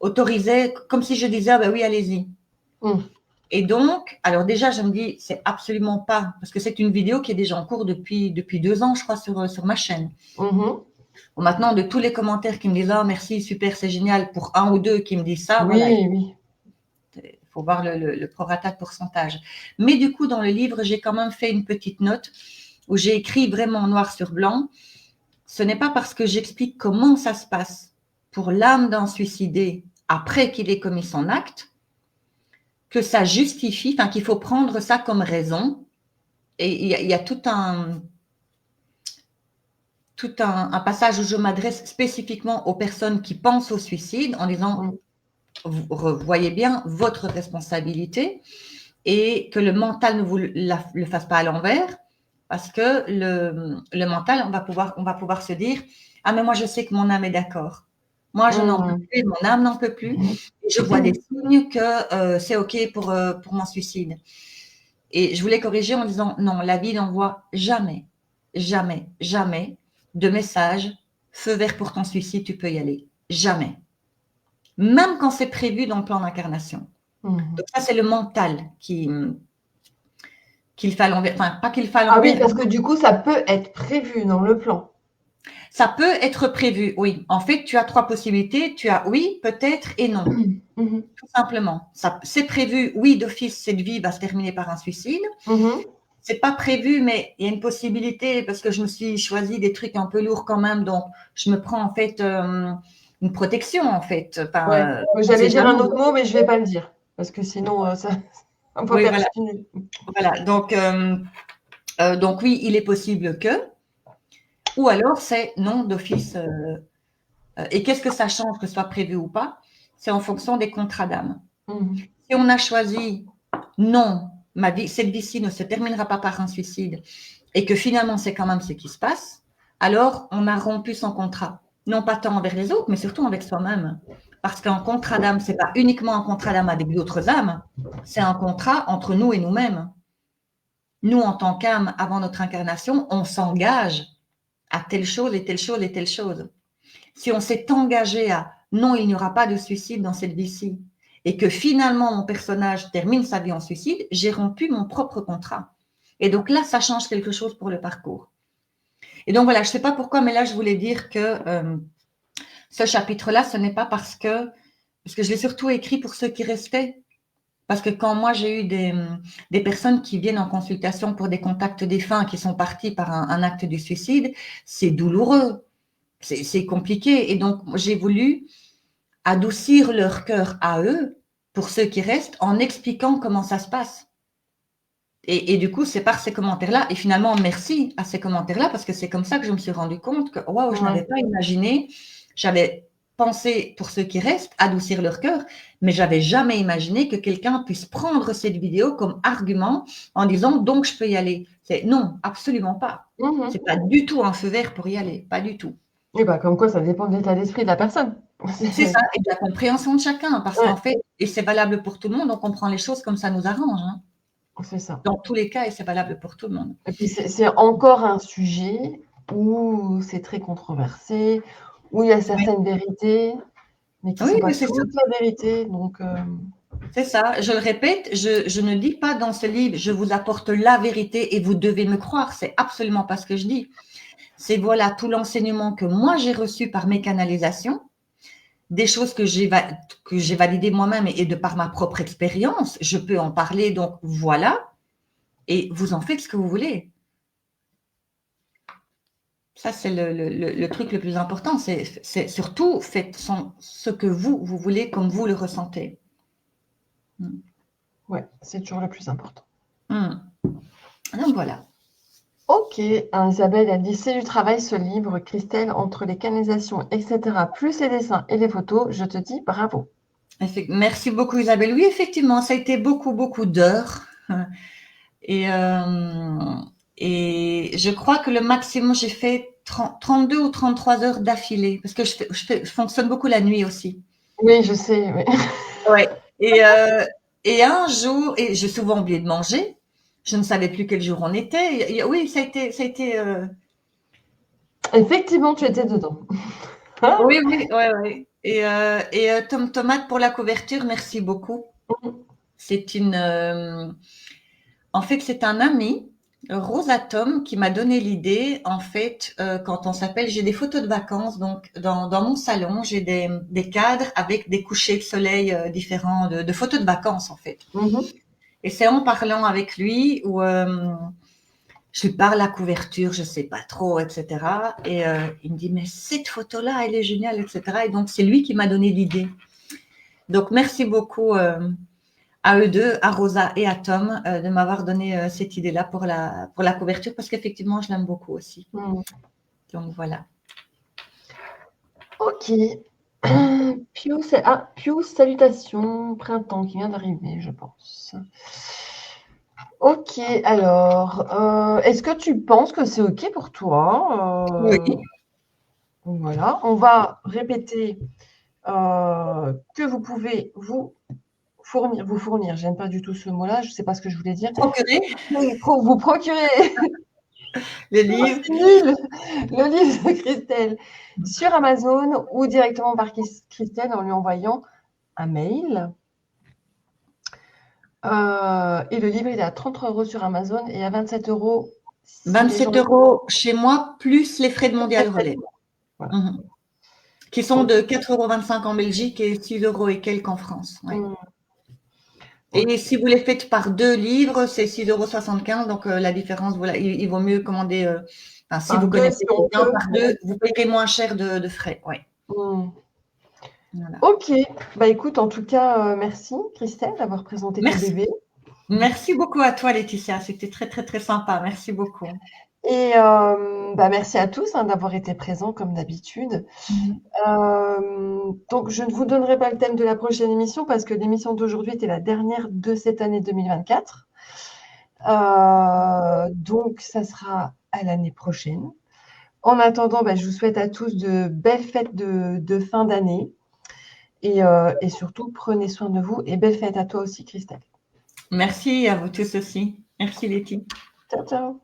autorisait, comme si je disais, ah ben oui, allez-y. Et donc, alors déjà, je me dis, c'est absolument pas, parce que c'est une vidéo qui est déjà en cours depuis 2 ans, je crois, sur ma chaîne. Bon, maintenant, de tous les commentaires qui me disent, ah, merci, super, c'est génial, pour un ou deux qui me disent ça, voilà. Oui. Il faut voir le prorata de pourcentage. Mais du coup, dans le livre, j'ai quand même fait une petite note où j'ai écrit vraiment noir sur blanc. Ce n'est pas parce que j'explique comment ça se passe pour l'âme d'un suicidé après qu'il ait commis son acte que ça justifie, enfin qu'il faut prendre ça comme raison. Et il y a tout un passage où je m'adresse spécifiquement aux personnes qui pensent au suicide en disant, vous voyez bien votre responsabilité et que le mental ne vous le fasse pas à l'envers, parce que le mental, on va pouvoir se dire, ah mais moi je sais que mon âme est d'accord. Moi je n'en peux plus, mon âme n'en peut plus. Et je vois des signes que c'est OK pour mon suicide. Et je voulais corriger en disant, non, la vie n'envoie jamais, jamais, jamais de message, feu vert pour ton suicide, tu peux y aller. Jamais. Même quand c'est prévu dans le plan d'incarnation. Donc ça, c'est le mental qu'il fait à l'envers. Enfin, pas qu'il fait à l'envers. Ah oui, parce que du coup, ça peut être prévu dans le plan. Ça peut être prévu, oui. En fait, tu as 3 possibilités. Tu as oui, peut-être et non. Tout simplement. C'est prévu, oui, d'office, cette vie va se terminer par un suicide. C'est pas prévu, mais il y a une possibilité parce que je me suis choisi des trucs un peu lourds quand même. Donc, je me prends en fait une protection en fait. Enfin, j'allais dire un autre mot, mais je vais pas le dire parce que sinon, ça on peut perdre. Voilà. Donc oui, il est possible que. Ou alors c'est non d'office. Et qu'est-ce que ça change que ce soit prévu ou pas? C'est en fonction des contrats d'âme. Si on a choisi non, cette vie-ci ne se terminera pas par un suicide et que finalement c'est quand même ce qui se passe, alors on a rompu son contrat. Non pas tant envers les autres, mais surtout avec soi-même. Parce qu'un contrat d'âme, ce n'est pas uniquement un contrat d'âme avec d'autres âmes, c'est un contrat entre nous et nous-mêmes. Nous, en tant qu'âme, avant notre incarnation, on s'engage à telle chose et telle chose et telle chose. Si on s'est engagé à non, il n'y aura pas de suicide dans cette vie-ci, et que finalement mon personnage termine sa vie en suicide, j'ai rompu mon propre contrat. Et donc là, ça change quelque chose pour le parcours. Et donc voilà, je ne sais pas pourquoi, mais là, je voulais dire que ce chapitre-là, ce n'est pas parce que je l'ai surtout écrit pour ceux qui restaient. Parce que quand moi, j'ai eu des personnes qui viennent en consultation pour des contacts défunts qui sont partis par un acte du suicide, c'est douloureux, c'est compliqué. Et donc, j'ai voulu adoucir leur cœur à eux, pour ceux qui restent, en expliquant comment ça se passe. Et du coup, c'est par ces commentaires-là, et finalement, merci à ces commentaires-là, parce que c'est comme ça que je me suis rendu compte que, waouh, je n'avais pas imaginé, j'avais pensé, pour ceux qui restent, adoucir leur cœur, mais j'avais jamais imaginé que quelqu'un puisse prendre cette vidéo comme argument en disant, donc je peux y aller. Non, absolument pas. C'est pas du tout un feu vert pour y aller, pas du tout. Et bah, comme quoi, ça dépend de l'état d'esprit de la personne. C'est ça, et de la compréhension de chacun, parce qu'en fait, et c'est valable pour tout le monde, on comprend les choses comme ça nous arrange. Hein. C'est ça. Dans tous les cas, et c'est valable pour tout le monde. Et puis, c'est encore un sujet où c'est très controversé, où il y a certaines vérités, mais qui ne sont pas toute la vérité. Donc, c'est ça, je le répète, je ne dis pas dans ce livre, je vous apporte la vérité et vous devez me croire, c'est absolument pas ce que je dis. C'est voilà tout l'enseignement que moi j'ai reçu par mes canalisations, des choses que j'ai validées moi-même et de par ma propre expérience, je peux en parler, donc voilà, et vous en faites ce que vous voulez. Ça, c'est le truc le plus important, c'est surtout faites ce que vous voulez comme vous le ressentez. Ouais, c'est toujours le plus important. Donc voilà. Ok, Isabelle, elle dit c'est du travail ce livre, Christelle, entre les canalisations, etc., plus les dessins et les photos, je te dis bravo. Merci beaucoup Isabelle. Oui, effectivement, ça a été beaucoup d'heures. Et Et je crois que le maximum, j'ai fait 32 ou 33 heures d'affilée, parce que je fonctionne beaucoup la nuit aussi. Oui, je sais. Oui. Ouais. Et un jour, et j'ai souvent oublié de manger. Je ne savais plus quel jour on était. Oui, ça a été. Effectivement, tu étais dedans. Oui, oui, ouais, ouais. Et Tom Tomate pour la couverture, merci beaucoup. C'est en fait, c'est un ami, Rosa Tom, qui m'a donné l'idée. En fait, quand on s'appelle, j'ai des photos de vacances. Donc, dans mon salon, j'ai des cadres avec des couchers de soleil différents, de photos de vacances, en fait. Et c'est en parlant avec lui où je lui parle la couverture, je sais pas trop, etc. Et il me dit, mais cette photo-là, elle est géniale, etc. Et donc, c'est lui qui m'a donné l'idée. Donc, merci beaucoup à eux deux, à Rosa et à Tom, de m'avoir donné cette idée-là pour la couverture, parce qu'effectivement, je l'aime beaucoup aussi. Donc, voilà. Ok. Pius, salutations, printemps qui vient d'arriver, je pense. Ok, alors, est-ce que tu penses que c'est ok pour toi? Oui. Voilà, on va répéter que vous pouvez vous fournir, j'aime pas du tout ce mot-là, je ne sais pas ce que je voulais dire. Procurer Vous procurer le livre. le livre de Christelle sur Amazon ou directement par Christelle en lui envoyant un mail. Et le livre, il est à 33 € sur Amazon et à 27 € si 27 € chez moi, plus les frais de Mondial Relais. Voilà. Qui sont de 4,25 € en Belgique et 6 € et quelques en France. Ouais. Et si vous les faites par 2 livres, c'est 6,75 €. Donc, la différence, voilà, il vaut mieux commander. Si vous connaissez quelqu'un par 2, vous payez moins cher de frais. Ouais. Voilà. Ok. Bah, écoute, en tout cas, merci Christelle d'avoir présenté ton bébé. Merci beaucoup à toi, Laetitia. C'était très, très, très sympa. Merci beaucoup. Et merci à tous d'avoir été présents comme d'habitude. Donc, je ne vous donnerai pas le thème de la prochaine émission parce que l'émission d'aujourd'hui était la dernière de cette année 2024. Donc, ça sera à l'année prochaine. En attendant, je vous souhaite à tous de belles fêtes de fin d'année. Et surtout, prenez soin de vous et belle fête à toi aussi, Christelle. Merci à vous tous aussi. Merci, Letty. Ciao, ciao.